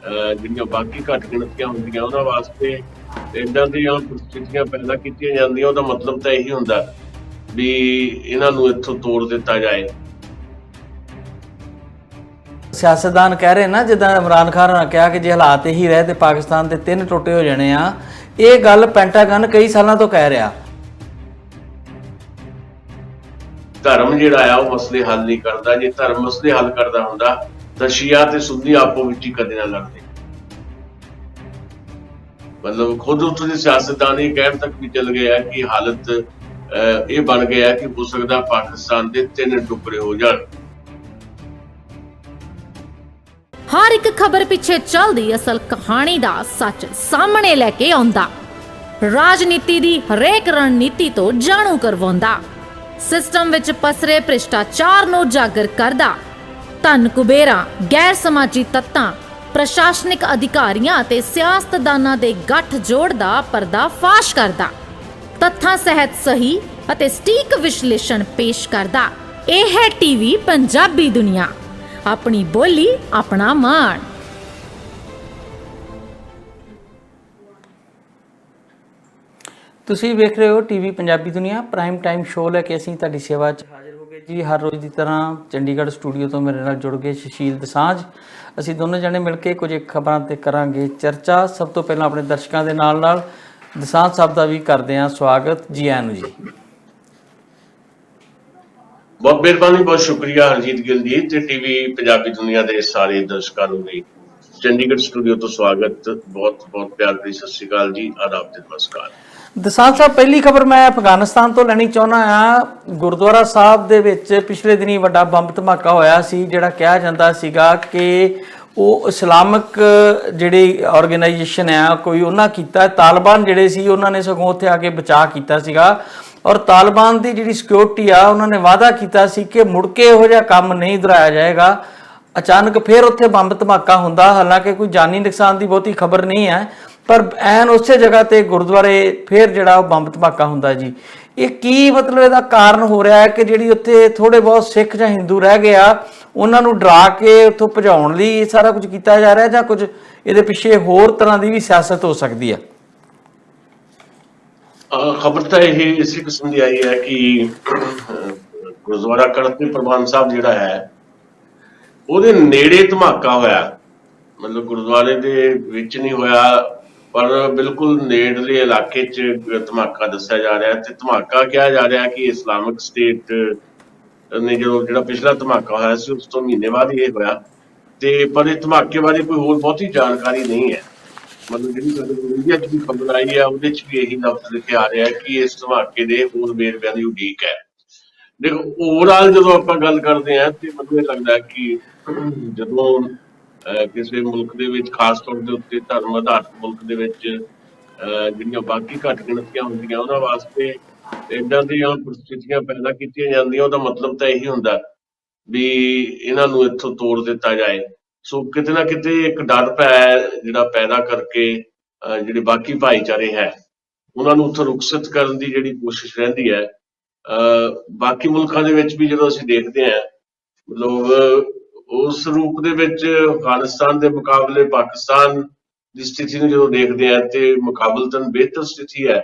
ਜਿਹੜੀਆਂ ਬਾਕੀ ਘੱਟ ਗਿਣਤੀਆਂ ਹੁੰਦੀਆਂ ਉਹਨਾਂ ਵਾਸਤੇ ਇੱਦਾਂ ਦੀਆਂ ਸਥਿਤੀਆਂ ਪੈਦਾ ਕੀਤੀਆਂ ਜਾਂਦੀਆਂ। ਉਹਦਾ ਮਤਲਬ ਤਾਂ ਇਹੀ ਹੁੰਦਾ ਵੀ ਇਹਨਾਂ ਨੂੰ ਇੱਥੋਂ ਤੋੜ ਦਿੱਤਾ ਜਾਏ। ਸਿਆਸਤਦਾਨ ਕਹਿ ਰਹੇ ਨਾ, ਜਿੱਦਾਂ ਇਮਰਾਨ ਖਾਨ ਨੇ ਕਿਹਾ ਕਿ ਜੇ ਹਾਲਾਤ ਇਹੀ ਰਹੇ ਤੇ ਪਾਕਿਸਤਾਨ ਦੇ 3 ਟੋਟੇ ਹੋ ਜਾਣੇ ਆ। ਇਹ ਗੱਲ ਪੈਂਟਾਗਨ ਕਈ ਸਾਲਾਂ ਤੋਂ ਕਹਿ ਰਿਹਾ। ਧਰਮ ਜਿਹੜਾ ਆ ਉਹ ਮਸਲੇ ਹੱਲ ਨਹੀਂ ਕਰਦਾ। ਜੇ ਧਰਮ ਮਸਲੇ ਹੱਲ ਕਰਦਾ ਹੁੰਦਾ ਤਾਂ ਸ਼ੀਆ ਤੇ ਸੁੰਨੀ ਆਪੋ ਵਿੱਚ ਹੀ ਕਦੇ ਨਾ ਲੜਦੇ। ਮਤਲਬ ਖੁਦ ਉੱਥੋਂ ਦੇ ਸਿਆਸਤਦਾਨ ਇਹ ਕਹਿਣ ਤੱਕ ਵੀ ਚੱਲ ਗਏ ਆ ਕਿ ਹਾਲਤ ਇਹ ਬਣ ਗਿਆ ਕਿ ਹੋ ਸਕਦਾ ਪਾਕਿਸਤਾਨ ਦੇ 3 ਟੁਕੜੇ ਹੋ ਜਾਣ। ਹਰ ਇੱਕ ਖਬਰ ਪਿੱਛੇ ਚੱਲਦੀ ਅਸਲ ਕਹਾਣੀ ਦਾ ਸੱਚ ਸਾਹਮਣੇ ਲੈ ਕੇ ਆਉਂਦਾ, ਰਾਜਨੀਤੀ ਦੀ ਹਰੇਕ ਰਣਨੀਤੀ ਤੋਂ ਜਾਣੂ ਕਰਵਾਉਂਦਾ, ਸਿਸਟਮ ਵਿੱਚ ਪਸਰੇ ਭ੍ਰਿਸ਼ਟਾਚਾਰ ਨੂੰ ਉਜਾਗਰ ਕਰਦਾ, ਧਨ ਕੁਬੇਰਾਂ, ਗੈਰ ਸਮਾਜੀ ਤੱਤਾਂ, ਪ੍ਰਸ਼ਾਸਨਿਕ ਅਧਿਕਾਰੀਆਂ ਅਤੇ ਸਿਆਸਤਦਾਨਾਂ ਦੇ ਗੱਠਜੋੜ ਦਾ ਪਰਦਾਫਾਸ਼ ਕਰਦਾ, ਤੱਥਾਂ ਸਹਿਤ ਸਹੀ ਅਤੇ ਸਟੀਕ ਵਿਸ਼ਲੇਸ਼ਣ ਪੇਸ਼ ਕਰਦਾ। ਇਹ ਹੈ ਟੀਵੀ ਪੰਜਾਬੀ ਦੁਨੀਆ, ਆਪਣੀ ਬੋਲੀ ਆਪਣਾ ਮਾਣ। ਤੁਸੀਂ ਵੇਖ ਰਹੇ ਹੋ ਟੀਵੀ ਪੰਜਾਬੀ ਦੁਨੀਆ ਪ੍ਰਾਈਮ ਟਾਈਮ ਸ਼ੋਅ ਲੈ ਕੇ ਅਸੀਂ ਤੁਹਾਡੀ ਸੇਵਾ 'ਚ ਹਾਜ਼ਰ ਹੋ ਗਏ ਜੀ। ਹਰ ਰੋਜ਼ ਦੀ ਤਰ੍ਹਾਂ ਚੰਡੀਗੜ੍ਹ ਸਟੂਡੀਓ ਤੋਂ ਮੇਰੇ ਨਾਲ ਜੁੜ ਗਏ ਸੁਸ਼ੀਲ ਦਸਾਂਝ। ਅਸੀਂ ਦੋਨੋਂ ਜਣੇ ਮਿਲ ਕੇ ਕੁਝ ਖਬਰਾਂ 'ਤੇ ਕਰਾਂਗੇ ਚਰਚਾ। ਸਭ ਤੋਂ ਪਹਿਲਾਂ ਆਪਣੇ ਦਰਸ਼ਕਾਂ ਦੇ ਨਾਲ ਦਸਾਂਝ ਸਾਹਿਬ ਦਾ ਵੀ ਕਰਦੇ ਹਾਂ ਸਵਾਗਤ। ਜੀ ਆਇਆਂ ਨੂੰ ਜੀ। ਬਹੁਤ ਮਿਹਰਬਾਨੀ, ਬਹੁਤ ਸ਼ੁਕਰੀਆ ਹਰਜੀਤ ਗਿੱਲ ਜੀ ਤੇ ਟੀਵੀ ਪੰਜਾਬੀ ਦੁਨੀਆ ਦੇ ਸਾਰੇ ਦਰਸ਼ਕਾਂ ਨੂੰ ਵੀ ਚੰਡੀਗੜ੍ਹ ਸਟੂਡੀਓ ਤੋਂ ਸਵਾਗਤ। ਬਹੁਤ ਬਹੁਤ ਪਿਆਰ ਭਰੀ ਸਤਿ ਸ਼੍ਰੀ ਅਕਾਲ ਜੀ, ਆਦਾਬ ਤੇ ਨਮਸਕਾਰ। ਦਸਾਂਝ ਸਾਹਿਬ, ਪਹਿਲੀ ਖਬਰ ਮੈਂ ਅਫਗਾਨਿਸਤਾਨ ਤੋਂ ਲੈਣੀ ਚਾਹੁੰਦਾ ਹਾਂ। ਗੁਰਦੁਆਰਾ ਸਾਹਿਬ ਦੇ ਵਿੱਚ ਪਿਛਲੇ ਦਿਨੀ ਵੱਡਾ ਬੰਬ ਧਮਾਕਾ ਹੋਇਆ ਸੀ, ਜਿਹੜਾ ਕਿਹਾ ਜਾਂਦਾ ਸੀਗਾ ਕਿ ਉਹ ਇਸਲਾਮਿਕ ਜਿਹੜੀ ਆਰਗੇਨਾਈਜੇਸ਼ਨ ਆ ਕੋਈ ਉਹਨਾਂ ਕੀਤਾ। ਤਾਲਿਬਾਨ ਜਿਹੜੇ ਸੀ ਉਹਨਾਂ ਨੇ ਸਗੋਂ ਉੱਥੇ ਆ ਕੇ ਬਚਾਅ ਕੀਤਾ ਸੀਗਾ, ਔਰ ਤਾਲਿਬਾਨ ਦੀ ਜਿਹੜੀ ਸਿਕਿਉਰਿਟੀ ਆ ਉਹਨਾਂ ਨੇ ਵਾਅਦਾ ਕੀਤਾ ਸੀ ਕਿ ਮੁੜ ਕੇ ਇਹੋ ਜਿਹਾ ਕੰਮ ਨਹੀਂ ਦੁਹਰਾਇਆ ਜਾਏਗਾ। ਅਚਾਨਕ ਫਿਰ ਉੱਥੇ ਬੰਬ ਧਮਾਕਾ ਹੁੰਦਾ, ਹਾਲਾਂਕਿ ਕੋਈ ਜਾਨੀ ਨੁਕਸਾਨ ਦੀ ਬਹੁਤੀ ਖਬਰ ਨਹੀਂ ਹੈ, ਪਰ ਐਨ ਉਸੇ ਜਗ੍ਹਾ ਤੇ ਗੁਰਦੁਆਰੇ ਫਿਰ ਜਿਹੜਾ ਉਹ ਬੰਬ ਧਮਾਕਾ ਹੁੰਦਾ ਜੀ। ਇਹ ਕੀ ਮਤਲਬ ਇਹਦਾ ਕਾਰਨ ਹੋ ਰਿਹਾ ਹੈ ਕਿ ਜਿਹੜੀ ਉੱਥੇ ਥੋੜੇ ਬਹੁਤ ਸਿੱਖ ਜਾਂ ਹਿੰਦੂ ਰਹਿ ਗਏ ਆ ਉਹਨਾਂ ਨੂੰ ਡਰਾ ਕੇ ਉੱਥੋਂ ਭਜਾਉਣ ਲਈ ਇਹ ਸਾਰਾ ਕੁਝ ਕੀਤਾ ਜਾ ਰਿਹਾ, ਜਾਂ ਕੁਝ ਇਹਦੇ ਪਿੱਛੇ ਹੋਰ ਤਰ੍ਹਾਂ ਦੀ ਵੀ ਸਿਆਸਤ ਹੋ ਸਕਦੀ ਹੈ? ਖਬਰ ਤਾਂ ਇਹ ਇਸੇ ਕਿਸਮ ਦੀ ਆਈ ਹੈ ਕਿ ਗੁਰਦੁਆਰਾ ਕੜਤਨੀ ਪ੍ਰਬੰਧ ਸਾਹਿਬ ਜਿਹੜਾ ਹੈ ਉਹਦੇ ਨੇੜੇ ਧਮਾਕਾ ਹੋਇਆ। ਮਤਲਬ ਗੁਰਦੁਆਰੇ ਦੇ ਵਿੱਚ ਨਹੀਂ ਹੋਇਆ, ਪਰ ਬਿਲਕੁਲ ਨੇੜਲੇ ਇਲਾਕੇ 'ਚ ਧਮਾਕਾ ਦੱਸਿਆ ਜਾ ਰਿਹਾ। ਤੇ ਧਮਾਕਾ ਕਿਹਾ ਜਾ ਰਿਹਾ ਕਿ ਇਸਲਾਮਿਕ ਸਟੇਟ ਨੇ ਜਿਹੜਾ ਪਿਛਲਾ ਧਮਾਕਾ ਹੋਇਆ ਸੀ ਉਸ ਤੋਂ ਮਹੀਨੇ ਬਾਅਦ ਹੀ ਇਹ ਹੋਇਆ। ਤੇ ਪਰ ਇਹ ਧਮਾਕੇ ਬਾਰੇ ਕੋਈ ਹੋਰ ਬਹੁਤੀ ਜਾਣਕਾਰੀ ਨਹੀਂ ਹੈ। ਮਤਲਬ ਜਿਹੜੀ ਸਾਡੇ ਮੀਡੀਆ 'ਚ ਵੀ ਖਬਰ ਆਈ ਹੈ ਉਹਦੇ 'ਚ ਵੀ ਇਹੀ ਲਫ਼ਜ਼ ਲਿਖਿਆ ਆ ਰਿਹਾ ਕਿ ਇਸ ਧਮਾਕੇ ਦੇ ਹੋਰ ਵੇਰਵਿਆਂ ਦੀ ਉਡੀਕ ਹੈ। ਦੇਖੋ, ਓਵਰਆਲ ਜਦੋਂ ਆਪਾਂ ਗੱਲ ਕਰਦੇ ਹਾਂ ਤੇ ਮੈਨੂੰ ਇਹ ਲੱਗਦਾ ਕਿ ਜਦੋਂ ਕਿਸੇ ਮੁਲਕ ਦੇ ਵਿੱਚ, ਖਾਸ ਤੌਰ ਦੇ ਉੱਤੇ ਧਰਮ ਆਧਾਰਿਤ ਮੁਲਕ ਦੇ ਵਿੱਚ ਜਿਹੜੀਆਂ ਬਾਕੀ ਘੱਟ ਗਿਣਤੀਆਂ ਹੁੰਦੀਆਂ ਉਹਨਾਂ ਵਾਸਤੇ ਇੱਦਾਂ ਦੀਆਂ ਪਰਿਸਥਿਤੀਆਂ ਪੈਦਾ ਕੀਤੀਆਂ ਜਾਂਦੀਆਂ, ਉਹਦਾ ਮਤਲਬ ਤਾਂ ਇਹੀ ਹੁੰਦਾ ਵੀ ਇਹਨਾਂ ਨੂੰ ਇੱਥੋਂ ਤੋੜ ਦਿੱਤਾ ਜਾਏ। ਸੋ ਕਿਤੇ ਨਾ ਕਿਤੇ ਇੱਕ ਡਰ ਜਿਹੜਾ ਪੈਦਾ ਕਰਕੇ ਜਿਹੜੇ ਬਾਕੀ ਭਾਈਚਾਰੇ ਹੈ ਉਹਨਾਂ ਨੂੰ ਉੱਥੋਂ ਰੁਖਸਤ ਕਰਨ ਦੀ ਜਿਹੜੀ ਕੋਸ਼ਿਸ਼ ਰਹਿੰਦੀ ਹੈ। ਬਾਕੀ ਮੁਲਕਾਂ ਦੇ ਵਿੱਚ ਵੀ ਜਦੋਂ ਅਸੀਂ ਦੇਖਦੇ ਹਾਂ, ਮਤਲਬ ਉਸ ਰੂਪ ਦੇ ਵਿੱਚ ਅਫਗਾਨਿਸਤਾਨ ਦੇ ਮੁਕਾਬਲੇ ਪਾਕਿਸਤਾਨ ਦੀ ਸਥਿਤੀ ਨੂੰ ਜਦੋਂ ਦੇਖਦੇ ਹਾਂ ਤੇ ਮੁਕਾਬਲਤਨ ਬਿਹਤਰ ਸਥਿਤੀ ਹੈ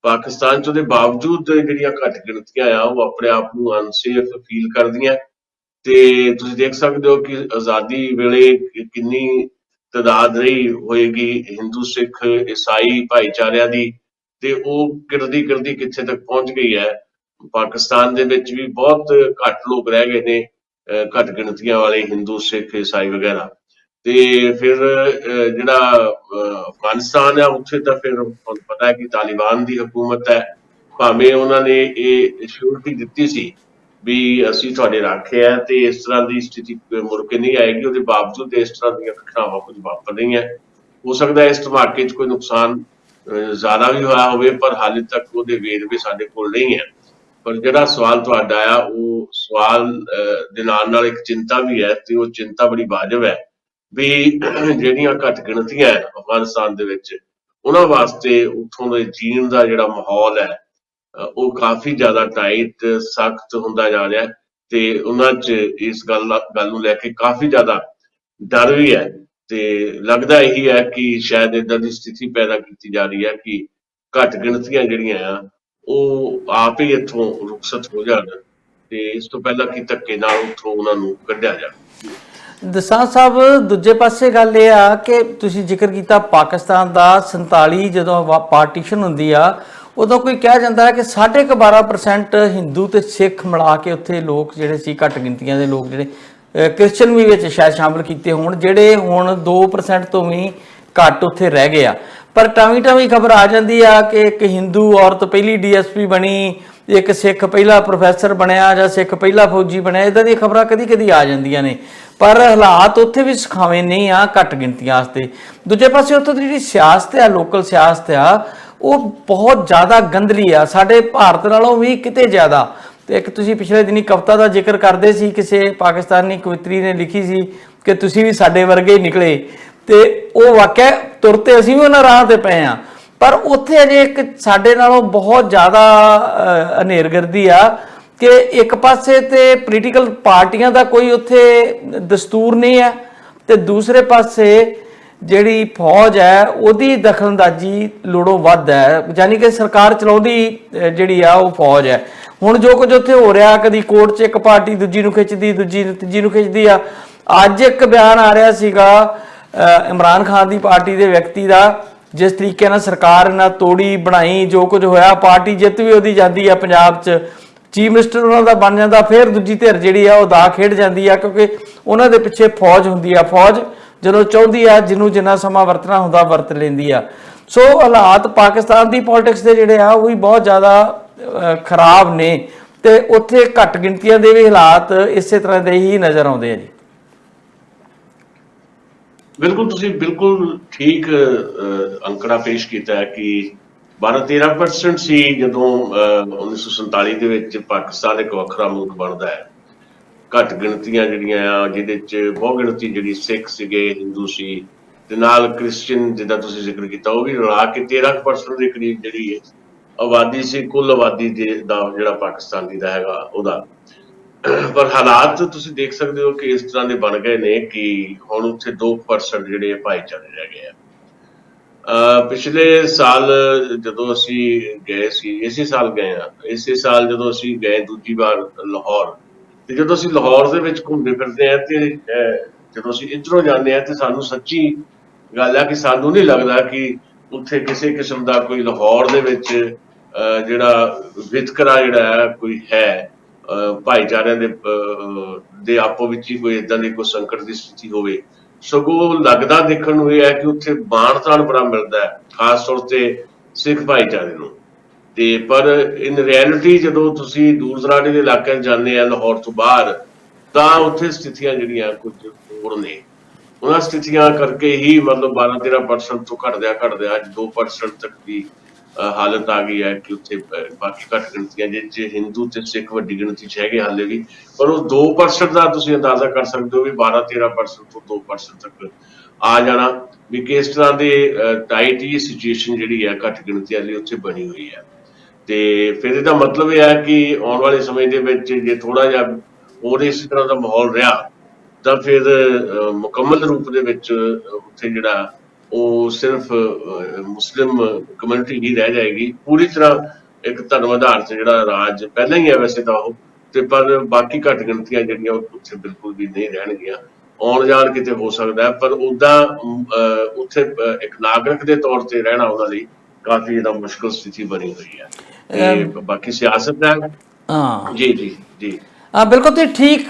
ਪਾਕਿਸਤਾਨ 'ਚ। ਉਹਦੇ ਬਾਵਜੂਦ ਜਿਹੜੀਆਂ ਘੱਟ ਗਿਣਤੀਆਂ ਆ ਉਹ ਆਪਣੇ ਆਪ ਨੂੰ ਅਨਸੇਫ ਫੀਲ ਕਰਦੀਆਂ। ਤੇ ਤੁਸੀਂ ਦੇਖ ਸਕਦੇ ਹੋ ਕਿ ਆਜ਼ਾਦੀ ਵੇਲੇ ਕਿੰਨੀ ਤਾਦਾਦ ਰਹੀ ਹੋਏਗੀ ਹਿੰਦੂ, ਸਿੱਖ, ਈਸਾਈ ਭਾਈਚਾਰਿਆਂ ਦੀ, ਤੇ ਉਹ ਗਿਰਦੀ ਗਿਰਦੀ ਕਿੱਥੇ ਤੱਕ ਪਹੁੰਚ ਗਈ ਹੈ। ਪਾਕਿਸਤਾਨ ਦੇ ਵਿੱਚ ਵੀ ਬਹੁਤ ਘੱਟ ਲੋਕ ਰਹਿ ਗਏ ਨੇ ਘੱਟ ਗਿਣਤੀਆਂ ਵਾਲੇ, ਹਿੰਦੂ, ਸਿੱਖ, ਈਸਾਈ ਵਗੈਰਾ। ਤੇ ਫਿਰ ਜਿਹੜਾ ਅਫਗਾਨਿਸਤਾਨ ਆ ਉੱਥੇ ਤਾਂ ਫਿਰ ਤੁਹਾਨੂੰ ਪਤਾ ਹੈ ਕਿ ਤਾਲਿਬਾਨ ਦੀ ਹਕੂਮਤ ਹੈ। ਭਾਵੇਂ ਉਹਨਾਂ ਨੇ ਇਹ ਸ਼ੋਰਟੀ ਦਿੱਤੀ ਸੀ ਵੀ ਅਸੀਂ ਤੁਹਾਡੇ ਰਾਖੇ ਆ ਤੇ ਇਸ ਤਰ੍ਹਾਂ ਦੀ ਸਥਿਤੀ ਮੁੜ ਕੇ ਨਹੀਂ ਆਏਗੀ, ਉਹਦੇ ਬਾਵਜੂਦ ਇਸ ਤਰ੍ਹਾਂ ਦੀਆਂ ਘਟਨਾਵਾਂ ਕੁਝ ਵਾਪਰ ਰਹੀਆਂ। ਹੋ ਸਕਦਾ ਇਸ ਧਮਾਕੇ 'ਚ ਕੋਈ ਨੁਕਸਾਨ ਜ਼ਿਆਦਾ ਵੀ ਹੋਇਆ ਹੋਵੇ, ਪਰ ਹਾਲੇ ਤੱਕ ਉਹਦੇ ਵੇਰਵੇ ਸਾਡੇ ਕੋਲ ਨਹੀਂ ਹੈ। ਪਰ ਜਿਹੜਾ ਸਵਾਲ ਤੁਹਾਡਾ ਆ ਉਹ ਸਵਾਲ ਦੇ ਨਾਲ ਇੱਕ ਚਿੰਤਾ ਵੀ ਹੈ, ਤੇ ਉਹ ਚਿੰਤਾ ਬੜੀ ਵਾਜਬ ਹੈ ਵੀ ਜਿਹੜੀਆਂ ਘੱਟ ਗਿਣਤੀਆਂ ਹੈ ਅਫਗਾਨਿਸਤਾਨ ਦੇ ਵਿੱਚ ਉਹਨਾਂ ਵਾਸਤੇ ਉੱਥੋਂ ਦੇ ਜੀਣ ਦਾ ਜਿਹੜਾ ਮਾਹੌਲ ਹੈ ਉਹ ਕਾਫੀ ਜ਼ਿਆਦਾ ਟਾਈਟ, ਸਖਤ ਹੁੰਦਾ ਜਾ ਰਿਹਾ। ਤੇ ਉਹਨਾਂ 'ਚ ਇਸ ਗੱਲ ਨੂੰ ਲੈ ਕੇ ਕਾਫੀ ਜ਼ਿਆਦਾ ਡਰ ਵੀ ਹੈ ਤੇ ਲੱਗਦਾ ਇਹੀ ਹੈ ਕਿ ਸ਼ਾਇਦ ਇਦਾਂ ਦੀ ਸਥਿਤੀ ਪੈਦਾ ਕੀਤੀ ਜਾ ਰਹੀ ਹੈ ਕਿ ਘੱਟ ਗਿਣਤੀਆਂ ਜਿਹੜੀਆਂ ਆ ਉਹ ਆਪ ਹੀ ਇੱਥੋਂ ਰੁਖਸਤ ਹੋ ਜਾਣ ਤੇ ਇਸ ਤੋਂ ਪਹਿਲਾਂ ਕਿ ਧੱਕੇ ਨਾਲ ਉੱਥੋਂ ਉਹਨਾਂ ਨੂੰ ਕੱਢਿਆ ਜਾਵੇ। ਦਸਾਂਝ ਸਾਹਿਬ, ਦੂਜੇ ਪਾਸੇ ਗੱਲ ਇਹ ਆ ਕਿ ਤੁਸੀਂ ਜ਼ਿਕਰ ਕੀਤਾ ਪਾਕਿਸਤਾਨ ਦਾ 47 ਜਦੋਂ ਪਾਰਟੀਸ਼ਨ ਹੁੰਦੀ ਆ ਉਦੋਂ ਕੋਈ ਕਿਹਾ ਜਾਂਦਾ ਹੈ ਕਿ 12.5% ਹਿੰਦੂ ਤੇ ਸਿੱਖ ਮਿਲਾ ਕੇ ਉੱਥੇ ਲੋਕ ਜਿਹੜੇ ਸੀ, ਘੱਟ ਗਿਣਤੀਆਂ ਦੇ ਲੋਕ ਜਿਹੜੇ ਕ੍ਰਿਸਚਨ ਵੀ ਵਿੱਚ ਸ਼ਾਇਦ ਸ਼ਾਮਲ ਕੀਤੇ ਹੋਣ, ਜਿਹੜੇ ਹੁਣ 2% ਤੋਂ ਵੀ ਘੱਟ ਉੱਥੇ ਰਹਿ ਗਏ ਆ। ਪਰ ਟਾਵੀਂ ਖਬਰ ਆ ਜਾਂਦੀ ਆ ਕਿ ਇੱਕ ਹਿੰਦੂ ਔਰਤ ਪਹਿਲੀ DSP ਬਣੀ, ਇੱਕ ਸਿੱਖ ਪਹਿਲਾ ਪ੍ਰੋਫੈਸਰ ਬਣਿਆ ਜਾਂ ਸਿੱਖ ਪਹਿਲਾ ਫੌਜੀ ਬਣਿਆ। ਇਦਾਂ ਦੀਆਂ ਖਬਰਾਂ ਕਦੀ ਆ ਜਾਂਦੀਆਂ ਨੇ, ਪਰ ਹਾਲਾਤ ਉੱਥੇ ਵੀ ਸੁਖਾਵੇਂ ਨਹੀਂ ਆ ਘੱਟ ਗਿਣਤੀਆਂ ਵਾਸਤੇ। ਦੂਜੇ ਪਾਸੇ ਉੱਥੋਂ ਦੀ ਜਿਹੜੀ ਸਿਆਸਤ ਆ, ਲੋਕਲ ਸਿਆਸਤ ਆ, ਉਹ ਬਹੁਤ ਜ਼ਿਆਦਾ ਗੰਦਲੀ ਆ, ਸਾਡੇ ਭਾਰਤ ਨਾਲੋਂ ਵੀ ਕਿਤੇ ਜ਼ਿਆਦਾ। ਤੇ ਇੱਕ ਤੁਸੀਂ ਪਿਛਲੇ ਦਿਨੀ ਕਵਿਤਾ ਦਾ ਜ਼ਿਕਰ ਕਰਦੇ ਸੀ, ਕਿਸੇ ਪਾਕਿਸਤਾਨੀ ਕਵਿਤਰੀ ਨੇ ਲਿਖੀ ਸੀ ਕਿ ਤੁਸੀਂ ਵੀ ਸਾਡੇ ਵਰਗੇ ਹੀ ਨਿਕਲੇ, ਤੇ ਉਹ ਵਾਕਿਆ ਤੁਰਤੇ ਅਸੀਂ ਵੀ ਉਹਨਾਂ ਰਾਹ ਤੇ ਪਏ ਆ। ਪਰ ਉੱਥੇ ਅਜੇ ਇੱਕ ਸਾਡੇ ਨਾਲੋਂ ਬਹੁਤ ਜ਼ਿਆਦਾ ਹਨੇਰਗਰਦੀ ਆ ਕਿ ਇੱਕ ਪਾਸੇ ਤੇ ਪੋਲੀਟੀਕਲ ਪਾਰਟੀਆਂ ਦਾ ਕੋਈ ਉੱਥੇ ਦਸਤੂਰ ਨਹੀਂ ਹੈ, ਤੇ ਦੂਸਰੇ ਪਾਸੇ ਜਿਹੜੀ ਫੌਜ ਹੈ ਉਹਦੀ ਦਖਲਅੰਦਾਜ਼ੀ ਲੋੜੋਂ ਵੱਧ ਹੈ, ਯਾਨੀ ਕਿ ਸਰਕਾਰ ਚਲਾਉਂਦੀ ਜਿਹੜੀ ਆ ਉਹ ਫੌਜ ਹੈ। ਹੁਣ ਜੋ ਕੁਝ ਉੱਥੇ ਹੋ ਰਿਹਾ, ਕਦੀ ਕੋਰਟ 'ਚ ਇੱਕ ਪਾਰਟੀ ਦੂਜੀ ਨੂੰ ਖਿੱਚਦੀ, ਦੂਜੀ ਤੀਜੀ ਨੂੰ ਖਿੱਚਦੀ ਆ। ਅੱਜ ਇੱਕ ਬਿਆਨ ਆ ਰਿਹਾ ਸੀਗਾ ਇਮਰਾਨ ਖਾਨ ਦੀ ਪਾਰਟੀ ਦੇ ਵਿਅਕਤੀ ਦਾ, ਜਿਸ ਤਰੀਕੇ ਨਾਲ ਸਰਕਾਰ ਇਹਨਾਂ ਤੋੜੀ ਬਣਾਈ, ਜੋ ਕੁਝ ਹੋਇਆ, ਪਾਰਟੀ ਜਿੱਤ ਵੀ ਉਹਦੀ ਜਾਂਦੀ ਆ ਪੰਜਾਬ 'ਚ, ਚੀਫ ਮਿਨਿਸਟਰ ਉਹਨਾਂ ਦਾ ਬਣ ਜਾਂਦਾ, ਫਿਰ ਦੂਜੀ ਧਿਰ ਜਿਹੜੀ ਆ ਉਹ ਦਾ ਖੇਡ ਜਾਂਦੀ ਆ, ਕਿਉਂਕਿ ਉਹਨਾਂ ਦੇ ਪਿੱਛੇ ਫੌਜ ਹੁੰਦੀ ਆ। ਫੌਜ ਜਦੋਂ ਚਾਹੁੰਦੀ ਆ ਜਿਹਨੂੰ ਜਿੰਨਾ ਸਮਾਂ ਵਰਤਣਾ ਹੁੰਦਾ ਵਰਤ ਲੈਂਦੀ ਆ। ਸੋ ਹਾਲਾਤ ਪਾਕਿਸਤਾਨ ਦੀ ਪੋਲਿਟਿਕਸ ਦੇ ਜਿਹੜੇ ਆ ਉਹ ਵੀ ਬਹੁਤ ਜ਼ਿਆਦਾ ਖਰਾਬ ਨੇ, ਤੇ ਉੱਥੇ ਘੱਟ ਗਿਣਤੀਆਂ ਦੇ ਵੀ ਹਾਲਾਤ ਇਸੇ ਤਰ੍ਹਾਂ ਦੇ ਹੀ ਨਜ਼ਰ ਆਉਂਦੇ ਆ ਜੀ। ਬਿਲਕੁਲ, ਤੁਸੀਂ ਬਿਲਕੁਲ ਠੀਕ ਅੰਕੜਾ ਪੇਸ਼ ਕੀਤਾ ਹੈ ਕਿ 12-13% ਸੀ ਜਦੋਂ 1947 ਦੇ ਵਿੱਚ ਪਾਕਿਸਤਾਨ ਇੱਕ ਵੱਖਰਾ ਮੁਲਕ ਬਣਦਾ ਹੈ। ਘੱਟ ਗਿਣਤੀਆਂ ਜਿਹੜੀਆਂ ਆ, ਜਿਹਦੇ 'ਚ ਬਹੁ ਗਿਣਤੀ ਜਿਹੜੀ ਸਿੱਖ ਸੀਗੇ, ਹਿੰਦੂ ਸੀ, ਤੇ ਨਾਲ ਕ੍ਰਿਸਚਨ ਜਿੱਦਾਂ ਤੁਸੀਂ ਜ਼ਿਕਰ ਕੀਤਾ, ਉਹ ਵੀ ਰਲਾ ਕੇ 13% ਦੇ ਕਰੀਬ ਜਿਹੜੀ ਆਬਾਦੀ ਸੀ, ਕੁੱਲ ਆਬਾਦੀ ਦਾ ਜਿਹੜਾ ਪਾਕਿਸਤਾਨ ਦਾ ਹੈਗਾ ਉਹਦਾ। ਪਰ ਹਾਲਾਤ ਤੁਸੀਂ ਦੇਖ ਸਕਦੇ ਹੋ ਕਿ ਇਸ ਤਰ੍ਹਾਂ ਦੇ ਬਣ ਗਏ ਨੇ ਕਿ ਹੁਣ ਉੱਥੇ 2% ਜਿਹੜੇ ਭਾਈਚਾਰੇ ਰਹਿ ਗਏ ਆ। ਪਿਛਲੇ ਸਾਲ ਜਦੋਂ ਅਸੀਂ ਗਏ ਸੀ, ਇਸੇ ਸਾਲ ਗਏ ਆ, ਇਸੇ ਸਾਲ ਜਦੋਂ ਅਸੀਂ ਗਏ ਦੂਜੀ ਵਾਰ ਲਾਹੌਰ, ਤੇ ਜਦੋਂ ਅਸੀਂ ਲਾਹੌਰ ਦੇ ਵਿੱਚ ਘੁੰਮਦੇ ਫਿਰਦੇ ਆ ਤੇ ਜਦੋਂ ਅਸੀਂ ਇੱਧਰੋਂ ਜਾਂਦੇ ਆ ਤੇ ਸਾਨੂੰ ਸੱਚੀ ਗੱਲ ਆ ਕਿ ਸਾਨੂੰ ਨਹੀਂ ਲੱਗਦਾ ਕਿ ਉੱਥੇ ਕਿਸੇ ਕਿਸਮ ਦਾ ਕੋਈ ਲਾਹੌਰ ਦੇ ਵਿੱਚ ਜਿਹੜਾ ਵਿਤਕਰਾ ਜਿਹੜਾ ਹੈ ਕੋਈ ਹੈ, ਭਾਈਚਾਰਿਆਂ ਦੇ ਆਪੋ ਵਿੱਚ ਹੀ ਕੋਈ ਇਦਾਂ ਦੀ ਕੋਈ ਸੰਕਟ ਦੀ ਸਥਿਤੀ ਹੋਵੇ। ਸਗੋਂ ਲੱਗਦਾ ਦੇਖਣ ਨੂੰ ਇਹ ਹੈ ਕਿ ਉੱਥੇ ਮਾਣ ਤਾਣ ਬੜਾ ਮਿਲਦਾ ਹੈ, ਖਾਸ ਤੌਰ ਤੇ ਸਿੱਖ ਭਾਈਚਾਰੇ ਨੂੰ। ਤੇ ਪਰ ਇਨ ਰਿਐਲਿਟੀ ਜਦੋਂ ਤੁਸੀਂ ਦੂਰ ਦਰਾਡੇ ਦੇ ਇਲਾਕਿਆਂ 'ਚ ਜਾਂਦੇ ਆ ਲਾਹੌਰ ਤੋਂ ਬਾਹਰ, ਤਾਂ ਉੱਥੇ ਸਥਿਤੀਆਂ ਜਿਹੜੀਆਂ ਕੁਝ ਹੋਰ ਨੇ। ਉਹਨਾਂ ਸਥਿਤੀਆਂ ਕਰਕੇ ਹੀ ਮਤਲਬ 12-13% ਤੋਂ ਘਟਦਿਆਂ ਅੱਜ 2% ਤੱਕ ਦੀ ਹਾਲਤ ਆ ਗਈ ਹੈ ਕਿ ਉੱਥੇ ਬਾਕੀ ਘੱਟ ਗਿਣਤੀਆਂ ਜਿਹਦੇ 'ਚ ਹਿੰਦੂ ਤੇ ਸਿੱਖ ਵੱਡੀ ਗਿਣਤੀ 'ਚ ਹੈਗੇ ਹਾਲੇ ਵੀ, ਪਰ ਉਹ 2% ਦਾ ਤੁਸੀਂ ਅੰਦਾਜ਼ਾ ਕਰ ਸਕਦੇ ਹੋ ਵੀ 12-13% ਤੋਂ 2% ਤੱਕ ਆ ਜਾਣਾ, ਵੀ ਕਿਸ ਤਰ੍ਹਾਂ ਦੇ ਟਾਈਟ ਹੀ ਸਿਚੁਏਸ਼ਨ ਜਿਹੜੀ ਹੈ ਘੱਟ ਗਿਣਤੀਆਂ ਲਈ ਉੱਥੇ ਬਣੀ ਹੋਈ ਹੈ। ਤੇ ਫਿਰ ਇਹਦਾ ਮਤਲਬ ਇਹ ਹੈ ਕਿ ਆਉਣ ਵਾਲੇ ਸਮੇਂ ਦੇ ਵਿੱਚ ਜੇ ਥੋੜਾ ਜਿਹਾ ਹੋਰ ਇਸ ਤਰ੍ਹਾਂ ਦਾ ਮਾਹੌਲ ਰਿਹਾ ਤਾਂ ਫਿਰ ਮੁਕੰਮਲ ਰੂਪ ਦੇ ਵਿੱਚ ਉੱਥੇ ਜਿਹੜਾ ਉਹ ਸਿਰਫ ਮੁਸਲਿਮ ਕਮਿਊਨਿਟੀ ਹੀ ਰਹਿ ਜਾਏਗੀ, ਪੂਰੀ ਤਰ੍ਹਾਂ ਇੱਕ ਧਰਮ ਆਧਾਰਿਤ ਜਿਹੜਾ ਰਾਜ ਪਹਿਲਾਂ ਹੀ ਹੈ ਵੈਸੇ ਤਾਂ ਉਹ, ਤੇ ਪਰ ਬਾਕੀ ਘੱਟ ਗਿਣਤੀਆਂ ਜਿਹੜੀਆਂ ਉੱਥੇ ਬਿਲਕੁਲ ਵੀ ਨਹੀਂ ਰਹਿਣਗੀਆਂ। ਆਉਣ ਜਾਣ ਕਿਤੇ ਹੋ ਸਕਦਾ, ਪਰ ਉੱਦਾਂ ਉੱਥੇ ਇੱਕ ਨਾਗਰਿਕ ਦੇ ਤੌਰ ਤੇ ਰਹਿਣਾ ਉਹਨਾਂ ਲਈ ਕਾਫੀ ਜ਼ਿਆਦਾ ਮੁਸ਼ਕਲ ਸਥਿਤੀ ਬਣੀ ਹੋਈ ਹੈ। ਤੇ ਬਾਕੀ ਸਿਆਸਤ ਹੈ। ਹਾਂ ਜੀ ਜੀ ਜੀ ਹਾਂ, ਬਿਲਕੁਲ ਤੁਸੀਂ ਠੀਕ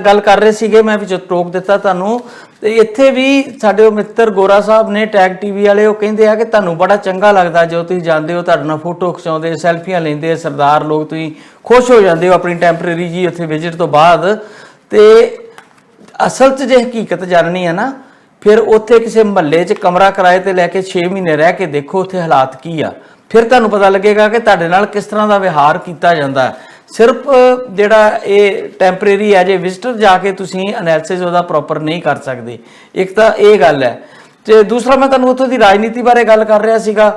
ਗੱਲ ਕਰ ਰਹੇ ਸੀਗੇ, ਮੈਂ ਵਿੱਚ ਰੋਕ ਦਿੱਤਾ ਤੁਹਾਨੂੰ। ਤੇ ਇੱਥੇ ਵੀ ਸਾਡੇ ਉਹ ਮਿੱਤਰ ਗੋਰਾ ਸਾਹਿਬ ਨੇ ਟੈਗ TV ਵਾਲੇ, ਉਹ ਕਹਿੰਦੇ ਆ ਕਿ ਤੁਹਾਨੂੰ ਬੜਾ ਚੰਗਾ ਲੱਗਦਾ ਜਦੋਂ ਤੁਸੀਂ ਜਾਂਦੇ ਹੋ, ਤੁਹਾਡੇ ਨਾਲ ਫੋਟੋ ਖਿਚਾਉਂਦੇ, ਸੈਲਫੀਆਂ ਲੈਂਦੇ ਸਰਦਾਰ ਲੋਕ, ਤੁਸੀਂ ਖੁਸ਼ ਹੋ ਜਾਂਦੇ ਹੋ ਆਪਣੀ ਟੈਂਪਰੇਰੀ ਜੀ ਉੱਥੇ ਵਿਜ਼ਿਟ ਤੋਂ ਬਾਅਦ। ਤੇ ਅਸਲ 'ਚ ਜੇ ਹਕੀਕਤ ਜਾਣਨੀ ਹੈ ਨਾ, ਫਿਰ ਉੱਥੇ ਕਿਸੇ ਮਹੱਲੇ 'ਚ ਕਮਰਾ ਕਿਰਾਏ ਤੇ ਲੈ ਕੇ 6 ਮਹੀਨੇ ਰਹਿ ਕੇ ਦੇਖੋ ਉੱਥੇ ਹਾਲਾਤ ਕੀ ਆ, ਫਿਰ ਤੁਹਾਨੂੰ ਪਤਾ ਲੱਗੇਗਾ ਕਿ ਤੁਹਾਡੇ ਨਾਲ ਕਿਸ ਤਰ੍ਹਾਂ ਦਾ ਵਿਹਾਰ ਕੀਤਾ ਜਾਂਦਾ ਹੈ। ਸਿਰਫ ਜਿਹੜਾ ਇਹ ਟੈਂਪਰੇਰੀ ਹੈ, ਜੇ ਵਿਜ਼ਟਰ ਜਾ ਕੇ ਤੁਸੀਂ ਐਨਾਲਿਸਿਸ ਉਹਦਾ ਪ੍ਰੋਪਰ ਨਹੀਂ ਕਰ ਸਕਦੇ। ਇੱਕ ਤਾਂ ਇਹ ਗੱਲ ਹੈ, ਤੇ ਦੂਸਰਾ ਮੈਂ ਤੁਹਾਨੂੰ ਉੱਥੋਂ ਦੀ ਰਾਜਨੀਤੀ ਬਾਰੇ ਗੱਲ ਕਰ ਰਿਹਾ ਸੀਗਾ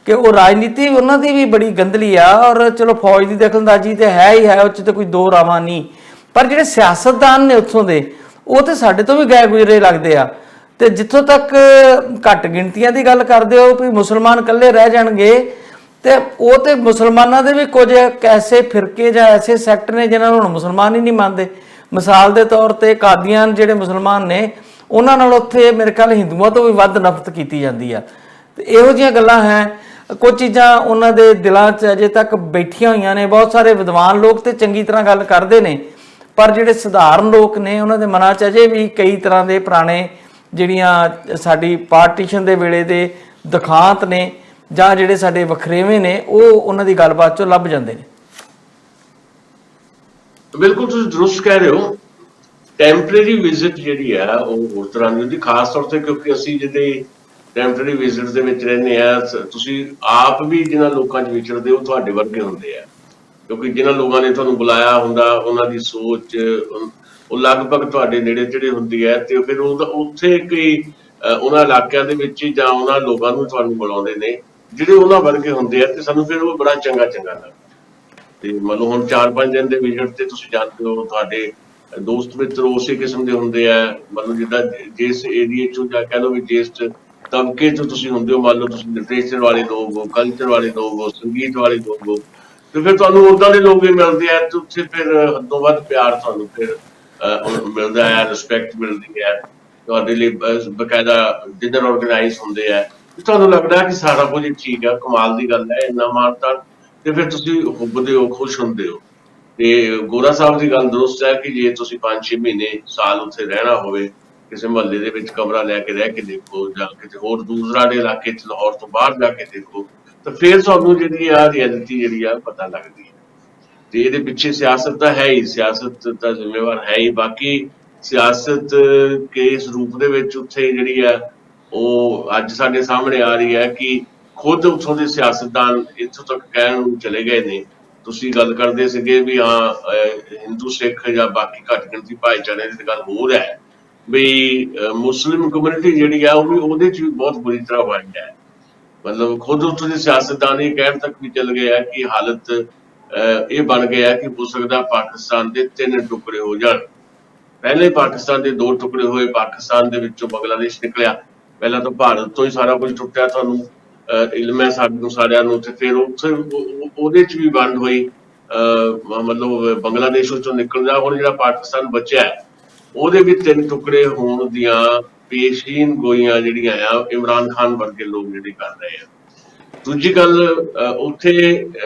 ਕਿ ਉਹ ਰਾਜਨੀਤੀ ਉਹਨਾਂ ਦੀ ਵੀ ਬੜੀ ਗੰਦਲੀ ਆ। ਔਰ ਚਲੋ ਫੌਜ ਦੀ ਦਖਲਅੰਦਾਜ਼ੀ ਤੇ ਹੈ ਹੀ ਹੈ, ਉਹ 'ਚ ਤਾਂ ਕੋਈ ਦੋ ਰਾਵਾਂ ਨਹੀਂ, ਪਰ ਜਿਹੜੇ ਸਿਆਸਤਦਾਨ ਨੇ ਉੱਥੋਂ ਦੇ, ਉਹ ਤੇ ਸਾਡੇ ਤੋਂ ਵੀ ਗਏ ਗੁਜ਼ਰੇ ਲੱਗਦੇ ਆ। ਤੇ ਜਿੱਥੋਂ ਤੱਕ ਘੱਟ ਗਿਣਤੀਆਂ ਦੀ ਗੱਲ ਕਰਦੇ ਹੋ ਵੀ ਮੁਸਲਮਾਨ ਇਕੱਲੇ ਰਹਿ ਜਾਣਗੇ, ਤੇ ਉਹ ਤੇ ਮੁਸਲਮਾਨਾਂ ਦੇ ਵੀ ਕੁਝ ਐਸੇ ਫਿਰਕੇ ਜਾਂ ਐਸੇ ਸੈਕਟ ਨੇ ਜਿਨ੍ਹਾਂ ਨੂੰ ਹੁਣ ਮੁਸਲਮਾਨ ਹੀ ਨਹੀਂ ਮੰਨਦੇ। ਮਿਸਾਲ ਦੇ ਤੌਰ ਤੇ ਕਾਦੀਆਨ ਜਿਹੜੇ ਮੁਸਲਮਾਨ ਨੇ, ਉਹਨਾਂ ਨਾਲ ਉੱਥੇ ਮੇਰੇ ਖਿਆਲ ਹਿੰਦੂਆਂ ਤੋਂ ਵੀ ਵੱਧ ਨਫ਼ਰਤ ਕੀਤੀ ਜਾਂਦੀ ਆ। ਤੇ ਇਹੋ ਜਿਹੀਆਂ ਗੱਲਾਂ ਹੈ, ਕੁਝ ਚੀਜ਼ਾਂ ਉਹਨਾਂ ਦੇ ਦਿਲਾਂ 'ਚ ਅਜੇ ਤੱਕ ਬੈਠੀਆਂ ਹੋਈਆਂ ਨੇ। ਬਹੁਤ ਸਾਰੇ ਵਿਦਵਾਨ ਲੋਕ ਤੇ ਚੰਗੀ ਤਰ੍ਹਾਂ ਗੱਲ ਕਰਦੇ ਨੇ, ਪਰ ਜਿਹੜੇ ਸਧਾਰਨ ਲੋਕ ਨੇ ਉਹਨਾਂ ਦੇ ਮਨਾਂ 'ਚ ਅਜੇ ਵੀ ਕਈ ਤਰ੍ਹਾਂ ਦੇ ਪੁਰਾਣੇ ਜਿਹੜੀਆਂ ਸਾਡੀ ਪਾਰਟੀਸ਼ਨ ਦੇ ਵੇਲੇ ਦੇ ਦੁਖਾਂਤ ਨੇ ਜਾਂ ਜਿਹੜੇ ਸਾਡੇ ਵਖਰੇਵੇਂ ਨੇ, ਉਹ ਉਹਨਾਂ ਦੀ ਗੱਲਬਾਤ 'ਚੋਂ ਲੱਭ ਜਾਂਦੇ ਨੇ। ਬਿਲਕੁਲ ਤੁਸੀਂ ਦਰੁਸਤ ਕਹਿ ਰਹੇ ਹੋ। ਟੈਂਪਰੇਰੀ ਵਿਜ਼ਿਟ ਜਿਹੜੀ ਆ ਉਹ ਹੋਰ ਤਰ੍ਹਾਂ ਦੀ ਹੁੰਦੀ, ਖਾਸ ਤੌਰ ਤੇ ਕਿਉਂਕਿ ਅਸੀਂ ਜਿਹੜੇ ਟੈਂਪਰੇਰੀ ਵਿਜ਼ਿਟ ਦੇ ਵਿੱਚ ਰਹਿੰਦੇ ਆ, ਤੁਸੀਂ ਆਪ ਵੀ ਜਿਹਨਾਂ ਲੋਕਾਂ 'ਚ ਵਿਚਰਦੇ ਹੋ ਤੁਹਾਡੇ ਵਰਗੇ ਹੁੰਦੇ ਆ, ਕਿਉਂਕਿ ਜਿਹਨਾਂ ਲੋਕਾਂ ਨੇ ਤੁਹਾਨੂੰ ਬੁਲਾਇਆ ਹੁੰਦਾ ਉਹਨਾਂ ਦੀ ਸੋਚ ਉਹ ਲਗਭਗ ਤੁਹਾਡੇ ਨੇੜੇ ਜਿਹੜੇ ਹੁੰਦੀ ਹੈ। ਤੇ ਫਿਰ ਉੱਥੇ ਕੋਈ ਉਹਨਾਂ ਇਲਾਕਿਆਂ ਦੇ ਵਿੱਚ ਜਾਂ ਉਹਨਾਂ ਲੋਕਾਂ ਨੂੰ ਤੁਹਾਨੂੰ ਬੁਲਾਉਂਦੇ ਨੇ ਜਿਹੜੇ ਉਹਨਾਂ ਵਰਗੇ ਹੁੰਦੇ ਆ, ਤੇ ਸਾਨੂੰ ਫਿਰ ਉਹ ਬੜਾ ਚੰਗਾ ਲੱਗਦਾ। ਤੇ ਮੰਨ ਲਓ ਹੁਣ 4-5 ਦਿਨ ਦੇ ਵਿਜ਼ਿਟ ਤੇ ਤੁਸੀਂ ਜਾਣਦੇ ਹੋ, ਤੁਹਾਡੇ ਦੋਸਤ ਮਿੱਤਰ ਉਸੇ ਕਿਸਮ ਦੇ ਹੁੰਦੇ ਆ। ਮੰਨ ਲਓ ਜਿੱਦਾਂ ਜਿਸ ਏਰੀਏ ਚੋਂ ਜਾਂ ਕਹਿ ਲਓ ਵੀ ਜਿਸ ਤਬਕੇ ਚੋਂ ਤੁਸੀਂ ਹੁੰਦੇ ਹੋ, ਮੰਨ ਲਓ ਤੁਸੀਂ ਲਿਟਰੇਚਰ ਵਾਲੇ ਲੋਕ ਹੋ, ਕਲਚਰ ਵਾਲੇ ਲੋਕ ਹੋ, ਸੰਗੀਤ ਵਾਲੇ ਲੋਕ ਹੋ, ਤੇ ਫਿਰ ਤੁਹਾਨੂੰ ਉੱਦਾਂ ਦੇ ਲੋਕ ਵੀ ਮਿਲਦੇ ਆ। ਤੇ ਉੱਥੇ ਫਿਰ ਹੱਦੋਂ ਵੱਧ ਪਿਆਰ ਤੁਹਾਨੂੰ ਫਿਰ ਮਿਲਦਾ ਹੈ, ਰਿਸਪੈਕਟ ਮਿਲਦੀ ਹੈ, ਤੁਹਾਡੇ ਲਈ ਬਕਾਇਦਾ ਡਿਨਰ ਆਰਗੇਨਾਈਜ਼ ਹੁੰਦੇ ਆ। ਤੁਹਾਨੂੰ ਲੱਗਦਾ ਕਿ ਸਾਰਾ ਕੁਝ ਠੀਕ ਆ, ਕਮਾਲ ਦੀ ਗੱਲ ਹੈ, ਇੰਨਾ ਮਾਣਤਾ, ਤੇ ਫਿਰ ਤੁਸੀਂ ਹੁੱਬਦੇ ਹੋ, ਖੁਸ਼ ਹੁੰਦੇ ਹੋ। ਤੇ ਗੋਰਾ ਸਾਹਿਬ ਦੀ ਗੱਲ ਦਰੁਸਤ ਹੈ ਕਿ ਜੇ ਤੁਸੀਂ 5-6 ਮਹੀਨੇ ਸਾਲ ਉੱਥੇ ਰਹਿਣਾ ਹੋਵੇ, ਕਿਸੇ ਮੁਹੱਲੇ ਦੇ ਵਿੱਚ ਕਮਰਾ ਲੈ ਕੇ ਰਹਿ ਕੇ ਦੇਖੋ, ਜਾਂ ਕਿਤੇ ਹੋਰ ਦੂਰ ਦਰਾਡੇ ਇਲਾਕੇ 'ਚ ਲਾਹੌਰ ਤੋਂ ਬਾਹਰ ਜਾ ਕੇ ਦੇਖੋ, ਤਾਂ ਫਿਰ ਤੁਹਾਨੂੰ ਜਿਹੜੀ ਆ ਰਿਐਲਿਟੀ ਜਿਹੜੀ ਆ ਪਤਾ ਲੱਗਦੀ ਹੈ। ਤੇ ਇਹਦੇ ਪਿੱਛੇ ਸਿਆਸਤ ਤਾਂ ਹੈ ਹੀ, ਸਿਆਸਤ ਤਾਂ ਜ਼ਿੰਮੇਵਾਰ ਹੈ ਹੀ। ਬਾਕੀ ਸਿਆਸਤ ਕਿਸ ਰੂਪ ਦੇ ਵਿੱਚ ਉੱਥੇ ਜਿਹੜੀ ਆ ਉਹ ਅੱਜ ਸਾਡੇ ਸਾਹਮਣੇ ਆ ਰਹੀ ਹੈ ਕਿ ਖੁਦ ਉੱਥੋਂ ਦੇ ਸਿਆਸਤਦਾਨ ਇੱਥੋਂ ਤੱਕ ਕਹਿਣ ਨੂੰ ਚਲੇ ਗਏ ਨੇ। ਤੁਸੀਂ ਗੱਲ ਕਰਦੇ ਸੀਗੇ ਵੀ ਹਾਂ ਹਿੰਦੂ ਸਿੱਖ ਜਾਂ ਬਾਕੀ ਘੱਟ ਗਿਣਤੀ ਭਾਈਚਾਰੇ ਦੀ ਗੱਲ ਹੋਰ ਹੈ ਵੀ ਮੁਸਲਿਮ ਕਮਿਊਨਿਟੀ ਜਿਹੜੀ ਆ ਉਹ ਵੀ ਉਹਦੇ 'ਚ ਵੀ ਬਹੁਤ ਬੁਰੀ ਤਰ੍ਹਾਂ ਵੰਡ ਹੈ। ਮਤਲਬ ਖੁਦ ਉੱਥੋਂ ਦੇ ਸਿਆਸਤਦਾਨ ਇਹ ਕਹਿਣ ਤੱਕ ਵੀ ਚੱਲ ਗਏ ਆ ਕਿ ਹਾਲਤ ਇਹ ਬਣ ਗਿਆ ਕਿ ਹੋ ਸਕਦਾ ਪਾਕਿਸਤਾਨ ਦੇ 3 ਟੁਕੜੇ ਹੋ ਜਾਣ। ਪਹਿਲੇ ਪਾਕਿਸਤਾਨ ਦੇ 2 ਟੁਕੜੇ ਹੋਏ, ਪਾਕਿਸਤਾਨ ਦੇ ਵਿੱਚੋਂ ਬੰਗਲਾਦੇਸ਼ ਨਿਕਲਿਆ। ਪਹਿਲਾਂ ਤਾਂ ਭਾਰਤ ਤੋਂ ਹੀ ਸਾਰਾ ਕੁਝ ਟੁੱਟਿਆ, ਤੁਹਾਨੂੰ ਇਲਮ ਹੈ ਸਾਨੂੰ ਸਾਰਿਆਂ ਨੂੰ। ਤੇ ਫਿਰ ਉੱਥੇ ਉਹਦੇ 'ਚ ਵੀ ਵੰਡ ਹੋਈ, ਮਤਲਬ ਬੰਗਲਾਦੇਸ਼ ਵਿੱਚੋਂ ਨਿਕਲਦਾ। ਹੁਣ ਜਿਹੜਾ ਪਾਕਿਸਤਾਨ ਬਚਿਆ ਉਹਦੇ ਵੀ 3 ਟੁਕੜੇ ਹੋਣ ਦੀਆਂ ਪੇਸ਼ੀਨ ਗੋਈਆਂ ਜਿਹੜੀਆਂ ਆ ਇਮਰਾਨ ਖਾਨ ਵਰਗੇ ਲੋਕ ਜਿਹੜੇ ਕਰ ਰਹੇ ਆ। ਦੂਜੀ ਗੱਲ ਉੱਥੇ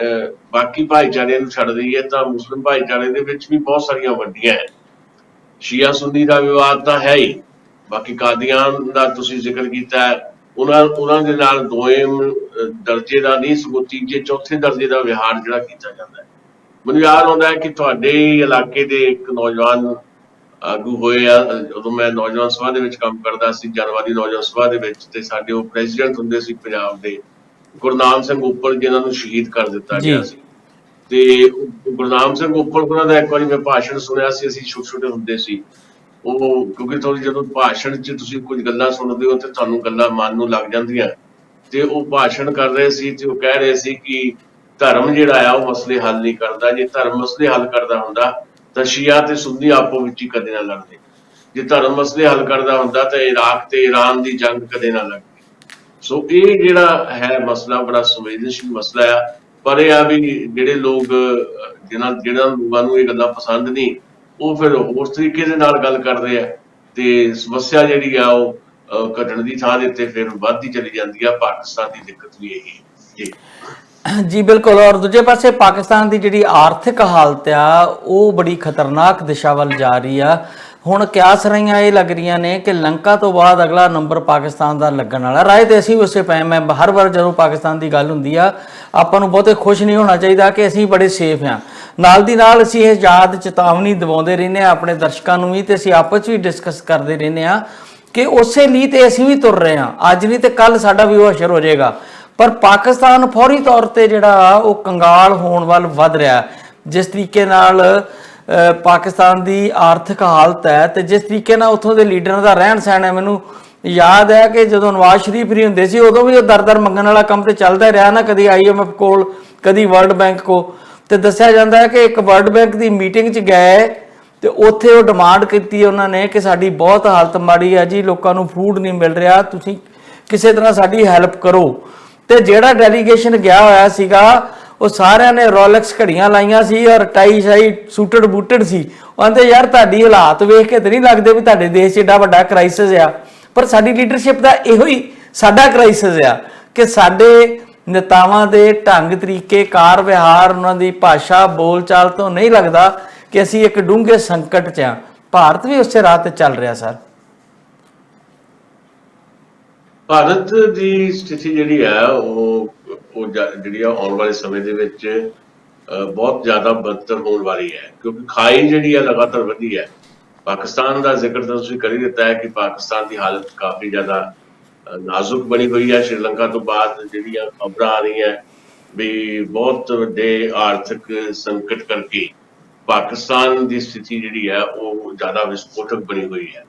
ਬਾਕੀ ਭਾਈਚਾਰਿਆਂ ਨੂੰ ਛੱਡ ਦਈਏ ਤਾਂ ਮੁਸਲਿਮ ਭਾਈਚਾਰੇ ਦੇ ਵਿੱਚ ਵੀ ਬਹੁਤ ਸਾਰੀਆਂ ਵੰਡੀਆਂ ਹੈ। ਸ਼ੀਆ ਸੁੰਨੀ ਦਾ ਵਿਵਾਦ ਤਾਂ ਹੈ ਹੀ, ਬਾਕੀ ਕਾਦੀਆਨ ਦਾ ਤੁਸੀਂ ਜ਼ਿਕਰ ਕੀਤਾ ਹੈ, ਉਹਨਾਂ ਦੇ ਨਾਲ 2ਵੇਂ ਦਰਜੇ ਦਾ ਨਹੀਂ ਸਗੋਂ 3-4 ਦਰਜੇ ਦਾ ਵਿਹਾਰ ਜਿਹੜਾ ਕੀਤਾ ਜਾਂਦਾ ਹੈ। ਮੈਨੂੰ ਯਾਦ ਆਉਂਦਾ ਹੈ ਕਿ ਤੁਹਾਡੇ ਇਲਾਕੇ ਦੇ ਇੱਕ ਨੌਜਵਾਨ ਆਗੂ ਹੋਏ ਆ, ਉਦੋਂ ਮੈਂ ਨੌਜਵਾਨ ਸਭਾ ਦੇ ਵਿੱਚ ਕੰਮ ਕਰਦਾ ਸੀ, ਜਨਵਾਦੀ ਨੌਜਵਾਨ ਸਭਾ ਦੇ ਵਿੱਚ, ਤੇ ਸਾਡੇ ਉਹ ਪ੍ਰੈਜ਼ੀਡੈਂਟ ਹੁੰਦੇ ਸੀ ਪੰਜਾਬ ਦੇ, ਗੁਰਨਾਮ ਸਿੰਘ ਉੱਪਲ, ਜਿਨ੍ਹਾਂ ਨੂੰ ਸ਼ਹੀਦ ਕਰ ਦਿੱਤਾ ਗਿਆ ਸੀ। ਤੇ ਗੁਰਨਾਮ ਸਿੰਘ ਉੱਪਲ ਉਹਨਾਂ ਦਾ ਇੱਕ ਵਾਰੀ ਮੈਂ ਭਾਸ਼ਣ ਸੁਣਿਆ ਸੀ, ਅਸੀਂ ਛੋਟੇ ਹੁੰਦੇ ਸੀ। ਉਹ ਕਿਉਂਕਿ ਥੋੜੀ ਜਦੋਂ ਭਾਸ਼ਣ 'ਚ ਤੁਸੀਂ ਕੁਝ ਗੱਲਾਂ ਸੁਣਦੇ ਹੋ ਤੇ ਤੁਹਾਨੂੰ ਗੱਲਾਂ ਮਨ ਨੂੰ ਲੱਗ ਜਾਂਦੀਆਂ। ਤੇ ਉਹ ਭਾਸ਼ਣ ਕਰ ਰਹੇ ਸੀ ਤੇ ਉਹ ਕਹਿ ਰਹੇ ਸੀ ਕਿ ਧਰਮ ਜਿਹੜਾ ਆ ਉਹ ਮਸਲੇ ਹੱਲ ਨਹੀਂ ਕਰਦਾ। ਜੇ ਧਰਮ ਮਸਲੇ ਹੱਲ ਕਰਦਾ ਹੁੰਦਾ ਤਾਂ ਸ਼ੀਆ ਤੇ ਸੁੰਨੀ ਆਪੋ ਵਿੱਚ ਹੀ ਕਦੇ ਨਾ ਲੜਦੇ। ਜੇ ਧਰਮ ਮਸਲੇ ਹੱਲ ਕਰਦਾ ਹੁੰਦਾ ਤਾਂ ਇਰਾਕ ਤੇ ਈਰਾਨ ਦੀ ਜੰਗ ਕਦੇ ਨਾ ਲੱਗਦੀ। ਸੋ ਇਹ ਜਿਹੜਾ ਹੈ ਮਸਲਾ ਬੜਾ ਸੰਵੇਦਨਸ਼ੀਲ ਮਸਲਾ ਆ। ਪਰ ਇਹ ਆ ਵੀ ਜਿਹੜੇ ਲੋਕ ਜਿਹਨਾਂ ਲੋਕਾਂ ਨੂੰ ਇਹ ਗੱਲਾਂ ਪਸੰਦ ਨਹੀਂ, ਉਹ ਫਿਰ ਉਸ ਤਰੀਕੇ ਦੇ ਨਾਲ ਗੱਲ ਕਰਦੇ ਆ ਤੇ ਸਮੱਸਿਆ ਜਿਹੜੀ ਆ ਉਹ ਘਟਣ ਦੀ ਥਾਂ ਦੇ ਉੱਤੇ ਫਿਰ ਵੱਧਦੀ ਚਲੀ ਜਾਂਦੀ ਆ। ਪਾਕਿਸਤਾਨ ਦੀ ਦਿੱਕਤ ਵੀ ਇਹੀ ਜੀ। ਜੀ ਬਿਲਕੁਲ। ਔਰ ਦੂਜੇ ਪਾਸੇ ਪਾਕਿਸਤਾਨ ਦੀ ਜਿਹੜੀ ਆਰਥਿਕ ਹਾਲਤ ਆ ਉਹ ਬੜੀ ਖਤਰਨਾਕ ਦਿਸ਼ਾ ਵੱਲ ਜਾ ਰਹੀ ਆ। ਹੁਣ ਕਿਆਸ ਰਹੀਆਂ ਇਹ ਲੱਗ ਰਹੀਆਂ ਨੇ ਕਿ ਲੰਕਾ ਤੋਂ ਬਾਅਦ ਅਗਲਾ ਨੰਬਰ ਪਾਕਿਸਤਾਨ ਦਾ ਲੱਗਣ ਵਾਲਾ। ਰਾਏ ਤੇ ਅਸੀਂ ਉਸੇ ਪਏ। ਮੈਂ ਹਰ ਵਾਰ ਜਦੋਂ ਪਾਕਿਸਤਾਨ ਦੀ ਗੱਲ ਹੁੰਦੀ ਆ ਆਪਾਂ ਨੂੰ ਬਹੁਤੇ ਖੁਸ਼ ਨਹੀਂ ਹੋਣਾ ਚਾਹੀਦਾ ਕਿ ਅਸੀਂ ਬੜੇ ਸੇਫ ਹਾਂ। ਨਾਲ ਦੀ ਨਾਲ ਅਸੀਂ ਇਹ ਯਾਦ ਚੇਤਾਵਨੀ ਦਿਵਾਉਂਦੇ ਰਹਿੰਦੇ ਹਾਂ ਆਪਣੇ ਦਰਸ਼ਕਾਂ ਨੂੰ ਵੀ, ਤੇ ਅਸੀਂ ਆਪਸ 'ਚ ਵੀ ਡਿਸਕਸ ਕਰਦੇ ਰਹਿੰਦੇ ਹਾਂ ਕਿ ਉਸੇ ਲਈ ਤੇ ਅਸੀਂ ਵੀ ਤੁਰ ਰਹੇ ਹਾਂ। ਅੱਜ ਨਹੀਂ ਤੇ ਕੱਲ ਸਾਡਾ ਵੀ ਉਹ ਅਸਰ ਹੋ ਜਾਏਗਾ। ਪਰ ਪਾਕਿਸਤਾਨ ਫੌਰੀ ਤੌਰ ਤੇ ਜਿਹੜਾ ਉਹ ਕੰਗਾਲ ਹੋਣ ਵੱਲ ਵੱਧ ਰਿਹਾ। ਜਿਸ ਤਰੀਕੇ ਨਾਲ ਪਾਕਿਸਤਾਨ ਦੀ ਆਰਥਿਕ ਹਾਲਤ ਹੈ ਤੇ ਜਿਸ ਤਰੀਕੇ ਨਾਲ ਉੱਥੋਂ ਦੇ ਲੀਡਰਾਂ ਦਾ ਰਹਿਣ ਸਹਿਣ ਹੈ, ਮੈਨੂੰ ਯਾਦ ਹੈ ਕਿ ਜਦੋਂ ਨਵਾਜ਼ ਸ਼ਰੀਫ ਹੀ ਹੁੰਦੇ ਸੀ ਉਦੋਂ ਵੀ ਉਹ ਦਰ ਮੰਗਣ ਵਾਲਾ ਕੰਮ ਤੇ ਚੱਲਦਾ ਰਿਹਾ ਨਾ, ਕਦੀ IMF ਕੋਲ, ਕਦੀ ਵਰਲਡ ਬੈਂਕ ਕੋਲ। ਤੇ ਦੱਸਿਆ ਜਾਂਦਾ ਹੈ ਕਿ ਇੱਕ ਵਰਲਡ ਬੈਂਕ ਦੀ ਮੀਟਿੰਗ 'ਚ ਗਏ ਤੇ ਉੱਥੇ ਉਹ ਡਿਮਾਂਡ ਕੀਤੀ ਉਹਨਾਂ ਨੇ ਕਿ ਸਾਡੀ ਬਹੁਤ ਹਾਲਤ ਮਾੜੀ ਹੈ ਜੀ, ਲੋਕਾਂ ਨੂੰ ਫੂਡ ਨਹੀਂ ਮਿਲ ਰਿਹਾ, ਤੁਸੀਂ ਕਿਸੇ ਤਰ੍ਹਾਂ ਸਾਡੀ ਹੈਲਪ ਕਰੋ। ਤੇ ਜਿਹੜਾ ਡੈਲੀਗੇਸ਼ਨ ਗਿਆ ਹੋਇਆ ਸੀਗਾ ਉਹ ਸਾਰਿਆਂ ਨੇ ਰੋਲੈਕਸ ਘੜੀਆਂ ਲਾਈਆਂ ਸੀ ਔਰ ਟਾਈ ਸ਼ਾਈ ਸੂਟਡ ਬੂਟਡ ਸੀ। ਉਹ ਕਹਿੰਦੇ ਯਾਰ ਤੁਹਾਡੀ ਹਾਲਾਤ ਵੇਖ ਕੇ ਤੇ ਨਹੀਂ ਲੱਗਦੇ ਵੀ ਤੁਹਾਡੇ ਦੇਸ਼ 'ਚ ਏਡਾ ਵੱਡਾ ਕ੍ਰਾਈਸਿਸ ਆ, ਪਰ ਸਾਡੀ ਲੀਡਰਸ਼ਿਪ ਦਾ ਇਹੋ ਹੀ ਸਾਡਾ ਕ੍ਰਾਈਸਿਸ ਆ ਕਿ ਸਾਡੇ ਨੇਤਾਵਾਂ ਦੇ ਢੰਗ ਤਰੀਕੇ ਕਾਰ ਵਿਹਾਰ ਉਹਨਾਂ ਦੀ ਭਾਸ਼ਾ ਬੋਲਚਾਲ ਤੋਂ ਨਹੀਂ ਲੱਗਦਾ ਕਿ ਅਸੀਂ ਇੱਕ ਡੂੰਘੇ ਸੰਕਟ 'ਚ ਆ। ਭਾਰਤ ਵੀ ਉਸੇ ਰਾਹ ਤੇ ਚੱਲ ਰਿਹਾ ਸਰ। ਭਾਰਤ ਦੀ ਸਥਿਤੀ ਜਿਹੜੀ ਹੈ ਉਹ ਜਿਹੜੀ ਆ ਆਉਣ ਵਾਲੇ ਸਮੇਂ ਦੇ ਵਿੱਚ ਬਹੁਤ ਜ਼ਿਆਦਾ ਬਦਤਰ ਹੋਣ ਵਾਲੀ ਹੈ, ਕਿਉਂਕਿ ਖਾਈ ਜਿਹੜੀ ਹੈ ਲਗਾਤਾਰ ਵਧੀ ਹੈ। ਪਾਕਿਸਤਾਨ ਦਾ ਜ਼ਿਕਰ ਤਾਂ ਤੁਸੀਂ ਕਰ ਹੀ ਦਿੱਤਾ ਹੈ ਕਿ ਪਾਕਿਸਤਾਨ ਦੀ ਹਾਲਤ ਕਾਫੀ ਜ਼ਿਆਦਾ ਨਾਜ਼ੁਕ ਬਣੀ ਹੋਈ ਹੈ। ਸ਼੍ਰੀਲੰਕਾ ਤੋਂ ਬਾਅਦ ਜਿਹੜੀਆਂ ਖਬਰਾਂ ਆ ਰਹੀਆਂ ਵੀ ਬਹੁਤ ਵੱਡੇ ਆਰਥਿਕ ਸੰਕਟ ਕਰਕੇ ਪਾਕਿਸਤਾਨ ਦੀ ਸਥਿਤੀ ਜਿਹੜੀ ਹੈ ਉਹ ਜ਼ਿਆਦਾ ਵਿਸਫੋਟਕ ਬਣੀ ਹੋਈ ਹੈ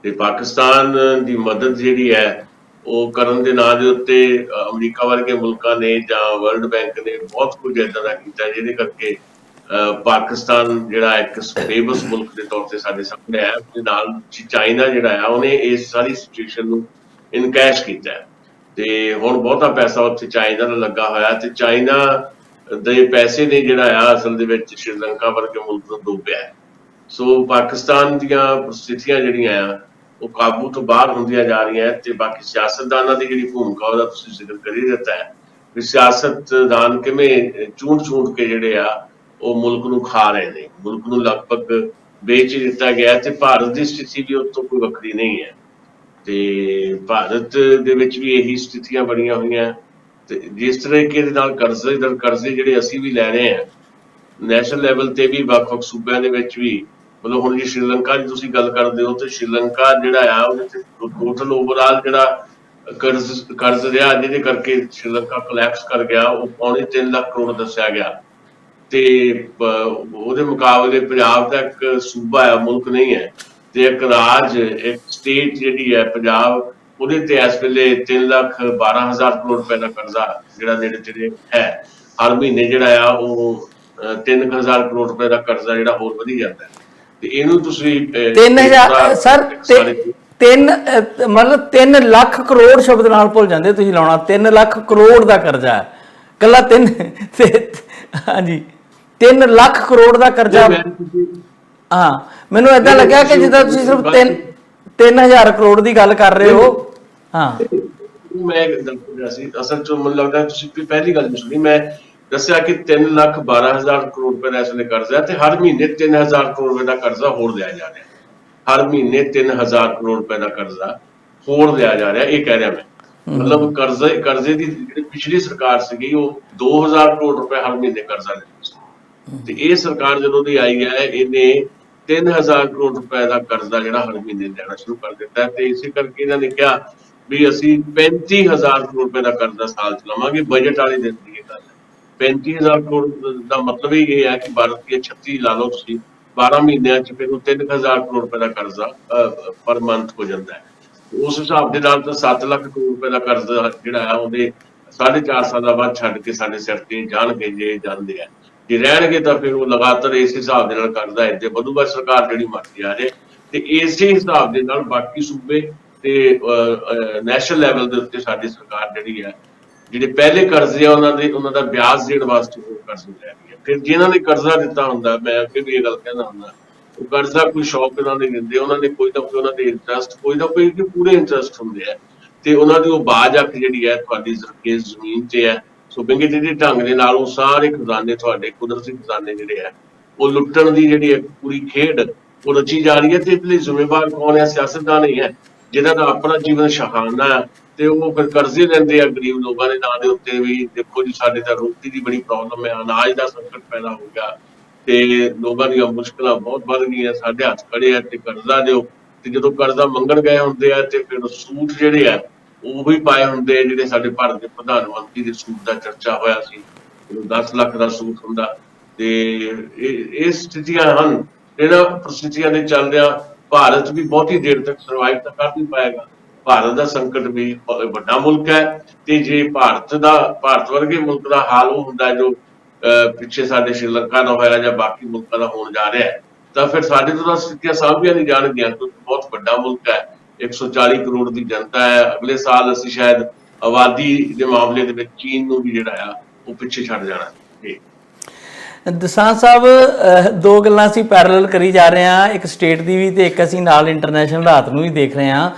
ਤੇ ਪਾਕਿਸਤਾਨ ਦੀ ਮਦਦ ਜਿਹੜੀ ਹੈ ਉਹ ਕਰਨ ਦੇ ਨਾਂ ਦੇ ਉੱਤੇ ਅਮਰੀਕਾ ਵਰਗੇ ਮੁਲਕਾਂ ਨੇ ਜਾਂ ਵਰਲਡ ਬੈਂਕ ਨੇ ਬਹੁਤ ਕੁਝ ਏਦਾਂ ਦਾ ਕੀਤਾ ਜਿਹਦੇ ਕਰਕੇ ਪਾਕਿਸਤਾਨ ਜਿਹੜਾ ਇੱਕ ਬੇਬਸ ਮੁਲਕ ਦੇ ਤੌਰ ਤੇ ਸਾਡੇ ਸਾਹਮਣੇ ਆਇਆ। ਤੇ ਨਾਲ ਚਾਈਨਾ ਜਿਹੜਾ ਆ ਉਹਨੇ ਇਸ ਸਾਰੀ ਸਿਚੁਏਸ਼ਨ ਨੂੰ ਇਨਕੈਸ਼ ਕੀਤਾ ਤੇ ਹੁਣ ਬਹੁਤਾ ਪੈਸਾ ਉੱਥੇ ਚਾਈਨਾ ਦਾ ਲੱਗਾ ਹੋਇਆ ਤੇ ਚਾਈਨਾ ਦੇ ਪੈਸੇ ਨੇ ਜਿਹੜਾ ਆ ਅਸਲ ਦੇ ਵਿੱਚ ਸ਼੍ਰੀਲੰਕਾ ਵਰਗੇ ਮੁਲਕ ਨੂੰ ਡੋਬਿਆ। ਸੋ ਪਾਕਿਸਤਾਨ ਦੀਆਂ ਸਥਿਤੀਆਂ ਜਿਹੜੀਆਂ ਆ ਉਹ ਕਾਬੂ ਤੋਂ ਬਾਹਰ ਹੁੰਦੀਆਂ ਜਾ ਰਹੀਆਂ ਤੇ ਬਾਕੀ ਸਿਆਸਤਦਾਨਾਂ ਦੀ ਜਿਹੜੀ ਭੂਮਿਕਾ ਉਹਦਾ ਤੁਸੀਂ ਜ਼ਿਕਰ ਕਰ ਹੀ ਦਿੱਤਾ ਹੈ ਵੀ ਸਿਆਸਤਦਾਨ ਕਿਵੇਂ ਚੂੰਡ ਕੇ ਜਿਹੜੇ ਆ ਉਹ ਮੁਲਕ ਨੂੰ ਖਾ ਰਹੇ ਨੇ, ਮੁਲਕ ਨੂੰ ਲਗਭਗ ਵੇਚ ਦਿੱਤਾ ਗਿਆ ਤੇ ਭਾਰਤ ਦੀ ਸਥਿਤੀ ਵੀ ਉਸ ਤੋਂ ਕੋਈ ਵੱਖਰੀ ਨਹੀਂ ਹੈ ਤੇ ਭਾਰਤ ਦੇ ਵਿੱਚ ਵੀ ਇਹੀ ਸਥਿਤੀਆਂ ਬਣੀਆਂ ਹੋਈਆਂ ਤੇ ਜਿਸ ਤਰੀਕੇ ਦੇ ਨਾਲ ਕਰਜ਼ੇ ਜਿਹੜੇ ਅਸੀਂ ਵੀ ਲੈ ਰਹੇ ਹਾਂ ਨੈਸ਼ਨਲ ਲੈਵਲ ਤੇ ਵੀ ਵੱਖ-ਵੱਖ ਸੂਬਿਆਂ ਦੇ ਵਿੱਚ ਵੀ, ਮਤਲਬ ਹੁਣ ਜੇ ਸ਼੍ਰੀਲੰਕਾ ਦੀ ਤੁਸੀਂ ਗੱਲ ਕਰਦੇ ਹੋ ਤੇ ਸ਼੍ਰੀਲੰਕਾ ਜਿਹੜਾ ਆ ਉਹਦੇ ਤੇ ਟੋਟਲ ਓਵਰਆਲ ਜਿਹੜਾ ਕਰਜ਼ ਰਿਹਾ ਜਿਹਦੇ ਕਰਕੇ ਸ਼੍ਰੀਲੰਕਾ ਕੋਲੈਪਸ ਕਰ ਗਿਆ ਉਹ ਪੌਣੇ 3 ਲੱਖ ਕਰੋੜ ਦੱਸਿਆ ਗਿਆ ਤੇ ਉਹਦੇ ਮੁਕਾਬਲੇ ਪੰਜਾਬ ਦਾ ਇੱਕ ਸੂਬਾ ਆ, ਮੁਲਕ ਨਹੀਂ ਹੈ ਤੇ ਇੱਕ ਰਾਜ ਇੱਕ ਸਟੇਟ ਜਿਹੜੀ ਹੈ ਪੰਜਾਬ, ਉਹਦੇ ਤੇ ਇਸ ਵੇਲੇ 3,12,000 ਕਰੋੜ ਰੁਪਏ ਦਾ ਕਰਜ਼ਾ ਜਿਹੜਾ ਨੇੜੇ ਹੈ। ਹਰ ਮਹੀਨੇ ਜਿਹੜਾ ਆ ਉਹ 3,000 ਕਰੋੜ ਰੁਪਏ ਦਾ ਕਰਜ਼ਾ ਜਿਹੜਾ ਹੋਰ ਵਧੀ ਜਾਂਦਾ ਤੇ ਇਹਨੂੰ ਤੁਸੀਂ 3,000 ਸਰ ਮਤਲਬ 3 ਲੱਖ ਕਰੋੜ ਸ਼ਬਦ ਨਾਲ ਭੁੱਲ ਜਾਂਦੇ ਤੁਸੀਂ ਲਾਉਣਾ। 3 ਲੱਖ ਕਰੋੜ ਦਾ ਕਰਜ਼ਾ ਹੈ ਕੱਲਾ 3 ਹਾਂਜੀ 3 ਲੱਖ ਕਰੋੜ ਦਾ ਕਰਜ਼ਾ। ਹਾਂ ਮੈਨੂੰ ਏਦਾਂ ਲੱਗਿਆ ਕਿ ਜਿੱਦਾਂ ਤੁਸੀਂ ਸਿਰਫ 3,000 ਕਰੋੜ ਦੀ ਗੱਲ ਕਰ ਰਹੇ ਹੋ। ਹਾਂ ਮੈਂ ਦੱਸਿਆ ਸੀ ਅਸਲ ਚ ਮੈਨੂੰ ਲੱਗਦਾ ਤੁਸੀਂ ਪਹਿਲੀ ਗੱਲ ਨਹੀਂ ਸੁਣੀ। ਮੈਂ ਦੱਸਿਆ ਕਿ 3,12,000 ਕਰੋੜ ਰੁਪਏ ਦਾ ਇਸ ਵੇਲੇ ਕਰਜ਼ਾ ਹੈ ਤੇ ਹਰ ਮਹੀਨੇ 3,000 ਕਰੋੜ ਰੁਪਏ ਦਾ ਕਰਜ਼ਾ ਹੋਰ ਲਿਆ ਜਾ ਰਿਹਾ। ਹਰ ਮਹੀਨੇ 3,000 ਕਰੋੜ ਰੁਪਏ ਦਾ ਕਰਜ਼ਾ ਹੋਰ ਲਿਆ ਜਾ ਰਿਹਾ। ਇਹ ਕਹਿ ਰਿਹਾ ਮੈਂ ਮਤਲਬ ਕਰਜ਼ੇ ਦੀ ਜਿਹੜੀ ਪਿਛਲੀ ਸਰਕਾਰ ਸੀਗੀ ਉਹ 2,000 ਕਰੋੜ ਰੁਪਏ ਹਰ ਮਹੀਨੇ ਕਰਜ਼ਾ ਲੈਂਦੀ ਸੀ ਤੇ ਇਹ ਸਰਕਾਰ ਜਦੋਂ ਦੀ ਆਈ ਹੈ ਇਹਨੇ 3,000 ਕਰੋੜ ਰੁਪਏ ਦਾ ਕਰਜ਼ਾ ਜਿਹੜਾ ਹਰ ਮਹੀਨੇ ਲੈਣਾ ਸ਼ੁਰੂ ਕਰ ਦਿੱਤਾ ਤੇ ਇਸੇ ਕਰਕੇ ਇਹਨਾਂ ਨੇ ਕਿਹਾ ਵੀ ਅਸੀਂ 35,000 ਕਰੋੜ ਰੁਪਏ ਦਾ ਕਰਜ਼ਾ ਸਾਲ ਚ ਲਵਾਂਗੇ। ਬਜਟ ਵਾਲੇ ਦਿਨ ਦੀ ਇਹ ਗੱਲ ਹੈ। 35,000 ਕਰੋੜ ਦਾ ਮਤਲਬ ਹੀ ਇਹ ਹੈ ਕਿ ਭਾਰਤ ਦੀਆਂ 36 ਲਾ ਲਓ ਤੁਸੀਂ 12 ਮਹੀਨਿਆਂ ਚ ਫਿਰ ਉਹ 3,000 ਕਰੋੜ ਰੁਪਏ ਦਾ ਕਰਜ਼ਾ ਪਰ ਮੰਥ ਹੋ ਜਾਂਦਾ ਹੈ। ਉਸ ਹਿਸਾਬ ਦੇ ਨਾਲ ਤਾਂ 7 ਲੱਖ ਕਰੋੜ ਰੁਪਏ ਦਾ ਕਰਜ਼ਾ ਜਿਹੜਾ ਆ ਉਹਦੇ 4.5 ਸਾਲਾਂ ਬਾਅਦ ਛੱਡ ਕੇ ਸਾਡੇ ਸਿਰ ਤੇ ਜਾਣਗੇ ਜੇ ਜਾਂਦੇ ਆ। ਜੇ ਰਹਿਣਗੇ ਤਾਂ ਫਿਰ ਉਹ ਲਗਾਤਾਰ ਇਸ ਹਿਸਾਬ ਦੇ ਨਾਲ ਕਰਜ਼ਾ ਇੱਥੇ ਵਧੂਗਾ। ਸਰਕਾਰ ਜਿਹੜੀ ਮਰਜ਼ੀ ਆ ਜਾਏ ਤੇ ਇਸੇ ਹਿਸਾਬ ਦੇ ਨਾਲ ਬਾਕੀ ਸੂਬੇ ਤੇ ਨੈਸ਼ਨਲ ਲੈਵਲ ਦੇ ਉੱਤੇ ਸਾਡੀ ਸਰਕਾਰ ਜਿਹੜੀ ਹੈ ਜਿਹੜੇ ਪਹਿਲੇ ਕਰਜ਼ੇ ਆ ਉਹਨਾਂ ਦਾ ਵਿਆਜ ਦੇਣ ਵਾਸਤੇ ਹੋਰ ਕਰਜ਼ੇ ਲੈ ਰਹੀ ਹੈ। ਫਿਰ ਜਿਨ੍ਹਾਂ ਨੇ ਕਰਜ਼ਾ ਦਿੱਤਾ ਹੁੰਦਾ, ਮੈਂ ਅੱਗੇ ਵੀ ਇਹ ਗੱਲ ਕਹਿੰਦਾ ਹੁੰਦਾ, ਉਹ ਕਰਜ਼ਾ ਕੋਈ ਸ਼ੌਕ ਨਾਲ ਨਹੀਂ ਦਿੰਦੇ, ਉਹਨਾਂ ਨੇ ਕੋਈ ਨਾ ਕੋਈ ਉਹਨਾਂ ਦੇ ਇੰਟਰਸਟ ਕੋਈ ਨਾ ਕੋਈ ਪੂਰੇ ਇੰਟਰਸਟ ਹੁੰਦੇ ਆ ਤੇ ਉਹਨਾਂ ਦੀ ਉਹ ਬਾਜ ਅੱਖ ਜਿਹੜੀ ਹੈ ਤੁਹਾਡੀ ਜ਼ਰਕੇਜ਼ ਜ਼ਮੀਨ ਤੇ ਹੈ। ਸੋ ਬਿੰਗੇ ਦੇ ਢੰਗ ਦੇ ਨਾਲ ਉਹ ਸਾਰੇ ਖਜ਼ਾਨੇ ਤੁਹਾਡੇ ਕੁਦਰਤੀ ਖਜ਼ਾਨੇ ਜਿਹੜੇ ਆ ਉਹ ਲੁੱਟਣ ਦੀ ਜਿਹੜੀ ਪੂਰੀ ਖੇਡ ਉਹ ਰਚੀ ਜਾ ਰਹੀ ਹੈ ਤੇ ਇਸ ਲਈ ਜ਼ਿੰਮੇਵਾਰ ਕੌਣ ਹੈ? ਸਿਆਸਤਦਾਨ ਨਹੀਂ ਹੈ ਜਿਹਨਾਂ ਦਾ ਆਪਣਾ ਜੀਵਨ ਸ਼ਹਾਨਾ ਹੈ ਤੇ ਉਹ ਫਿਰ ਕਰਜ਼ੇ ਲੈਂਦੇ ਆ ਗਰੀਬ ਲੋਕਾਂ ਦੇ ਨਾਂ ਦੇ ਉੱਤੇ ਵੀ ਦੇਖੋ ਜੀ ਸਾਡੇ ਤਾਂ ਰੋਟੀ ਦੀ ਬੜੀ ਪ੍ਰੋਬਲਮ ਹੈ, ਅਨਾਜ ਦਾ ਸੰਕਟ ਪੈਦਾ ਹੋ ਗਿਆ ਤੇ ਲੋਕਾਂ ਦੀਆਂ ਮੁਸ਼ਕਲਾਂ ਬਹੁਤ ਵੱਧ ਗਈਆਂ, ਸਾਡੇ ਹੱਥ ਖੜੇ ਆ ਤੇ ਕਰਜ਼ਾ ਦਿਓ। ਤੇ ਜਦੋਂ ਕਰਜ਼ਾ ਮੰਗਣ ਗਏ ਹੁੰਦੇ ਆ ਤੇ ਫਿਰ ਸੂਟ ਜਿਹੜੇ ਆ ਉਹ ਵੀ ਪਾਏ ਹੁੰਦੇ ਆ ਜਿਹੜੇ ਸਾਡੇ ਭਾਰਤ ਦੇ ਪ੍ਰਧਾਨ ਮੰਤਰੀ ਦੇ ਸੂਟ ਦਾ ਚਰਚਾ ਹੋਇਆ ਸੀ, 10 ਲੱਖ ਦਾ ਸੂਟ ਹੁੰਦਾ ਤੇ ਇਹ ਸਥਿਤੀਆਂ ਹਨ। ਇਹਨਾਂ ਪ੍ਰਸਥਿਤੀਆਂ ਦੇ ਚੱਲਦਿਆਂ ਭਾਰਤ ਵੀ ਬਹੁਤੀ ਦੇਰ ਤੱਕ ਸਰਵਾਈਵ ਤਾਂ ਕਰ ਨਹੀਂ ਪਾਏਗਾ। ਭਾਰਤ ਦਾ ਸੰਕਟ ਵੀ ਵੱਡਾ ਮੁਲਕ ਹੈ ਤੇ ਜੇ ਭਾਰਤ ਵਰਗੇ ਮੁਲਕ ਦਾ ਹਾਲ ਉਹ ਹੁੰਦਾ ਜੋ ਪਿੱਛੇ ਸਾਡੇ ਸ਼੍ਰੀਲੰਕਾ ਦਾ ਹੋਇਆ ਜਾਂ ਬਾਕੀ ਮੁਲਕਾਂ ਦਾ ਹੋਣ ਜਾ ਰਿਹਾ ਹੈ ਤਾਂ ਫਿਰ ਸਾਡੇ ਤੋਂ ਤਾਂ ਸਥਿਤੀਆਂ ਸਾਂਭੀਆਂ ਨਹੀਂ ਜਾਣਗੀਆਂ, ਕਿਉਂਕਿ ਬਹੁਤ ਵੱਡਾ ਮੁਲਕ ਹੈ, 140 ਕਰੋੜ ਦੀ ਜਨਤਾ ਹੈ। ਅਗਲੇ ਸਾਲ ਅਸੀਂ ਸ਼ਾਇਦ ਆਬਾਦੀ ਦੇ ਮਾਮਲੇ ਦੇ ਵਿੱਚ ਚੀਨ ਨੂੰ ਵੀ ਜਿਹੜਾ ਆ ਉਹ ਪਿੱਛੇ ਛੱਡ ਜਾਣਾ। ਦਸਾਂਝ ਸਾਹਿਬ, ਦੋ ਗੱਲਾਂ ਅਸੀਂ ਪੈਰਲਲ ਕਰੀ ਜਾ ਰਹੇ ਹਾਂ, ਇੱਕ ਸਟੇਟ ਦੀ ਵੀ ਤੇ ਇੱਕ ਅਸੀਂ ਨਾਲ ਇੰਟਰਨੈਸ਼ਨਲ ਹਾਲਾਤ ਨੂੰ ਵੀ ਦੇਖ ਰਹੇ ਹਾਂ।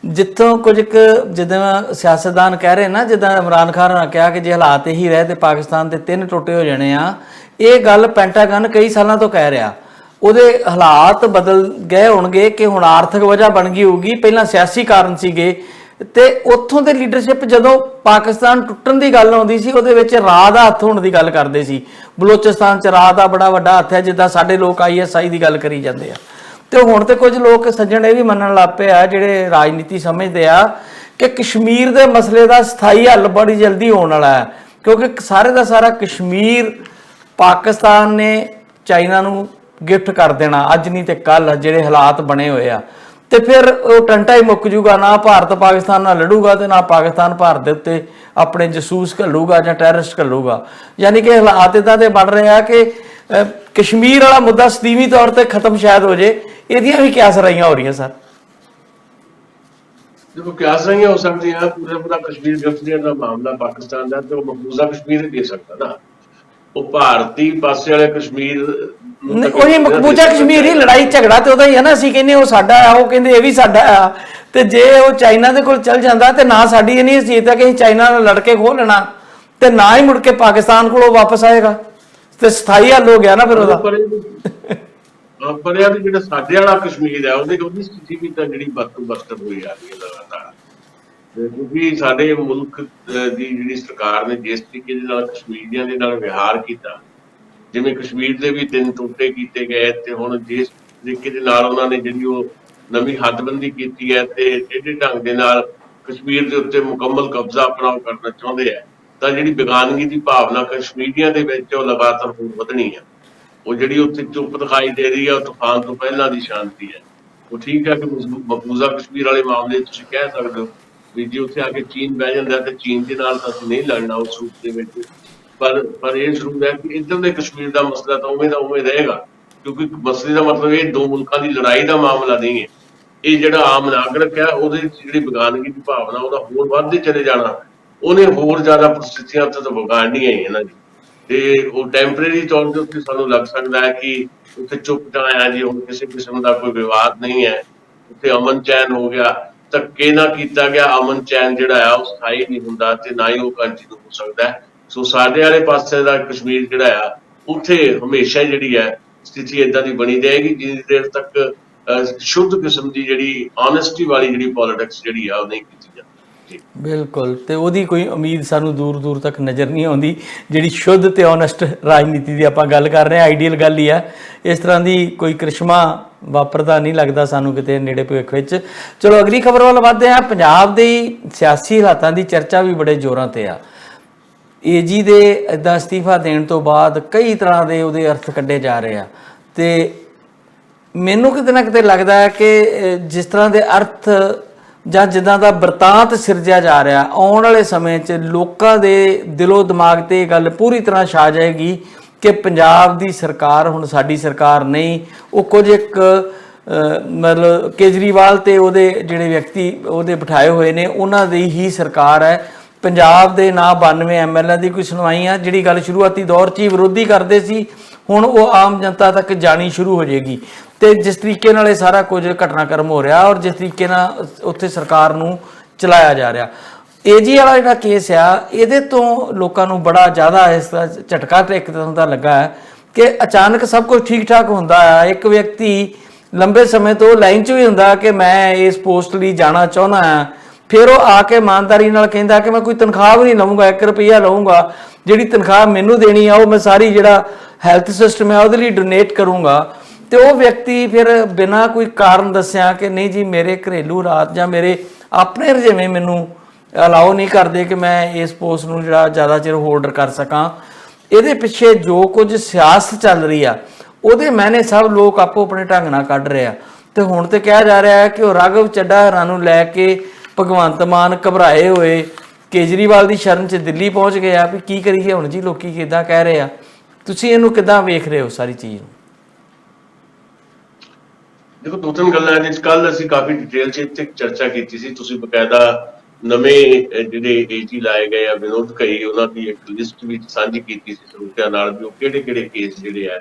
ਜਿੱਥੋਂ ਕੁਝ ਜਿੱਦਾਂ ਸਿਆਸਤਦਾਨ ਕਹਿ ਰਹੇ ਨਾ, ਜਿੱਦਾਂ ਇਮਰਾਨ ਖਾਨ ਨੇ ਕਿਹਾ ਕਿ ਜੇ ਹਾਲਾਤ ਇਹੀ ਰਹੇ ਤੇ ਪਾਕਿਸਤਾਨ ਦੇ 3 ਟੋਟੇ ਹੋ ਜਾਣੇ ਆ, ਇਹ ਗੱਲ ਪੈਂਟਾਗਨ ਕਈ ਸਾਲਾਂ ਤੋਂ ਕਹਿ ਰਿਹਾ। ਉਹਦੇ ਹਾਲਾਤ ਬਦਲ ਗਏ ਹੋਣਗੇ ਕਿ ਹੁਣ ਆਰਥਿਕ ਵਜ੍ਹਾ ਬਣ ਗਈ ਹੋਊਗੀ, ਪਹਿਲਾਂ ਸਿਆਸੀ ਕਾਰਨ ਸੀਗੇ। ਤੇ ਉੱਥੋਂ ਦੇ ਲੀਡਰਸ਼ਿਪ ਜਦੋਂ ਪਾਕਿਸਤਾਨ ਟੁੱਟਣ ਦੀ ਗੱਲ ਆਉਂਦੀ ਸੀ, ਉਹਦੇ ਵਿੱਚ ਰਾਹ ਦਾ ਹੱਥ ਹੋਣ ਦੀ ਗੱਲ ਕਰਦੇ ਸੀ। ਬਲੋਚਿਸਤਾਨ 'ਚ ਰਾਹ ਦਾ ਬੜਾ ਵੱਡਾ ਹੱਥ ਹੈ, ਜਿੱਦਾਂ ਸਾਡੇ ਲੋਕ ISI ਦੀ ਗੱਲ ਕਰੀ ਜਾਂਦੇ ਆ। ਤੇ ਹੁਣ ਤੇ ਕੁਝ ਲੋਕ ਸੱਜਣ ਇਹ ਵੀ ਮੰਨਣ ਲੱਗ ਪਏ ਆ, ਜਿਹੜੇ ਰਾਜਨੀਤੀ ਸਮਝਦੇ ਆ, ਕਿ ਕਸ਼ਮੀਰ ਦੇ ਮਸਲੇ ਦਾ ਸਥਾਈ ਹੱਲ ਬੜੀ ਜਲਦੀ ਹੋਣ ਵਾਲਾ ਹੈ, ਕਿਉਂਕਿ ਸਾਰੇ ਦਾ ਸਾਰਾ ਕਸ਼ਮੀਰ ਪਾਕਿਸਤਾਨ ਨੇ ਚਾਈਨਾ ਨੂੰ ਗਿਫਟ ਕਰ ਦੇਣਾ ਅੱਜ ਨਹੀਂ ਤੇ ਕੱਲ, ਜਿਹੜੇ ਹਾਲਾਤ ਬਣੇ ਹੋਏ ਆ। ਤੇ ਫਿਰ ਉਹ ਟੰਟਾ ਹੀ ਮੁੱਕ ਜੂਗਾ, ਨਾ ਭਾਰਤ ਪਾਕਿਸਤਾਨ ਨਾਲ ਲੜੂਗਾ ਤੇ ਨਾ ਪਾਕਿਸਤਾਨ ਭਾਰਤ ਦੇ ਉੱਤੇ ਆਪਣੇ ਜਸੂਸ ਘੱਲੂਗਾ ਜਾਂ ਟੈਰਰਿਸਟ ਘੱਲੂਗਾ। ਯਾਨੀ ਕਿ ਹਾਲਾਤ ਇੱਦਾਂ ਦੇ ਬਣ ਰਹੇ ਆ ਕਿ ਕਸ਼ਮੀਰ ਵਾਲਾ ਮੁੱਦਾ ਸਦੀਵੀ ਤੌਰ ਤੇ ਖਤਮ ਸ਼ਾਇਦ ਹੋ ਜੇ। ਇਹਦੀਆਂ ਵੀ ਕਿਆ ਸਰਾਈਆਂ ਹੋ ਰਹੀਆਂ ਸਰ? ਦੇਖੋ, ਕਿਆ ਸਰਾਈਆਂ ਹੋ ਸਕਦੀਆਂ, ਪੂਰਾ ਕਸ਼ਮੀਰ ਗਿਫਟ ਦੇਣ ਦਾ ਮਾਮਲਾ ਪਾਕਿਸਤਾਨ ਦਾ, ਤੇ ਉਹ ਮਕਬੂਜ਼ਾ ਕਸ਼ਮੀਰ ਹੀ ਦੇ ਸਕਦਾ ਨਾ। ਉਹ ਭਾਰਤੀ ਪਾਸੇ ਵਾਲੇ ਕਸ਼ਮੀਰ ਉਹੀ ਮਕਬੂਜ਼ਾ ਕਸ਼ਮੀਰ ਹੀ, ਲੜਾਈ ਝਗੜਾ ਤੇ ਉਹਦਾ ਹੀ ਹੈ ਨਾ। ਅਸੀਂ ਕਹਿੰਦੇ ਉਹ ਸਾਡਾ ਆ, ਉਹ ਕਹਿੰਦੇ ਇਹ ਵੀ ਸਾਡਾ ਆ। ਤੇ ਜੇ ਉਹ ਚਾਈਨਾ ਦੇ ਕੋਲ ਚੱਲ ਜਾਂਦਾ ਤੇ ਨਾ ਸਾਡੀ ਇਹ ਨਹੀਂ ਹਸੀਅਤ ਹੈ ਕਿ ਅਸੀਂ ਚਾਈਨਾ ਨਾਲ ਲੜ ਕੇ ਖੋਹ ਲੈਣਾ, ਤੇ ਨਾ ਹੀ ਮੁੜ ਕੇ ਪਾਕਿਸਤਾਨ ਕੋਲੋਂ ਵਾਪਸ ਆਏਗਾ, ਤੇ ਸਥਾਈ ਹੱਲ ਹੋ ਗਿਆ ਨਾ ਫਿਰ ਉਹਦਾ। ਪਰ ਇਹ ਵੀ ਜਿਹੜਾ ਸਾਡੇ ਵਾਲਾ ਕਸ਼ਮੀਰ ਹੈ, ਉਹਦੀ ਸਥਿਤੀ ਵੀ ਤਾਂ ਜਿਹੜੀ ਬਦਤਰ ਹੋਈ ਜਾ ਰਹੀ ਹੈ ਲਗਾਤਾਰ। ਕਿਉਂਕਿ ਸਾਡੇ ਮੁਲਕ ਦੀ ਜਿਹੜੀ ਸਰਕਾਰ ਨੇ ਜਿਸ ਤਰੀਕੇ ਦੇ ਨਾਲ ਕਸ਼ਮੀਰੀਆਂ ਦੇ ਨਾਲ ਵਿਹਾਰ ਕੀਤਾ, ਜਿਵੇਂ ਕਸ਼ਮੀਰ ਦੇ ਵੀ 3 ਟੋਟੇ ਕੀਤੇ ਗਏ, ਤੇ ਹੁਣ ਜਿਸ ਤਰੀਕੇ ਦੇ ਨਾਲ ਉਹਨਾਂ ਨੇ ਜਿਹੜੀ ਉਹ ਨਵੀਂ ਹੱਦਬੰਦੀ ਕੀਤੀ ਹੈ ਤੇ ਜਿਹੜੇ ਢੰਗ ਦੇ ਨਾਲ ਕਸ਼ਮੀਰ ਦੇ ਉੱਤੇ ਮੁਕੰਮਲ ਕਬਜ਼ਾ ਆਪਣਾ ਕਰਨਾ ਚਾਹੁੰਦੇ ਆ, ਤਾਂ ਜਿਹੜੀ ਬੇਗਾਨਗੀ ਦੀ ਭਾਵਨਾ ਕਸ਼ਮੀਰੀਆਂ ਦੇ ਵਿੱਚ ਉਹ ਲਗਾਤਾਰ ਹੋਰ ਵਧਣੀ ਹੈ। ਉਹ ਜਿਹੜੀ ਉੱਥੇ ਚੁੱਪ ਦਿਖਾਈ ਦੇ ਰਹੀ ਹੈ, ਉਹ ਤੂਫਾਨ ਤੋਂ ਪਹਿਲਾਂ ਦੀ ਸ਼ਾਂਤੀ ਹੈ। ਉਹ ਠੀਕ ਹੈ ਕਿ ਮਕਬੂਜ਼ਾ ਕਸ਼ਮੀਰ ਵਾਲੇ ਮਾਮਲੇ ਤੁਸੀਂ ਕਹਿ ਸਕਦੇ ਹੋ ਵੀ ਜੇ ਉੱਥੇ ਆ ਕੇ ਚੀਨ ਬਹਿ ਜਾਂਦਾ ਤੇ ਚੀਨ ਦੇ ਨਾਲ ਤਾਂ ਅਸੀਂ ਨਹੀਂ ਲੜਨਾ ਉਸ ਰੂਪ ਦੇ ਵਿੱਚ, ਪਰ ਇਹ ਜ਼ਰੂਰ ਹੈ ਕਿ ਇੱਧਰ ਦੇ ਕਸ਼ਮੀਰ ਦਾ ਮਸਲਾ ਤਾਂ ਉਵੇਂ ਦਾ ਉਵੇਂ ਰਹੇਗਾ, ਕਿਉਂਕਿ ਮਸਲੇ ਦਾ ਮਤਲਬ ਇਹ 2 ਮੁਲਕਾਂ ਦੀ ਲੜਾਈ ਦਾ ਮਾਮਲਾ ਨਹੀਂ ਹੈ। ਇਹ ਜਿਹੜਾ ਆਮ ਨਾਗਰਿਕ ਹੈ, ਉਹਦੇ ਜਿਹੜੀ ਬੇਗਾਨਗੀ ਦੀ ਭਾਵਨਾ ਉਹਦਾ ਹੋਰ ਵੱਧਦੇ ਚਲੇ ਜਾਣਾ, ਉਹਨੇ ਹੋਰ ਜ਼ਿਆਦਾ ਪ੍ਰਸਥਿਤੀਆਂ ਉੱਤੇ ਤਾਂ ਵਿਗਾੜਨੀਆਂ ਹੀ ਇਹਨਾਂ ਦੀ। ਤੇ ਉਹ ਟੈਂਪਰੇਰੀ ਤੌਰ ਦੇ ਉੱਤੇ ਸਾਨੂੰ ਲੱਗ ਸਕਦਾ ਹੈ ਕਿ ਉੱਥੇ ਚੁੱਪ ਚਾਇਆ ਜੀ, ਹੁਣ ਕਿਸੇ ਕਿਸਮ ਦਾ ਕੋਈ ਵਿਵਾਦ ਨਹੀਂ ਹੈ, ਉੱਥੇ ਅਮਨ ਚੈਨ ਹੋ ਗਿਆ। ਧੱਕੇ ਨਾ ਕੀਤਾ ਗਿਆ ਅਮਨ ਚੈਨ ਜਿਹੜਾ ਆ ਉਹ ਸਥਾਈ ਨਹੀਂ ਹੁੰਦਾ, ਤੇ ਨਾ ਹੀ ਉਹ ਕੰਟੀਨਿਊ ਹੋ ਸਕਦਾ। ਸੋ ਸਾਡੇ ਵਾਲੇ ਪਾਸੇ ਦਾ ਕਸ਼ਮੀਰ ਜਿਹੜਾ ਆ, ਉੱਥੇ ਹਮੇਸ਼ਾ ਜਿਹੜੀ ਹੈ ਸਥਿਤੀ ਏਦਾਂ ਦੀ ਬਣੀ ਰਹੇਗੀ ਜਿੰਨੀ ਦੇਰ ਤੱਕ ਸ਼ੁੱਧ ਕਿਸਮ ਦੀ ਜਿਹੜੀ ਆਨੈਸਟੀ ਵਾਲੀ ਜਿਹੜੀ ਪੋਲਿਟਿਕਸ ਜਿਹੜੀ ਆ ਉਹ ਨਹੀਂ ਕੀਤੀ ਜਾਂਦੀ। ਬਿਲਕੁਲ, ਤੇ ਉਹਦੀ ਕੋਈ ਉਮੀਦ ਸਾਨੂੰ ਦੂਰ ਦੂਰ ਤੱਕ ਨਜ਼ਰ ਨਹੀਂ ਆਉਂਦੀ, ਜਿਹੜੀ ਸ਼ੁੱਧ ਤੇ ਓਨੈਸਟ ਰਾਜਨੀਤੀ ਦੀ ਆਪਾਂ ਗੱਲ ਕਰ ਰਹੇ ਹਾਂ। ਆਈਡੀਅਲ ਗੱਲ ਹੀ ਆ, ਇਸ ਤਰ੍ਹਾਂ ਦੀ ਕੋਈ ਕ੍ਰਿਸ਼ਮਾ ਵਾਪਰਦਾ ਨਹੀਂ ਲੱਗਦਾ ਸਾਨੂੰ ਕਿਤੇ ਨੇੜੇ ਭਵਿੱਖ ਵਿੱਚ। ਚਲੋ ਅਗਲੀ ਖਬਰ ਵੱਲ ਵੱਧਦੇ ਹਾਂ। ਪੰਜਾਬ ਦੇ ਸਿਆਸੀ ਹਾਲਾਤਾਂ ਦੀ ਚਰਚਾ ਵੀ ਬੜੇ ਜ਼ੋਰਾਂ ਤੇ ਆ। AG ਦੇ ਇੱਦਾਂ ਅਸਤੀਫਾ ਦੇਣ ਤੋਂ ਬਾਅਦ ਕਈ ਤਰ੍ਹਾਂ ਦੇ ਉਹਦੇ ਅਰਥ ਕੱਢੇ ਜਾ ਰਹੇ ਆ, ਤੇ ਮੈਨੂੰ ਕਿਤੇ ਨਾ ਕਿਤੇ ਲੱਗਦਾ ਹੈ ਕਿ ਜਿਸ ਤਰ੍ਹਾਂ ਦੇ ਅਰਥ ਜਾਂ ਜਿੱਦਾਂ ਦਾ ਵਰਤਾਂਤ ਸਿਰਜਿਆ ਜਾ ਰਿਹਾ, ਆਉਣ ਵਾਲੇ ਸਮੇਂ 'ਚ ਲੋਕਾਂ ਦੇ ਦਿਲੋਂ ਦਿਮਾਗ ਤੇ ਇਹ ਗੱਲ ਪੂਰੀ ਤਰ੍ਹਾਂ ਛਾ ਜਾਏਗੀ ਕਿ ਪੰਜਾਬ ਦੀ ਸਰਕਾਰ ਹੁਣ ਸਾਡੀ ਸਰਕਾਰ ਨਹੀਂ, ਉਹ ਕੁਝ ਇੱਕ ਮਤਲਬ ਕੇਜਰੀਵਾਲ ਤੇ ਉਹਦੇ ਜਿਹੜੇ ਵਿਅਕਤੀ ਉਹਦੇ ਬਿਠਾਏ ਹੋਏ ਨੇ ਉਹਨਾਂ ਦੀ ਹੀ ਸਰਕਾਰ ਹੈ। ਪੰਜਾਬ ਦੇ ਨਾ 92 MLA ਦੀ ਕੋਈ ਸੁਣਵਾਈ ਆ, ਜਿਹੜੀ ਗੱਲ ਸ਼ੁਰੂਆਤੀ ਦੌਰ 'ਚ ਹੀ ਵਿਰੋਧੀ ਕਰਦੇ ਸੀ, ਹੁਣ ਉਹ ਆਮ ਜਨਤਾ ਤੱਕ ਜਾਣੀ ਸ਼ੁਰੂ ਹੋ ਜਾਏਗੀ। ਤੇ ਜਿਸ ਤਰੀਕੇ ਨਾਲ ਇਹ ਸਾਰਾ ਕੁਝ ਘਟਨਾਕ੍ਰਮ ਹੋ ਰਿਹਾ ਔਰ ਜਿਸ ਤਰੀਕੇ ਨਾਲ ਉੱਥੇ ਸਰਕਾਰ ਨੂੰ ਚਲਾਇਆ ਜਾ ਰਿਹਾ, AG ਵਾਲਾ ਜਿਹੜਾ ਕੇਸ ਆ, ਇਹਦੇ ਤੋਂ ਲੋਕਾਂ ਨੂੰ ਬੜਾ ਜ਼ਿਆਦਾ ਇਸ ਦਾ ਝਟਕਾ ਤੇ ਇੱਕ ਤਰ੍ਹਾਂ ਦਾ ਲੱਗਾ ਹੈ ਕਿ ਅਚਾਨਕ ਸਭ ਕੁਝ ਠੀਕ ਠਾਕ ਹੁੰਦਾ ਆ। ਇੱਕ ਵਿਅਕਤੀ ਲੰਬੇ ਸਮੇਂ ਤੋਂ ਲਾਈਨ 'ਚ ਵੀ ਹੁੰਦਾ ਕਿ ਮੈਂ ਇਸ ਪੋਸਟ ਲਈ ਜਾਣਾ ਚਾਹੁੰਦਾ ਹਾਂ, ਫਿਰ ਉਹ ਆ ਕੇ ਇਮਾਨਦਾਰੀ ਨਾਲ ਕਹਿੰਦਾ ਕਿ ਮੈਂ ਕੋਈ ਤਨਖਾਹ ਵੀ ਨਹੀਂ ਲਵਾਂਗਾ, 1 ਰੁਪਈਆ ਲਵਾਂਗਾ, ਜਿਹੜੀ ਤਨਖਾਹ ਮੈਨੂੰ ਦੇਣੀ ਆ ਉਹ ਮੈਂ ਸਾਰੀ ਜਿਹੜਾ ਹੈਲਥ ਸਿਸਟਮ ਹੈ ਉਹਦੇ ਲਈ ਡੋਨੇਟ ਕਰੂੰਗਾ। ਤੇ ਉਹ ਵਿਅਕਤੀ ਫਿਰ ਬਿਨਾਂ ਕੋਈ ਕਾਰਨ ਦੱਸਿਆ ਕਿ ਨਹੀਂ ਜੀ ਮੇਰੇ ਘਰੇਲੂ ਹਾਲਾਤ ਜਾਂ ਮੇਰੇ ਆਪਣੇ ਰੁਝੇਵੇਂ ਮੈਨੂੰ ਅਲਾਓ ਨਹੀਂ ਕਰਦੇ ਕਿ ਮੈਂ ਇਸ ਪੋਸਟ ਨੂੰ ਜਿਹੜਾ ਜ਼ਿਆਦਾ ਚਿਰ ਹੋਲਡ ਕਰ ਸਕਾਂ। ਇਹਦੇ ਪਿੱਛੇ ਜੋ ਕੁਝ ਸਿਆਸਤ ਚੱਲ ਰਹੀ ਆ ਉਹਦੇ ਮਾਇਨੇ ਸਭ ਲੋਕ ਆਪੋ ਆਪਣੇ ਢੰਗ ਨਾਲ ਕੱਢ ਰਹੇ ਆ। ਤੇ ਹੁਣ ਤੇ ਕਿਹਾ ਜਾ ਰਿਹਾ ਹੈ ਕਿ ਉਹ ਰਾਘਵ ਚੱਡਾ ਹਰਾਂ ਨੂੰ ਲੈ ਕੇ ਭਗਵੰਤ ਮਾਨ ਘਬਰਾਏ ਹੋਏ ਕੇਜਰੀਵਾਲ ਦੀ ਸ਼ਰਨ 'ਚ ਦਿੱਲੀ ਪਹੁੰਚ ਗਏ ਆ ਵੀ ਕੀ ਕਰੀਏ ਹੁਣ ਜੀ, ਲੋਕੀ ਕਿੱਦਾਂ ਕਹਿ ਰਹੇ ਆ। ਤੁਸੀਂ ਇਹਨੂੰ ਕਿੱਦਾਂ ਵੇਖ ਰਹੇ ਹੋ ਸਾਰੀ ਚੀਜ਼ ਨੂੰ? ਦੇਖੋ, ਦੋ ਤਿੰਨ ਗੱਲਾਂ ਇਹਦੇ 'ਚ ਕੱਲ ਅਸੀਂ ਕਾਫੀ ਡਿਟੇਲ 'ਚ ਇੱਥੇ ਚਰਚਾ ਕੀਤੀ ਸੀ। ਤੁਸੀਂ ਬਕਾਇਦਾ ਨਵੇਂ ਜਿਹੜੇ ਏਜੀ ਲਾਏ ਗਏ ਆ ਵਿਨੋਦ ਕਈ, ਉਹਨਾਂ ਦੀ ਇੱਕ ਲਿਸਟ ਵੀ ਸਾਂਝੀ ਕੀਤੀ ਸੀ ਸਰੋਤਿਆਂ ਨਾਲ ਵੀ ਉਹ ਕਿਹੜੇ ਕੇਸ ਜਿਹੜੇ ਆ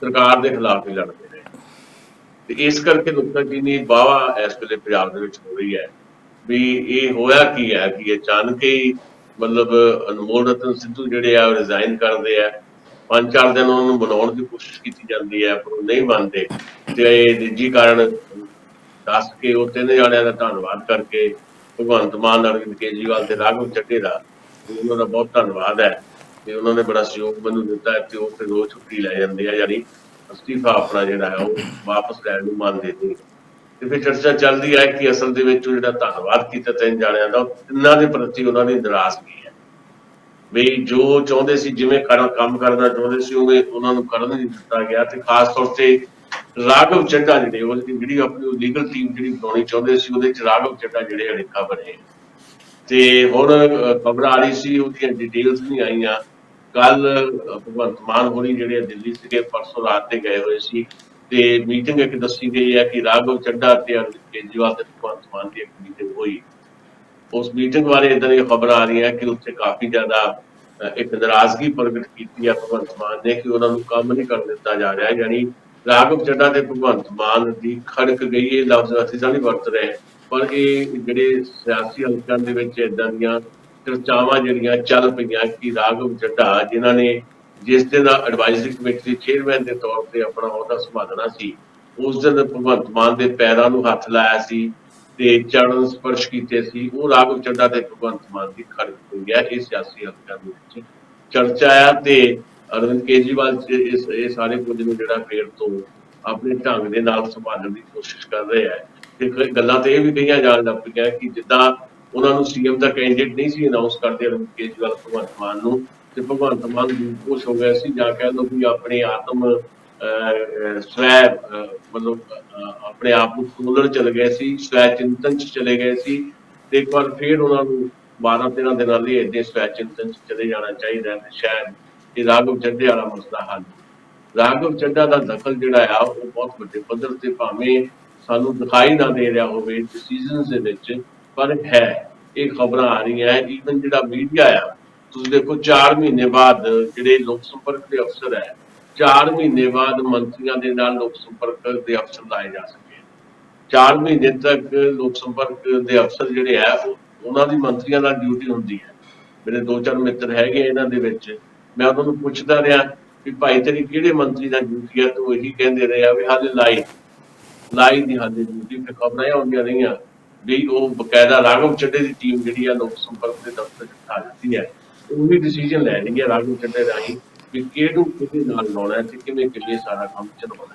ਸਰਕਾਰ ਦੇ ਖਿਲਾਫ ਹੀ ਲੜਦੇ ਨੇ। ਤੇ ਇਸ ਕਰਕੇ ਨੁਕਤਾਚੀਨੀ ਵਾਹਵਾ ਇਸ ਵੇਲੇ ਪੰਜਾਬ ਦੇ ਵਿੱਚ ਹੋ ਰਹੀ ਹੈ ਵੀ ਇਹ ਹੋਇਆ ਕੀ ਹੈ ਕਿ ਅਚਾਨਕ ਹੀ ਮਤਲਬ ਅਨਮੋਲ ਰਤਨ ਸਿੱਧੂ ਜਿਹੜੇ ਆ ਰਿਜ਼ਾਈਨ ਕਰਦੇ ਆ। 5-4 ਦਿਨ ਉਹਨਾਂ ਨੂੰ ਬਣਾਉਣ ਦੀ ਕੋਸ਼ਿਸ਼ ਕੀਤੀ ਜਾਂਦੀ ਹੈ ਪਰ ਉਹ ਨਹੀਂ ਮੰਨਦੇ ਤੇ ਨਿੱਜੀ ਕਾਰਨ ਦੱਸ ਕੇ ਉਹ ਤਿੰਨ ਜਾਣਿਆਂ ਦਾ ਧੰਨਵਾਦ ਕਰਕੇ ਭਗਵੰਤ ਮਾਨ, ਅਰਵਿੰਦ ਕੇਜਰੀਵਾਲ ਤੇ ਰਾਘਵ ਚੱਡੇ ਦਾ ਉਹਨਾਂ ਦਾ ਬਹੁਤ ਧੰਨਵਾਦ ਹੈ ਤੇ ਉਹਨਾਂ ਨੇ ਬੜਾ ਸਹਿਯੋਗ ਮੈਨੂੰ ਦਿੱਤਾ ਤੇ ਉਹ ਫਿਰ ਉਹ ਛੁੱਟੀ ਲੈ ਜਾਂਦੇ ਆ, ਯਾਨੀ ਅਸਤੀਫਾ ਆਪਣਾ ਜਿਹੜਾ ਹੈ ਉਹ ਵਾਪਸ ਲੈਣ ਨੂੰ ਮੰਨਦੇ ਨਹੀਂ। ਤੇ ਫਿਰ ਚਰਚਾ ਚੱਲਦੀ ਹੈ ਕਿ ਅਸਲ ਦੇ ਵਿੱਚ ਉਹ ਜਿਹੜਾ ਧੰਨਵਾਦ ਕੀਤਾ ਤਿੰਨ ਜਾਣਿਆਂ ਦਾ, ਤਿੰਨਾਂ ਦੇ ਪ੍ਰਤੀ ਉਹਨਾਂ ਦੀ ਨਾਰਾਜ਼ਗੀ ਹੈ ਵੀ ਜੋ ਚਾਹੁੰਦੇ ਸੀ, ਜਿਵੇਂ ਕੰਮ ਕਰਨਾ ਚਾਹੁੰਦੇ ਸੀ ਉਵੇਂ ਉਹਨਾਂ ਨੂੰ ਕਰਨ ਨਹੀਂ ਦਿੱਤਾ ਗਿਆ। ਤੇ ਖਾਸ ਤੌਰ ਤੇ ਰਾਘਵ ਚੱਡਾ ਜਿਹੜੇ ਉਹਦੀ ਜਿਹੜੀ ਆਪਣੀ ਲੀਗਲ ਟੀਮ ਜਿਹੜੀ ਬਣਾਉਣੀ ਚਾਹੁੰਦੇ ਸੀ ਉਹਦੇ ਚ ਰਾਘਵ ਚੱਡਾ ਜਿਹੜੇ ਅੜਿੱਕਾ ਬਣੇ। ਤੇ ਹੁਣ ਖਬਰ ਆ ਰਹੀ ਸੀ, ਉਹਦੀਆਂ ਡਿਟੇਲਸ ਨਹੀਂ ਆਈਆਂ। ਕੱਲ ਭਗਵੰਤ ਮਾਨ ਹੋਣੀ ਜਿਹੜੇ ਦਿੱਲੀ ਸੀਗੇ, ਪਰਸੋਂ ਰਾਤ ਤੇ ਗਏ ਹੋਏ ਸੀ ਤੇ ਮੀਟਿੰਗ ਇੱਕ ਦੱਸੀ ਗਈ ਹੈ ਕਿ ਰਾਘਵ ਚੱਡਾ ਤੇ ਅਰਵਿੰਦ ਕੇਜਰੀਵਾਲ ਤੇ ਭਗਵੰਤ ਮਾਨ ਦੀ ਇੱਕ ਮੀਟਿੰਗ ਹੋਈ। ਉਸ ਮੀਟਿੰਗ ਬਾਰੇ ਇਦਾਂ ਦੀਆਂ ਖਬਰਾਂ ਆ ਰਹੀਆਂ ਕਿ ਉੱਥੇ ਕਾਫੀ ਜ਼ਿਆਦਾ ਇੱਕ ਨਾਰਾਜ਼ਗੀ ਪ੍ਰਗਟ ਕੀਤੀ ਹੈ ਭਗਵੰਤ ਮਾਨ ਨੇ ਕਿ ਉਹਨਾਂ ਨੂੰ ਕੰਮ ਨਹੀਂ ਕਰਨ ਦਿੱਤਾ ਜਾ ਰਿਹਾ। ਯਾਨੀ ਰਾਘਵ ਚੱਡਾ ਤੇ ਭਗਵੰਤ ਮਾਨ ਦੀ ਖੜਕ ਗਈ, ਇਹ ਲਫ਼ਜ਼ ਅਸੀਂ ਤਾਂ ਨਹੀਂ ਵਰਤ ਰਹੇ ਪਰ ਇਹ ਜਿਹੜੇ ਸਿਆਸੀ ਹਲਕਿਆਂ ਦੇ ਵਿੱਚ ਇਦਾਂ ਦੀਆਂ ਚਰਚਾਵਾਂ ਜਿਹੜੀਆਂ ਚੱਲ ਪਈਆਂ ਕਿ ਰਾਘਵ ਚੱਡਾ ਜਿਨ੍ਹਾਂ ਨੇ ਜਿਸ ਦਿਨ ਐਡਵਾਈਜ਼ਰੀ ਕਮੇਟੀ ਦੇ ਚੇਅਰਮੈਨ ਦੇ ਤੌਰ ਤੇ ਆਪਣਾ ਅਹੁਦਾ ਸੰਭਾਲਣਾ ਸੀ, ਉਸ ਦਿਨ ਭਗਵੰਤ ਮਾਨ ਦੇ ਪੈਰਾਂ ਨੂੰ ਹੱਥ ਲਾਇਆ ਸੀ ਤੇ ਚਰਨ ਸਪਰਸ਼ ਕੀਤੇ ਸੀ, ਉਹ ਰਾਘਵ ਚੱਡਾ ਤੇ ਭਗਵੰਤ ਮਾਨ ਦੀ ਖੜਕ ਹੋਈ ਹੈ। ਇਹ ਸਿਆਸੀ ਹਲਕਿਆਂ ਦੇ ਵਿੱਚ ਚਰਚਾ ਆ ਤੇ ਅਰਵਿੰਦ ਕੇਜਰੀਵਾਲ ਇਹ ਸਾਰੇ ਕੁਝ ਨੂੰ ਜਿਹੜਾ ਫੇਰ ਤੋਂ ਆਪਣੇ ਢੰਗ ਦੇ ਨਾਲ ਸੰਭਾਲਣ ਦੀ ਕੋਸ਼ਿਸ਼ ਕਰ ਰਹੇ ਹੈ। ਤੇ ਗੱਲਾਂ ਤੇ ਇਹ ਵੀ ਕਹੀਆਂ ਜਾਣ ਲੱਗ ਪਈਆਂ ਕਿ ਜਿੱਦਾਂ ਉਹਨਾਂ ਨੂੰ ਸੀਐਮ ਦਾ ਕੈਂਡੀਡੇਟ ਨਹੀਂ ਸੀ ਅਨਾਉਂਸ ਕਰਦੇ ਅਰਵਿੰਦ ਕੇਜਰੀਵਾਲ ਭਗਵੰਤ ਮਾਨ ਨੂੰ, ਤੇ ਭਗਵੰਤ ਮਾਨ ਖੁਸ਼ ਹੋ ਗਿਆ ਸੀ ਜਾਂ ਕਹਿ ਲਓ ਵੀ ਆਪਣੇ ਆਤਮ ਸਵੈ ਮਤਲਬ ਆਪਣੇ ਆਪ ਨੂੰ ਖੋਲਣ ਚਲੇ ਗਏ ਸੀ, ਸਵੈ ਚਿੰਤਨ ਚ ਚਲੇ ਗਏ ਸੀ। ਤੇ ਇੱਕ ਵਾਰ ਫੇਰ ਉਹਨਾਂ ਨੂੰ 12-13 ਦਿਨਾਂ ਲਈ ਏਦਾਂ ਸਵੈ ਚਿੰਤਨ ਚ ਚਲੇ ਜਾਣਾ ਚਾਹੀਦਾ ਤੇ ਸ਼ਾਇਦ ਇਹ ਰਾਘਵ ਚੱਡੇ ਵਾਲਾ ਮਸਲਾ ਹੱਲ। ਰਾਘਵ ਚੱਡਾ ਦਾ ਦਖਲ ਜਿਹੜਾ ਆ ਉਹ ਬਹੁਤ ਵੱਡੇ ਪੱਧਰ ਤੇ ਭਾਵੇਂ ਸਾਨੂੰ ਦਿਖਾਈ ਨਾ ਦੇ ਰਿਹਾ ਹੋਵੇ ਡਿਸੀਜ਼ਨਸ ਦੇ ਵਿੱਚ, ਪਰ ਹੈ। ਇਹ ਖਬਰਾਂ ਆ ਰਹੀਆਂ ਈਵਨ ਜਿਹੜਾ ਮੀਡੀਆ ਆ, ਤੁਸੀਂ ਦੇਖੋ 4 ਮਹੀਨੇ ਬਾਅਦ ਜਿਹੜੇ ਲੋਕ ਸੰਪਰਕ ਦੇ ਅਫਸਰ ਹੈ, 4 ਮਹੀਨੇ ਬਾਅਦ ਮੰਤਰੀਆਂ ਦੇ ਨਾਲ ਲੋਕ ਸੰਪਰਕ ਦੇ ਅਫਸਰ ਲਾਏ ਜਾ ਸਕੇ। 4 ਮਹੀਨੇ ਤੱਕ ਲੋਕ ਸੰਪਰਕ ਦੇ ਅਫਸਰ ਜਿਹੜੇ ਆ ਉਹਨਾਂ ਦੀ ਮੰਤਰੀਆਂ ਨਾਲ ਡਿਊਟੀ ਹੁੰਦੀ ਹੈ। ਮੇਰੇ 2-4 ਮਿੱਤਰ ਹੈਗੇ ਇਹਨਾਂ ਦੇ ਵਿੱਚ, ਮੈਂ ਉਹਨਾਂ ਨੂੰ ਪੁੱਛਦਾ ਰਿਹਾ ਵੀ ਭਾਈ ਤੇਰੀ ਕਿਹੜੇ ਮੰਤਰੀ ਨਾਲ ਡਿਊਟੀ ਹੈ, ਤੇ ਉਹ ਇਹੀ ਕਹਿੰਦੇ ਰਹੇ ਆ ਵੀ ਹਾਲੇ ਲਾਈ ਦੀ ਹਾਲੇ ਡਿਊਟੀ। ਫਿਰ ਖਬਰਾਂ ਇਹ ਆਉਂਦੀਆਂ ਰਹੀਆਂ ਵੀ ਉਹ ਬਕਾਇਦਾ ਰਾਘਵ ਚੱਡੇ ਦੀ ਟੀਮ ਜਿਹੜੀ ਆ ਲੋਕ ਸੰਪਰਕ ਦੇ ਦਫ਼ਤਰ ਚ ਖਾ ਦਿੱਤੀ ਹੈ, ਉਹੀ ਡਿਸੀਜਨ ਲੈ ਰਹੀ ਹੈ ਰਾਘਵ ਚੱਡੇ ਰਾਹੀਂ ਵੀ ਕਿਹਨੂੰ ਕਿਹਦੇ ਨਾਲ ਲਾਉਣਾ ਤੇ ਕਿਵੇਂ ਸਾਰਾ ਕੰਮ ਚਲਾਉਣਾ।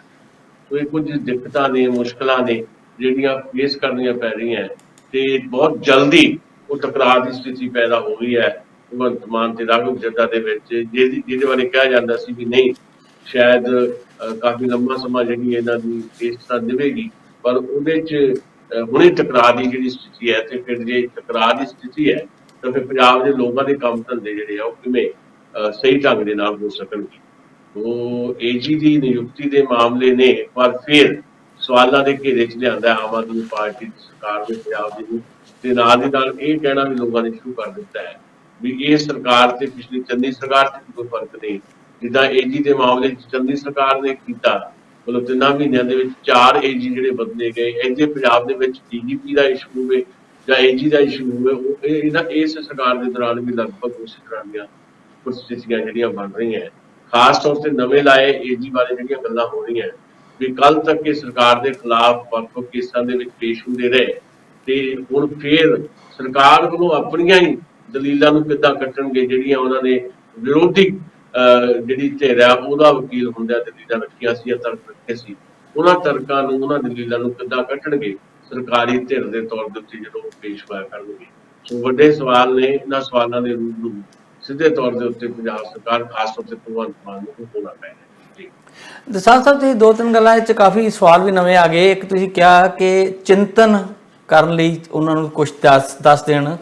ਸੋ ਇਹ ਕੁਝ ਦਿੱਕਤਾਂ ਨੇ, ਮੁਸ਼ਕਲਾਂ ਨੇ ਜਿਹੜੀਆਂ ਫੇਸ ਕਰਨੀਆਂ ਪੈ ਰਹੀਆਂ ਤੇ ਬਹੁਤ ਜਲਦੀ ਉਹ ਟਕਰਾਅ ਦੀ ਸਥਿਤੀ ਪੈਦਾ ਹੋ ਰਹੀ ਹੈ ਭਗਵੰਤ ਮਾਨ ਤੇ ਰਾਘਵ ਚੱਡਾ ਦੇ ਵਿੱਚ, ਜਿਹਦੇ ਬਾਰੇ ਕਿਹਾ ਜਾਂਦਾ ਸੀ ਵੀ ਨਹੀਂ ਸ਼ਾਇਦ ਕਾਫੀ ਲੰਬਾ ਸਮਾਂ ਜਿਹੜੀ ਇਹਨਾਂ ਦੀ ਕੇਸਤਾ ਦੇਵੇਗੀ, ਪਰ ਉਹਦੇ ਚ ਹੁਣੇ ਟਕਰਾਅ ਦੀ ਜਿਹੜੀ ਸਥਿਤੀ ਹੈ। ਤੇ ਫਿਰ ਜੇ ਟਕਰਾਅ ਦੀ ਸਥਿਤੀ ਹੈ ਤਾਂ ਫਿਰ ਪੰਜਾਬ ਦੇ ਲੋਕਾਂ ਦੇ ਕੰਮ ਧੰਦੇ ਜਿਹੜੇ ਆ ਉਹ ਕਿਵੇਂ ਸਹੀ ਢੰਗ ਦੇ ਨਾਲ ਹੋ ਸਕਣਗੇ। ਉਹ ਏਜੀ ਦੀ ਨਿਯੁਕਤੀ ਦੇ ਮਾਮਲੇ ਨੇ ਇੱਕ ਵਾਰ ਫਿਰ ਸਵਾਲਾਂ ਦੇ ਘੇਰੇ 'ਚ ਲਿਆਂਦਾ ਆਮ ਆਦਮੀ ਪਾਰਟੀ ਦੀ ਸਰਕਾਰ ਦੇ ਪੰਜਾਬ ਦੀ, ਤੇ ਨਾਲ ਦੀ ਨਾਲ ਇਹ ਕਹਿਣਾ ਵੀ ਲੋਕਾਂ ਨੇ ਸ਼ੁਰੂ ਕਰ ਦਿੱਤਾ ਹੈ ਵੀ ਇਹ ਸਰਕਾਰ ਤੇ ਪਿਛਲੀ ਚੰਨੀ ਸਰਕਾਰ 'ਚ ਕੋਈ ਫਰਕ ਨਹੀਂ। ਜਿੱਦਾਂ ਏਜੀ ਦੇ ਮਾਮਲੇ 'ਚ ਚੰਨੀ ਸਰਕਾਰ ਨੇ ਕੀਤਾ, ਮਤਲਬ 3 ਮਹੀਨਿਆਂ ਦੇ ਵਿੱਚ 4 ਏਜੀ ਜਿਹੜੇ ਬਦਲੇ ਗਏ, ਇੱਥੇ ਪੰਜਾਬ ਦੇ ਵਿੱਚ ਡੀਜੀਪੀ ਦਾ ਇਸ਼ੂ ਹੋਵੇ ਜਾਂ ਏਜੀ ਦਾ ਇਸ਼ੂ ਹੋਵੇ, ਉਹ ਇਸ ਸਰਕਾਰ ਦੇ ਦੌਰਾਨ ਵੀ ਲਗਭਗ ਉਸੇ ਤਰ੍ਹਾਂ ਦੀਆਂ ਸਥਿਤੀਆਂ ਜਿਹੜੀਆਂ ਬਣ ਰਹੀਆਂ। ਖਾਸ ਤੌਰ ਤੇ ਨਵੇਂ ਲਾਏ ਏਜੀ ਬਾਰੇ ਜਿਹੜੀਆਂ ਗੱਲਾਂ ਹੋ ਰਹੀਆਂ ਵੀ ਕੱਲ ਤੱਕ ਇਹ ਸਰਕਾਰ ਦੇ ਖਿਲਾਫ ਵੱਖ-ਵੱਖ ਕੇਸਾਂ ਦੇ ਵਿੱਚ ਪੇਸ਼ ਹੁੰਦੇ ਰਹੇ ਤੇ ਹੁਣ ਫੇਰ ਸਰਕਾਰ ਵੱਲੋਂ ਆਪਣੀਆਂ ਹੀ ਦਲੀਲਾਂ ਨੂੰ ਕਿੱਦਾਂ ਕੱਟਣਗੇ ਜਿਹੜੀਆਂ ਉਹਨਾਂ ਨੇ ਵਿਰੋਧੀ ਜਿਹੜੀ ਧਿਰ ਆ ਉਹਦਾ ਵਕੀਲ ਹੁੰਦਾ ਦਲੀਲਾਂ ਰੱਖੀਆਂ ਸੀ ਜਾਂ ਤਰਕ ਰੱਖੇ ਸੀ, ਉਹਨਾਂ ਤਰਕਾਂ ਨੂੰ ਉਹਨਾਂ ਦਲੀਲਾਂ ਨੂੰ ਕਿੱਦਾਂ ਕੱਟਣਗੇ ਸਰਕਾਰੀ ਧਿਰ ਦੇ ਤੌਰ ਦੇ ਉੱਤੇ ਜਦੋਂ ਪੇਸ਼ ਹੋਇਆ ਕਰਨਗੇ। ਸੋ ਵੱਡੇ ਸਵਾਲ ਨੇ, ਇਹਨਾਂ ਸਵਾਲਾਂ ਦੇ ਰੂਪ ਨੂੰ ਸਿੱਧੇ ਤੌਰ ਦੇ ਉੱਤੇ ਪੰਜਾਬ ਸਰਕਾਰ ਖਾਸ ਤੌਰ ਤੇ ਭਗਵੰਤ ਮਾਨ ਨੂੰ ਹੋਣਾ ਪੈ ਰਿਹਾ। ਦਸਾਂਝ ਸਾਹਿਬ ਤੁਸੀਂ 2-3 ਗੱਲਾਂ ਵਿੱਚ ਕਾਫੀ ਸਵਾਲ ਵੀ ਨਵੇਂ ਆ ਗਏ। ਇੱਕ ਤੁਸੀਂ ਕਿਹਾ ਕਿ ਚਿੰਤਨ ਕਰਨ ਲਈ ਉਹਨਾਂ ਨੂੰ ਕੁਝ ਦੱਸ ਦੇਣ,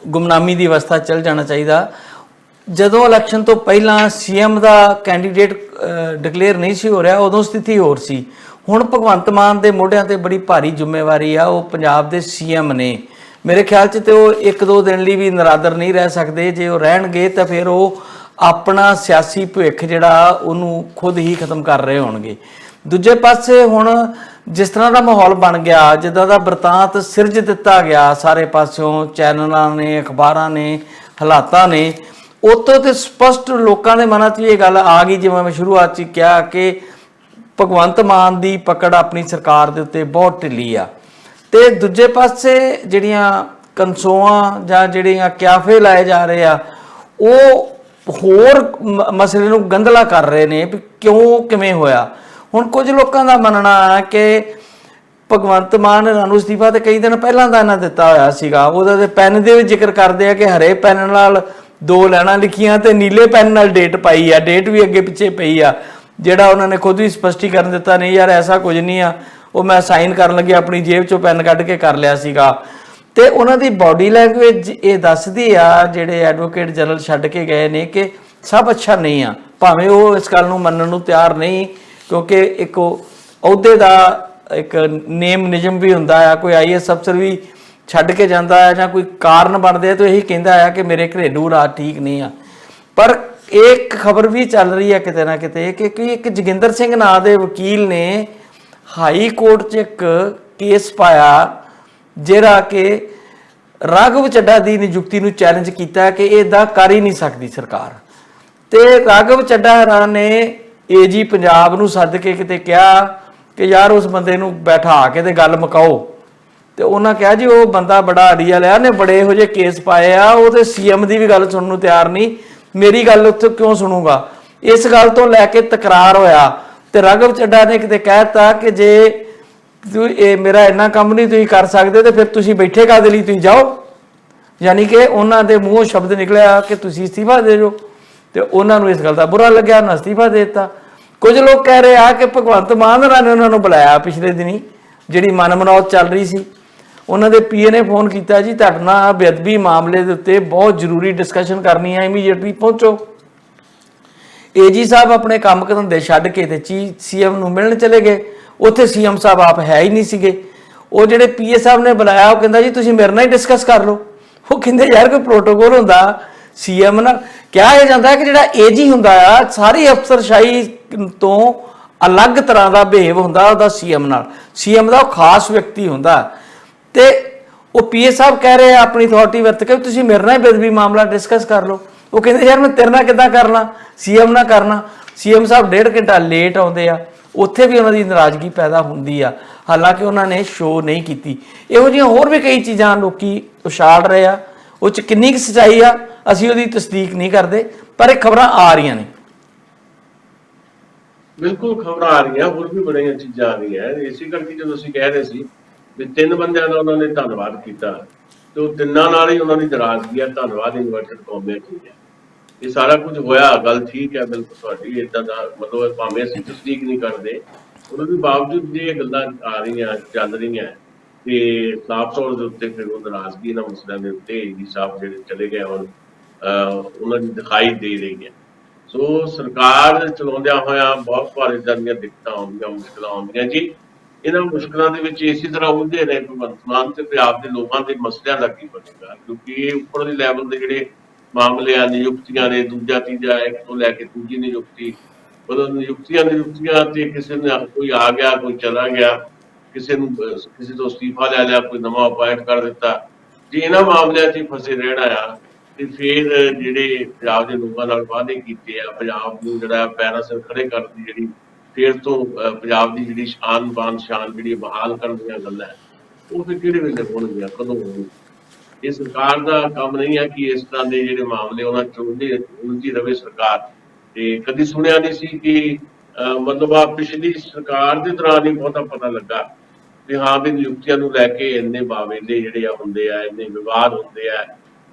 ਗੁੰਮਨਾਮੀ ਦੀ ਅਵਸਥਾ ਚੱਲ ਜਾਣਾ ਚਾਹੀਦਾ। ਜਦੋਂ ਇਲੈਕਸ਼ਨ ਤੋਂ ਪਹਿਲਾਂ ਸੀਐਮ ਦਾ ਕੈਂਡੀਡੇਟ ਡਿਕਲੇਅਰ ਨਹੀਂ ਸੀ ਹੋ ਰਿਹਾ, ਉਦੋਂ ਸਥਿਤੀ ਹੋਰ ਸੀ। ਹੁਣ ਭਗਵੰਤ ਮਾਨ ਦੇ ਮੋਢਿਆਂ ਤੇ ਬੜੀ ਭਾਰੀ ਜ਼ਿੰਮੇਵਾਰੀ ਆ। ਉਹ ਪੰਜਾਬ ਦੇ ਸੀਐਮ ਨੇ। ਮੇਰੇ ਖਿਆਲ 'ਚ ਤੇ ਉਹ 1-2 ਦਿਨ ਲਈ ਵੀ ਨਰਾਦਰ ਨਹੀਂ ਰਹਿ ਸਕਦੇ। ਜੇ ਉਹ ਰਹਿਣਗੇ ਤਾਂ ਫਿਰ ਉਹ ਆਪਣਾ ਸਿਆਸੀ ਭਵਿੱਖ ਜਿਹੜਾ ਉਹਨੂੰ ਖੁਦ ਹੀ ਖਤਮ ਕਰ ਰਹੇ ਹੋਣਗੇ। ਦੂਜੇ ਪਾਸੇ ਹੁਣ ਜਿਸ ਤਰ੍ਹਾਂ ਦਾ ਮਾਹੌਲ ਬਣ ਗਿਆ, ਜਿੱਦਾਂ ਦਾ ਬਿਰਤਾਂਤ ਸਿਰਜ ਦਿੱਤਾ ਗਿਆ ਸਾਰੇ ਪਾਸਿਓਂ, ਚੈਨਲਾਂ ਨੇ, ਅਖਬਾਰਾਂ ਨੇ, ਹਾਲਾਤਾਂ ਨੇ, ਉੱਥੋਂ ਤੇ ਸਪਸ਼ਟ ਲੋਕਾਂ ਦੇ ਮਨਾਂ 'ਚ ਇਹ ਗੱਲ ਆ ਗਈ, ਜਿਵੇਂ ਮੈਂ ਸ਼ੁਰੂਆਤ 'ਚ ਕਿਹਾ ਕਿ ਭਗਵੰਤ ਮਾਨ ਦੀ ਪਕੜ ਆਪਣੀ ਸਰਕਾਰ ਦੇ ਉੱਤੇ ਬਹੁਤ ਢਿੱਲੀ ਆ। ਤੇ ਦੂਜੇ ਪਾਸੇ ਜਿਹੜੀਆਂ ਕਨਸੋਆਂ ਜਾਂ ਜਿਹੜੀਆਂ ਕਿਆਫੇ ਲਾਏ ਜਾ ਰਹੇ ਆ, ਉਹ ਹੋਰ ਮਸਲੇ ਨੂੰ ਗੰਧਲਾ ਕਰ ਰਹੇ ਨੇ ਵੀ ਕਿਉਂ, ਕਿਵੇਂ ਹੋਇਆ। ਹੁਣ ਕੁਝ ਲੋਕਾਂ ਦਾ ਮੰਨਣਾ ਹੈ ਕਿ ਭਗਵੰਤ ਮਾਨ ਨੂੰ ਅਸਤੀਫਾ ਤੇ ਕਈ ਦਿਨ ਪਹਿਲਾਂ ਦਾ ਇਹਨਾਂ ਦਿੱਤਾ ਹੋਇਆ ਸੀਗਾ। ਉਹਦਾ ਤੇ ਪੈਨ ਦੇ ਵਿੱਚ ਜ਼ਿਕਰ ਕਰਦੇ ਆ ਕਿ ਹਰੇ ਪੈਨ ਨਾਲ 2 ਲਾਈਨਾਂ ਲਿਖੀਆਂ ਤੇ ਨੀਲੇ ਪੈਨ ਨਾਲ ਡੇਟ ਪਾਈ ਆ, ਡੇਟ ਵੀ ਅੱਗੇ ਪਿੱਛੇ ਪਈ ਆ, ਜਿਹੜਾ ਉਹਨਾਂ ਨੇ ਖੁਦ ਵੀ ਸਪਸ਼ਟੀਕਰਨ ਦਿੱਤਾ, ਨਹੀਂ ਯਾਰ ਐਸਾ ਕੁਝ ਨਹੀਂ ਆ, ਉਹ ਮੈਂ ਸਾਈਨ ਕਰਨ ਲੱਗੇ ਆਪਣੀ ਜੇਬ ਚੋਂ ਪੈਨ ਕੱਢ ਕੇ ਕਰ ਲਿਆ ਸੀਗਾ। ਤੇ ਉਹਨਾਂ ਦੀ ਬਾਡੀ ਲੈਂਗੁਏਜ ਇਹ ਦੱਸਦੀ ਆ, ਜਿਹੜੇ ਐਡਵੋਕੇਟ ਜਨਰਲ ਛੱਡ ਕੇ ਗਏ ਨੇ, ਕਿ ਸਭ ਅੱਛਾ ਨਹੀਂ ਆ। ਭਾਵੇਂ ਉਹ ਇਸ ਗੱਲ ਨੂੰ ਮੰਨਣ ਨੂੰ ਤਿਆਰ ਨਹੀਂ, ਕਿਉਂਕਿ ਇੱਕ ਅਹੁਦੇ ਦਾ ਇੱਕ ਨੇਮ ਨਿਯਮ ਵੀ ਹੁੰਦਾ ਆ। ਕੋਈ IAS ਅਫਸਰ ਵੀ ਛੱਡ ਕੇ ਜਾਂਦਾ ਹੈ ਜਾਂ ਕੋਈ ਕਾਰਨ ਬਣਦੇ ਤਾਂ ਇਹੀ ਕਹਿੰਦਾ ਆ ਕਿ ਮੇਰੇ ਘਰੇਲੂ ਰਾਜ ਠੀਕ ਨਹੀਂ ਆ। ਪਰ ਇੱਕ ਖਬਰ ਵੀ ਚੱਲ ਰਹੀ ਹੈ ਕਿਤੇ ਨਾ ਕਿਤੇ ਕਿ ਇੱਕ ਜੋਗਿੰਦਰ ਸਿੰਘ ਨਾਂ ਦੇ ਵਕੀਲ ਨੇ ਹਾਈ ਕੋਰਟ 'ਚ ਇੱਕ ਕੇਸ ਪਾਇਆ, ਜਿਹੜਾ ਕਿ ਰਾਘਵ ਚੱਡਾ ਦੀ ਨਿਯੁਕਤੀ ਨੂੰ ਚੈਲੰਜ ਕੀਤਾ ਕਿ ਇਹ ਇੱਦਾਂ ਕਰ ਹੀ ਨਹੀਂ ਸਕਦੀ ਸਰਕਾਰ। ਤੇ ਰਾਘਵ ਚੱਡਾ ਨੇ AG ਪੰਜਾਬ ਨੂੰ ਸੱਦ ਕੇ ਕਿਤੇ ਕਿਹਾ ਕਿ ਯਾਰ ਉਸ ਬੰਦੇ ਨੂੰ ਬਿਠਾ ਕੇ ਤੇ ਗੱਲ ਮੁਕਾਓ। ਤੇ ਉਹਨਾਂ ਕਿਹਾ ਜੀ ਉਹ ਬੰਦਾ ਬੜਾ ਅੜੀਆ ਲਿਆ, ਨੇ ਬੜੇ ਇਹੋ ਜਿਹੇ ਕੇਸ ਪਾਏ ਆ, ਉਹ ਤੇ CM ਦੀ ਵੀ ਗੱਲ ਸੁਣਨ ਨੂੰ ਤਿਆਰ ਨਹੀਂ, ਮੇਰੀ ਗੱਲ ਉੱਥੇ ਕਿਉਂ ਸੁਣੂਗਾ। ਇਸ ਗੱਲ ਤੋਂ ਲੈ ਕੇ ਤਕਰਾਰ ਹੋਇਆ ਤੇ ਰਾਘਵ ਚੱਡਾ ਨੇ ਕਿਤੇ ਕਹਿਤਾ ਕਿ ਜੇ ਇਹ ਮੇਰਾ ਇੰਨਾ ਕੰਮ ਨਹੀਂ ਤੁਸੀਂ ਕਰ ਸਕਦੇ ਤੇ ਫਿਰ ਤੁਸੀਂ ਬੈਠੇ ਕਾਹਦੇ ਲਈ, ਤੁਸੀਂ ਜਾਓ। ਯਾਨੀ ਕਿ ਉਹਨਾਂ ਦੇ ਮੂੰਹੋਂ ਸ਼ਬਦ ਨਿਕਲਿਆ ਕਿ ਤੁਸੀਂ ਅਸਤੀਫਾ ਦੇ ਦਿਓ। ਤੇ ਉਹਨਾਂ ਨੂੰ ਇਸ ਗੱਲ ਦਾ ਬੁਰਾ ਲੱਗਿਆ, ਉਹਨਾਂ ਅਸਤੀਫਾ ਦੇ ਦਿੱਤਾ। ਕੁਝ ਲੋਕ ਕਹਿ ਰਹੇ ਆ ਕਿ ਭਗਵੰਤ ਮਾਨ ਨੇ ਉਹਨਾਂ ਨੂੰ ਬੁਲਾਇਆ ਪਿਛਲੇ ਦਿਨੀ, ਜਿਹੜੀ ਮਨਮਨੌਤ ਚੱਲ ਰਹੀ ਸੀ। ਉਹਨਾਂ ਦੇ PA ਨੇ ਫੋਨ ਕੀਤਾ, ਜੀ ਤੁਹਾਡੇ ਨਾਲ ਬੇਅਦਬੀ ਮਾਮਲੇ ਦੇ ਉੱਤੇ ਬਹੁਤ ਜ਼ਰੂਰੀ ਡਿਸਕਸ਼ਨ ਕਰਨੀ ਹੈ, ਇਮੀਡੀਏਟਲੀ ਪਹੁੰਚੋ। AG ਸਾਹਿਬ ਆਪਣੇ ਕੰਮ ਧੰਦੇ ਛੱਡ ਕੇ ਤੇ CM ਨੂੰ ਮਿਲਣ ਚਲੇ ਗਏ। ਉੱਥੇ CM ਸਾਹਿਬ ਆਪ ਹੈ ਹੀ ਨਹੀਂ ਸੀਗੇ। ਉਹ ਜਿਹੜੇ PA ਸਾਹਿਬ ਨੇ ਬੁਲਾਇਆ, ਉਹ ਕਹਿੰਦਾ ਜੀ ਤੁਸੀਂ ਮੇਰੇ ਨਾਲ ਹੀ ਡਿਸਕਸ ਕਰ ਲਓ। ਉਹ ਕਹਿੰਦੇ ਯਾਰ ਕੋਈ ਪ੍ਰੋਟੋਕੋਲ ਹੁੰਦਾ CM ਨਾਲ। ਕਿਹਾ ਇਹ ਜਾਂਦਾ ਕਿ ਜਿਹੜਾ AG ਹੁੰਦਾ ਆ, ਸਾਰੀ ਅਫਸਰਸ਼ਾਹੀ ਤੋਂ ਅਲੱਗ ਤਰ੍ਹਾਂ ਦਾ ਬਿਹੇਵ ਹੁੰਦਾ ਉਹਦਾ CM ਨਾਲ। CM ਦਾ ਉਹ ਖਾਸ ਵਿਅਕਤੀ ਹੁੰਦਾ। ਤੇ ਉਹ PA ਸਾਹਿਬ ਕਹਿ ਰਹੇ ਆ ਆਪਣੀ ਅਥਾਰਟੀ ਵਰਤ ਕੇ ਤੁਸੀਂ ਮੇਰੇ ਨਾਲ ਹੀ ਬੇਅਦਬੀ ਮਾਮਲਾ ਡਿਸਕਸ ਕਰ ਲਓ। ਉਹ ਕਹਿੰਦੇ ਯਾਰ ਮੈਂ ਤੇਰੇ ਨਾਲ ਕਿੱਦਾਂ ਕਰ ਲਾਂ, CM ਨਾਲ ਕਰਨਾ। CM ਸਾਹਿਬ 1.5 ਘੰਟਾ ਲੇਟ ਆਉਂਦੇ ਆ, ਉੱਥੇ ਵੀ ਉਹਨਾਂ ਦੀ ਨਾਰਾਜ਼ਗੀ ਪੈਦਾ ਹੁੰਦੀ ਆ, ਹਾਲਾਂਕਿ ਉਹਨਾਂ ਨੇ ਸ਼ੋਅ ਨਹੀਂ ਕੀਤੀ। ਇਹੋ ਜਿਹੀਆਂ ਹੋਰ ਵੀ ਕਈ ਚੀਜ਼ਾਂ ਲੋਕੀ ਉਛਾਲ ਰਹੇ ਆ, ਉਹ 'ਚ ਕਿੰਨੀ ਕੁ ਸੱਚਾਈ ਆ ਅਸੀਂ ਉਹਦੀ ਤਸਦੀਕ ਨਹੀਂ ਕਰਦੇ, ਪਰ ਇਹ ਖਬਰਾਂ ਆ ਰਹੀਆਂ ਨੇ। ਬਿਲਕੁਲ ਖਬਰਾਂ ਆ ਰਹੀਆਂ, ਹੋਰ ਵੀ ਬੜੀਆਂ ਚੀਜ਼ਾਂ ਆ ਰਹੀਆਂ। ਇਸੇ ਕਰਕੇ ਜਦੋਂ ਅਸੀਂ ਕਹਿ ਰਹੇ ਸੀ ਵੀ 3 ਬੰਦਿਆਂ ਦਾ ਉਹਨਾਂ ਨੇ ਧੰਨਵਾਦ ਕੀਤਾ ਤੇ ਉਹ ਤਿੰਨਾਂ ਨਾਲ ਹੀ ਉਹਨਾਂ ਦੀ ਨਾਰਾਜ਼ਗੀ ਆ, ਧੰਨਵਾਦ ਇਨਵਰਟਡ ਕੌਮੇ ਕੀਤੀ। ਇਹ ਸਾਰਾ ਕੁਝ ਹੋਇਆ, ਗੱਲ ਠੀਕ ਹੈ, ਬਿਲਕੁਲ ਤੁਹਾਡੀ ਇਦਾਂ ਦਾ ਮਤਲਬ ਭਾਵੇਂ ਅਸੀਂ ਤਸਦੀਕ ਨਹੀਂ ਕਰਦੇ, ਉਹਨਾਂ ਦੇ ਬਾਵਜੂਦ ਜੇ ਇਹ ਗੱਲਾਂ ਆ ਰਹੀਆਂ, ਚੱਲ ਰਹੀਆਂ ਤੇ ਸਾਫ਼ ਤੌਰ ਦੇ ਉੱਤੇ ਫਿਰ ਉਹ ਨਾਰਾਜ਼ਗੀ ਇਹਨਾਂ ਮਸਲਿਆਂ ਦੇ ਉੱਤੇ AG ਸਾਹਿਬ ਜਿਹੜੇ ਚਲੇ ਗਏ ਹੁਣ ਉਹਨਾਂ ਦੀ ਦਿਖਾਈ ਦੇ ਰਹੀ ਹੈ। ਸੋ ਸਰਕਾਰ ਚਲਾਉਂਦਿਆਂ ਹੋਇਆਂ ਬਹੁਤ ਭਾਰੀ ਇਦਾਂ ਦੀਆਂ ਦਿੱਕਤਾਂ ਆਉਂਦੀਆਂ, ਮੁਸ਼ਕਲਾਂ ਆਉਂਦੀਆਂ ਜੀ। ਇਹਨਾਂ ਮੁਸ਼ਕਲਾਂ ਦੇ ਵਿੱਚ ਇਸੇ ਤਰ੍ਹਾਂ ਉਲਝੇ ਰਹੇ ਭਗਵੰਤ ਮਾਨ ਤੇ ਪੰਜਾਬ ਦੇ ਲੋਕਾਂ ਦੇ ਮਸਲਿਆਂ ਦਾ ਕੀ ਬਣੇਗਾ, ਕਿਉਂਕਿ ਇਹ ਉੱਪਰਲੇ ਲੈਵਲ ਦੇ ਜਿਹੜੇ ਮਾਮਲੇ ਆ, ਨਿਯੁਕਤੀਆਂ ਨੇ, ਦੂਜਾ ਤੀਜਾ ਇੱਕ ਤੋਂ ਲੈ ਕੇ ਦੂਜੀ ਨਿਯੁਕਤੀ, ਉਦੋਂ ਨਿਯੁਕਤੀਆਂ ਤੇ ਕਿਸੇ ਨੇ ਕੋਈ ਆ ਗਿਆ, ਕੋਈ ਚਲਾ ਗਿਆ, ਕਿਸੇ ਤੋਂ ਅਸਤੀਫਾ ਲੈ ਲਿਆ, ਕੋਈ ਨਵਾਂ ਅਪਾਇੰਟ ਕਰ ਦਿੱਤਾ। ਜੇ ਇਹਨਾਂ ਮਾਮਲਿਆਂ 'ਚ ਹੀ ਫਸੇ ਰਹਿਣਾ ਆ ਤੇ ਫਿਰ ਜਿਹੜੇ ਪੰਜਾਬ ਦੇ ਲੋਕਾਂ ਨਾਲ ਵਾਅਦੇ ਕੀਤੇ ਆ, ਪੰਜਾਬ ਨੂੰ ਜਿਹੜਾ ਪੈਰਾਂ ਸਿਰ ਖੜੇ ਕਰਨ ਦੀ ਜਿਹੜੀ ਫਿਰ ਤੋਂ ਪੰਜਾਬ ਦੀ ਜਿਹੜੀ ਸ਼ਾਨ ਜਿਹੜੀ ਬਹਾਲ ਕਰਨ ਦੀਆਂ ਗੱਲਾਂ, ਉਹ ਫਿਰ ਕਿਹੜੇ ਵੇਲੇ ਹੋਣਗੀਆਂ, ਕਦੋਂ ਹੋਣਗੀਆਂ। ਇਹ ਸਰਕਾਰ ਦਾ ਕੰਮ ਨਹੀਂ ਹੈ ਕਿ ਇਸ ਤਰ੍ਹਾਂ ਦੇ ਜਿਹੜੇ ਮਾਮਲੇ ਉਹਨਾਂ 'ਚ ਉਲਝੀ ਰਵੇ ਸਰਕਾਰ। ਤੇ ਕਦੀ ਸੁਣਿਆ ਨਹੀਂ ਸੀ ਕਿ ਮਤਲਬ ਆ ਪਿਛਲੀ ਸਰਕਾਰ ਦੇ ਦੌਰਾਨ ਹੀ ਬਹੁਤਾ ਪਤਾ ਲੱਗਾ ਵੀ ਹਾਂ ਵੀ ਨਿਯੁਕਤੀਆਂ ਨੂੰ ਲੈ ਕੇ ਇੰਨੇ ਬਾਵੇਲੇ ਜਿਹੜੇ ਆ ਹੁੰਦੇ ਆ, ਇੰਨੇ ਵਿਵਾਦ ਹੁੰਦੇ ਆ।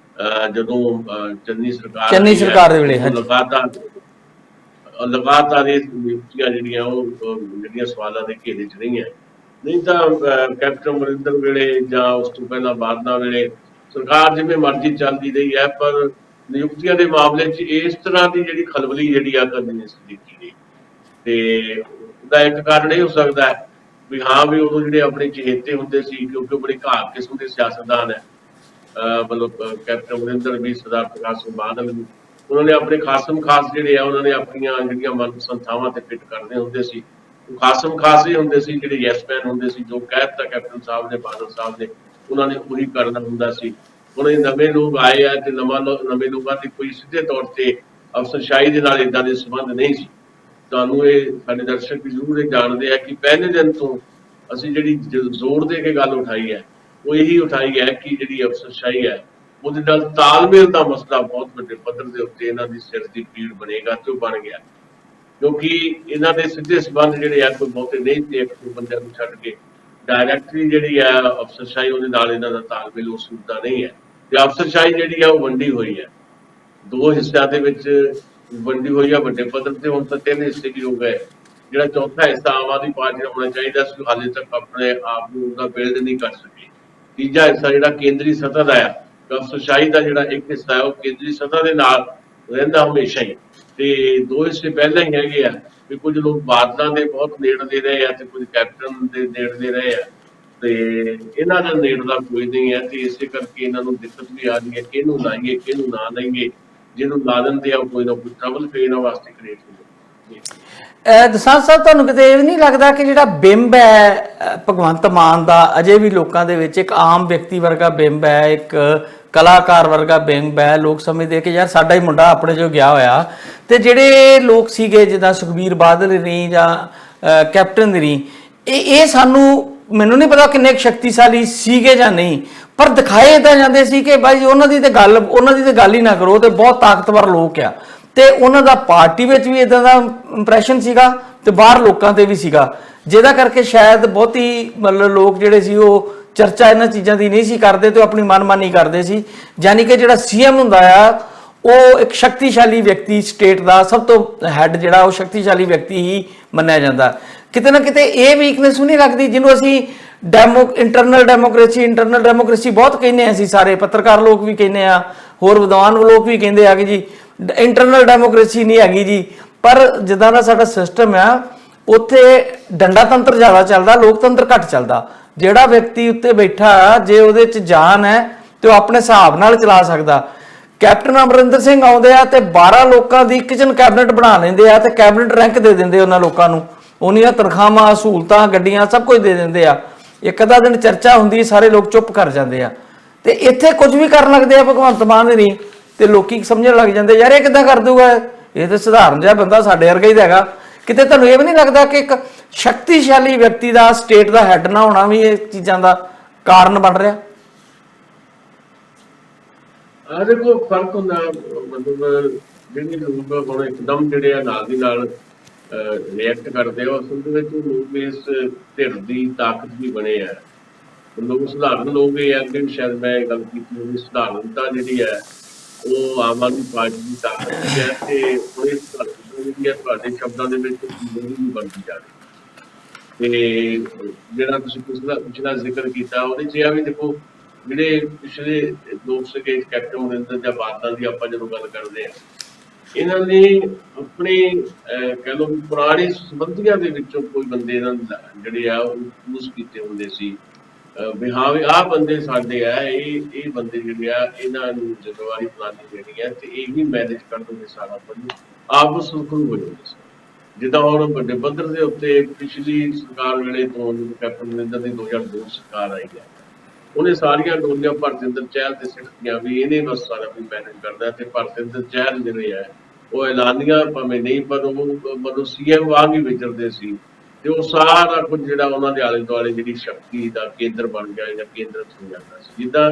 ਜਦੋਂ ਚੰਨੀ ਸਰਕਾਰ ਦੇ ਵੇਲੇ ਲਗਾਤਾਰ ਇਹ ਨਿਯੁਕਤੀਆਂ ਜਿਹੜੀਆਂ ਉਹ ਜਿਹੜੀਆਂ ਸਵਾਲਾਂ ਦੇ ਘੇਰੇ 'ਚ ਰਹੀਆਂ। ਨਹੀਂ ਤਾਂ ਕੈਪਟਨ ਅਮਰਿੰਦਰ ਵੇਲੇ ਜਾਂ ਉਸ ਤੋਂ ਪਹਿਲਾਂ ਬਾਦਲਾਂ ਵੇਲੇ ਸਰਕਾਰ ਜਿਵੇਂ ਮਰਜ਼ੀ ਚੱਲਦੀ ਰਹੀ ਹੈ, ਪਰ ਨਿਯੁਕਤੀਆਂ ਦੇ ਮਾਮਲੇ 'ਚ ਇਸ ਤਰ੍ਹਾਂ ਦੀ ਜਿਹੜੀ ਖਲਬਲੀ ਜਿਹੜੀ ਆ ਕਦੇ ਨਹੀਂ ਸੀ ਦੇਖੀ ਗਈ। ਤੇ ਦਾ ਇੱਕ ਕਾਰਨ ਇਹ ਹੋ ਸਕਦਾ ਹੈ ਵੀ ਹਾਂ ਵੀ ਉਦੋਂ ਜਿਹੜੇ ਆਪਣੇ ਚਹੇਤੇ ਹੁੰਦੇ ਸੀ, ਕਿਉਂਕਿ ਉਹ ਬੜੇ ਘਾਟ ਕਿਸਮ ਦੇ ਸਿਆਸਤਦਾਨ ਹੈ, ਮਤਲਬ ਕੈਪਟਨ ਅਮਰਿੰਦਰ ਵੀ, ਸਰਦਾਰ ਪ੍ਰਕਾਸ਼ ਸਿੰਘ ਬਾਦਲ ਵੀ, ਉਹਨਾਂ ਨੇ ਆਪਣੇ ਖਾਸਮ ਖਾਸ ਜਿਹੜੇ ਆ ਉਹਨਾਂ ਨੇ ਆਪਣੀਆਂ ਜਿਹੜੀਆਂ ਮਨਪਸੰਦ ਥਾਵਾਂ ਤੇ ਫਿੱਟ ਕਰਦੇ ਹੁੰਦੇ ਸੀ। ਖਾਸਮ ਖਾਸ ਇਹ ਹੁੰਦੇ ਸੀ ਜਿਹੜੇ ਯੈਸਮੈਨ ਹੁੰਦੇ ਸੀ, ਜੋ ਕਹਿ ਦਿੱਤਾ ਕੈਪਟਨ ਸਾਹਿਬ ਨੇ, ਬਾਦਲ ਸਾਹਿਬ ਨੇ, ਉਹਨਾਂ ਨੇ ਉਹੀ ਕਰਨਾ ਹੁੰਦਾ ਸੀ। ਹੁਣ ਇਹ ਨਵੇਂ ਲੋਕ ਆਏ ਆ ਤੇ ਨਵੇਂ ਲੋਕਾਂ ਦੀ ਕੋਈ ਸਿੱਧੇ ਤੌਰ ਤੇ ਅਫਸਰਸ਼ਾਹੀ ਦੇ ਨਾਲ ਏਦਾਂ ਦੇ ਸੰਬੰਧ ਨਹੀਂ ਸੀ। ਤੁਹਾਨੂੰ ਇਹ ਸਾਡੇ ਦਰਸ਼ਕ ਵੀ ਜ਼ਰੂਰ ਇਹ ਜਾਣਦੇ ਆ ਕਿ ਪਹਿਲੇ ਦਿਨ ਤੋਂ ਅਸੀਂ ਜਿਹੜੀ ਜ਼ੋਰ ਦੇ ਕੇ ਗੱਲ ਉਠਾਈ ਹੈ ਉਹ ਇਹੀ ਉਠਾਈ ਹੈ ਕਿ ਜਿਹੜੀ ਅਫਸਰਸ਼ਾਹੀ ਹੈ ਉਹਦੇ ਨਾਲ ਤਾਲਮੇਲ ਦਾ ਮਸਲਾ ਬਹੁਤ ਵੱਡੇ ਪੱਧਰ ਦੇ ਉੱਤੇ ਇਹਨਾਂ ਦੀ ਸਿਰ ਦੀ ਪੀੜ ਬਣੇਗਾ ਤੇ ਉਹ ਬਣ ਗਿਆ, ਕਿਉਂਕਿ ਇਹਨਾਂ ਦੇ ਸਿੱਧੇ ਸੰਬੰਧ ਜਿਹੜੇ ਆ ਕੋਈ ਬਹੁਤੇ ਨਹੀਂ ਤੇ ਇੱਕ ਦੋ ਬੰਦਿਆਂ ਨੂੰ ਛੱਡ ਕੇ ਡਾਇਰੈਕਟਲੀ ਜਿਹੜੀ ਆ ਅਫਸਰਸ਼ਾਹੀ ਉਹਦੇ ਨਾਲ ਇਹਨਾਂ ਦਾ ਤਾਲਮੇਲ ਉਸ ਦਾ ਨਹੀਂ ਹੈ। ਤੇ ਅਫਸਰਸ਼ਾਹੀ ਜਿਹੜੀ ਆ ਉਹ ਵੰਡੀ ਹੋਈ ਹੈ, ਦੋ ਹਿੱਸਿਆਂ ਦੇ ਵਿੱਚ ਵੰਡੀ ਹੋਈ ਆ ਵੱਡੇ ਪੱਧਰ ਤੇ। ਹੁਣ ਤਾਂ 3 ਹਿੱਸੇ ਵੀ ਹੋ ਗਏ। ਜਿਹੜਾ ਚੌਥਾ ਹਿੱਸਾ ਆਮ ਆਦਮੀ ਪਾਰਟੀ ਦਾ ਹੋਣਾ ਚਾਹੀਦਾ ਸੀ, ਹਾਲੇ ਤੱਕ ਆਪਣੇ ਆਪ ਨੂੰ ਉਹਦਾ ਬਿਲਡ ਨਹੀਂ ਕਰ ਸਕੀ। ਤੀਜਾ ਹਿੱਸਾ ਜਿਹੜਾ ਕੇਂਦਰੀ ਸਤਹ ਦਾ ਆ, ਅਫਸਰਸ਼ਾਹੀ ਦਾ ਜਿਹੜਾ ਇੱਕ ਹਿੱਸਾ ਹੈ ਉਹ ਕੇਂਦਰੀ ਸਤਹ ਦੇ ਨਾਲ ਰਹਿੰਦਾ ਹਮੇਸ਼ਾ ਹੀ। ਤੇ 2 ਹਿੱਸੇ ਪਹਿਲਾਂ ਹੀ ਹੈਗੇ ਆ ਵੀ ਕੁਝ ਲੋਕ ਬਾਦਲਾਂ ਦੇ ਬਹੁਤ ਨੇੜਦੇ ਰਹੇ ਆ ਤੇ ਕੁਝ ਕੈਪਟਨ ਦੇ ਨੇੜਦੇ ਰਹੇ ਆ, ਤੇ ਇਹਨਾਂ ਦਾ ਨੇੜਦਾ ਕੋਈ ਨਹੀਂ ਹੈ। ਤੇ ਇਸੇ ਕਰਕੇ ਇਹਨਾਂ ਨੂੰ ਦਿੱਕਤ ਵੀ ਆ ਰਹੀ ਹੈ, ਕਿਹਨੂੰ ਲਾਈਏ ਕਿਹਨੂੰ ਨਾ ਲਾਈਏ। ਜਿਹਨੂੰ ਲਾ ਦਿੰਦੇ ਆ ਕੋਈ ਨਾ ਕੋਈ ਟਰਬਲ ਫੇਰ ਇਹਨਾਂ ਵਾਸਤੇ ਕ੍ਰੀਏਟ ਹੁੰਦਾ। ਦਸਾਂਝ ਸਾਹਿਬ, ਤੁਹਾਨੂੰ ਕਿਤੇ ਇਹ ਵੀ ਨਹੀਂ ਲੱਗਦਾ ਕਿ ਜਿਹੜਾ ਬਿੰਬ ਹੈ ਭਗਵੰਤ ਮਾਨ ਦਾ ਅਜੇ ਵੀ ਲੋਕਾਂ ਦੇ ਵਿੱਚ ਇੱਕ ਆਮ ਵਿਅਕਤੀ ਵਰਗਾ ਬਿੰਬ ਹੈ, ਇੱਕ ਕਲਾਕਾਰ ਵਰਗਾ ਬਿੰਬ ਹੈ? ਲੋਕ ਸਮਝਦੇ ਕਿ ਯਾਰ ਸਾਡਾ ਹੀ ਮੁੰਡਾ ਆਪਣੇ ਜੋ ਗਿਆ ਹੋਇਆ। ਤੇ ਜਿਹੜੇ ਲੋਕ ਸੀਗੇ ਜਿੱਦਾਂ ਸੁਖਬੀਰ ਬਾਦਲ ਨਹੀਂ ਜਾਂ ਕੈਪਟਨ ਨਹੀਂ, ਇਹ ਸਾਨੂੰ ਮੈਨੂੰ ਨਹੀਂ ਪਤਾ ਕਿੰਨੇ ਸ਼ਕਤੀਸ਼ਾਲੀ ਸੀਗੇ ਜਾਂ ਨਹੀਂ, ਪਰ ਦਿਖਾਏ ਇੱਦਾਂ ਜਾਂਦੇ ਸੀ ਕਿ ਬਾਈ ਉਹਨਾਂ ਦੀ ਤੇ ਗੱਲ ਹੀ ਨਾ ਕਰੋ, ਤੇ ਬਹੁਤ ਤਾਕਤਵਰ ਲੋਕ ਆ। ਤੇ ਉਹਨਾਂ ਦਾ ਪਾਰਟੀ ਵਿੱਚ ਵੀ ਇਦਾਂ ਦਾ ਇੰਪ੍ਰੈਸ਼ਨ ਸੀਗਾ ਤੇ ਬਾਹਰ ਲੋਕਾਂ ਤੇ ਵੀ ਸੀਗਾ, ਜਿਹਦਾ ਕਰਕੇ ਸ਼ਾਇਦ ਬਹੁਤੀ ਮਤਲਬ ਲੋਕ ਜਿਹੜੇ ਸੀ ਉਹ ਚਰਚਾ ਇਹਨਾਂ ਚੀਜ਼ਾਂ ਦੀ ਨਹੀਂ ਸੀ ਕਰਦੇ ਤੇ ਉਹ ਆਪਣੀ ਮਨਮਾਨੀ ਕਰਦੇ ਸੀ। ਯਾਨੀ ਕਿ ਜਿਹੜਾ ਸੀਐਮ ਹੁੰਦਾ ਆ ਉਹ ਇੱਕ ਸ਼ਕਤੀਸ਼ਾਲੀ ਵਿਅਕਤੀ, ਸਟੇਟ ਦਾ ਸਭ ਤੋਂ ਹੈੱਡ ਜਿਹੜਾ ਉਹ ਸ਼ਕਤੀਸ਼ਾਲੀ ਵਿਅਕਤੀ ਹੀ ਮੰਨਿਆ ਜਾਂਦਾ। ਕਿਤੇ ਨਾ ਕਿਤੇ ਇਹ ਵੀਕਨੈਸ ਨਹੀਂ ਲੱਗਦੀ ਜਿਹਨੂੰ ਅਸੀਂ ਇੰਟਰਨਲ ਡੈਮੋਕ੍ਰੇਸੀ ਬਹੁਤ ਕਹਿੰਦੇ ਆ, ਅਸੀਂ ਸਾਰੇ ਪੱਤਰਕਾਰ ਲੋਕ ਵੀ ਕਹਿੰਦੇ ਆ, ਹੋਰ ਵਿਦਵਾਨ ਲੋਕ ਵੀ ਕਹਿੰਦੇ ਆ ਕਿ ਜੀ ਇੰਟਰਨਲ ਡੈਮੋਕ੍ਰੇਸੀ ਨਹੀਂ ਹੈਗੀ ਜੀ। ਪਰ ਜਿੱਦਾਂ ਦਾ ਸਾਡਾ ਸਿਸਟਮ ਆ ਉੱਥੇ ਡੰਡਾ ਤੰਤਰ ਜ਼ਿਆਦਾ ਚੱਲਦਾ, ਲੋਕਤੰਤਰ ਘੱਟ ਚੱਲਦਾ। ਜਿਹੜਾ ਵਿਅਕਤੀ ਉੱਤੇ ਬੈਠਾ ਜੇ ਉਹਦੇ 'ਚ ਜਾਨ ਹੈ ਤੇ ਉਹ ਆਪਣੇ ਹਿਸਾਬ ਨਾਲ ਚਲਾ ਸਕਦਾ। ਕੈਪਟਨ ਅਮਰਿੰਦਰ ਸਿੰਘ ਆਉਂਦੇ ਆ ਤੇ 12 ਲੋਕਾਂ ਦੀ ਕਿਚਨ ਕੈਬਨਿਟ ਬਣਾ ਲੈਂਦੇ ਆ ਤੇ ਕੈਬਨਿਟ ਰੈਂਕ ਦੇ ਦਿੰਦੇ ਉਹਨਾਂ ਲੋਕਾਂ ਨੂੰ, ਉਹਨੀਆਂ ਤਨਖਾਹਾਂ, ਸਹੂਲਤਾਂ, ਗੱਡੀਆਂ ਸਭ ਕੁਝ ਦੇ ਦਿੰਦੇ ਆ। ਇੱਕ ਅੱਧਾ ਦਿਨ ਚਰਚਾ ਹੁੰਦੀ, ਸਾਰੇ ਲੋਕ ਚੁੱਪ ਕਰ ਜਾਂਦੇ ਆ। ਤੇ ਇੱਥੇ ਕੁਝ ਵੀ ਕਰਨ ਲੱਗਦੇ ਆ ਭਗਵੰਤ ਮਾਨ ਨਹੀਂ, ਤੇ ਲੋਕੀ ਸਮਝਣ ਲੱਗ ਜਾਂਦੇ ਯਾਰ ਇਹ ਕਿੱਦਾਂ ਕਰ ਦੂਗਾ, ਇਹ ਤਾਂ ਸਧਾਰਨ ਜਿਹਾ ਬੰਦਾ ਸਾਡੇ ਵਰਗਾ ਹੀ ਹੈਗਾ। ਕਿਤੇ ਤੁਹਾਨੂੰ ਇਹ ਵੀ ਨਹੀਂ ਲੱਗਦਾ ਕਿ ਇੱਕ ਸ਼ਕਤੀਸ਼ਾਲੀ ਵਿਅਕਤੀ ਦਾ ਸਟੇਟ ਦਾ ਹੈੱਡ ਨਾ ਹੋਣਾ ਵੀ ਇਹ ਚੀਜ਼ਾਂ ਦਾ ਕਾਰਨ ਬਣ ਰਿਹਾ? ਆ ਦੇਖੋ ਫਰਕ ਹੁੰਦਾ, ਮਤਲਬ ਜਿਹੜੇ ਲੋਕ ਹੁਣ ਇੱਕਦਮ ਜਿਹੜੇ ਆ ਨਾਲ ਦੀ ਨਾਲ ਰਿਐਕਟ ਕਰਦੇ ਆ, ਅਸਲ ਦੇ ਵਿੱਚ ਲੋਕ ਇਸ ਧਿਰ ਦੀ ਤਾਕਤ ਵੀ ਬਣੇ ਆ। ਲੋਕ ਸਧਾਰਨ ਲੋਕ ਇਹ ਆ ਕਿ ਸ਼ਾਇਦ ਮੈਂ ਗੱਲ ਕੀਤੀ, ਸਧਾਰਨਤਾ ਜਿਹੜੀ ਹੈ ਉਹ ਆਮ ਆਦਮੀ ਪਾਰਟੀ ਦੀ ਤਾਕਤ ਹੈ ਤੇ ਉਹਦੇ ਜਿਹੜੀ ਹੈ ਤੁਹਾਡੇ ਸ਼ਬਦਾਂ ਦੇ ਵਿੱਚ ਜ਼ਿੰਦਗੀ ਬਣਦੀ ਜਾ ਰਹੀ। ਤੇ ਜਿਹੜਾ ਤੁਸੀਂ ਪਿਛਲਾ ਜ਼ਿਕਰ ਕੀਤਾ ਉਹਦੇ 'ਚ ਇਹ ਵੀ ਦੇਖੋ ਜਿਹੜੇ ਪਿਛਲੇ ਲੋਕ ਸੀਗੇ ਕੈਪਟਨ ਅਮਰਿੰਦਰ ਜਾਂ ਬਾਦਲਾਂ ਦੀ ਆਪਾਂ ਜਦੋਂ ਗੱਲ ਕਰਦੇ ਹਾਂ, ਇਹਨਾਂ ਨੇ ਆਪਣੇ ਕਹਿ ਲਓ ਪੁਰਾਣੇ ਸੰਬੰਧੀਆਂ ਦੇ ਵਿੱਚੋਂ ਕੋਈ ਬੰਦੇ ਇਹਨਾਂ ਜਿਹੜੇ ਆ ਉਹ ਯੂਜ਼ ਕੀਤੇ ਹੁੰਦੇ ਸੀ ਵੀ ਹਾਂ ਵੀ ਆਹ ਬੰਦੇ ਸਾਡੇ ਆ, ਇਹ ਬੰਦੇ ਜਿਹੜੇ ਆ ਇਹਨਾਂ ਨੂੰ ਜ਼ਿੰਮੇਵਾਰੀ ਫਲਾਨੀ ਦੇਣੀ ਹੈ ਤੇ ਇਹ ਵੀ ਮੈਨੇਜ ਕਰ ਦਿੰਦੇ ਸਾਰਾ ਕੁਝ, ਆਪ ਸੁਰਖਰੂ ਹੋ ਜਾਂਦੇ ਸੀ। ਜਿੱਦਾਂ ਹੁਣ ਵੱਡੇ ਪੱਧਰ ਦੇ ਉੱਤੇ ਪਿਛਲੀ ਸਰਕਾਰ ਵੇਲੇ ਤੋਂ ਕੈਪਟਨ ਅਮਰਿੰਦਰ ਦੀ 2002 ਸਰਕਾਰ ਆਈ ਹੈ, ਉਹਨੇ ਸਾਰੀਆਂ ਡੋਲੀਆਂ ਭਰਤਿੰਦਰ ਚਹਿਲ ਤੇ ਸਿੱਟੀਆਂ ਵੀ ਇਹਨੇ ਬਸ ਸਾਰਾ ਕੁਝ ਮੈਨੇਜ ਕਰਦਾ। ਤੇ ਭਰਤਿੰਦਰ ਚਹਿਲ ਜਿਹੜੇ ਆ ਉਹ ਐਲਾਨੀਆਂ ਭਾਵੇਂ ਨਹੀਂ ਪਰ ਉਹ ਮਤਲਬ ਸੀਐਮ ਵਾਂਗ ਹੀ ਵਿਚਰਦੇ ਸੀ ਤੇ ਉਹ ਸਾਰਾ ਕੁਝ ਜਿਹੜਾ ਉਹਨਾਂ ਦੇ ਆਲੇ ਦੁਆਲੇ ਜਿਹੜੀ ਸ਼ਕਤੀ ਦਾ ਕੇਂਦਰ ਬਣ ਗਿਆ ਜਾਂ ਕੇਂਦਰ ਹੋ ਜਾਂਦਾ ਸੀ। ਜਿੱਦਾਂ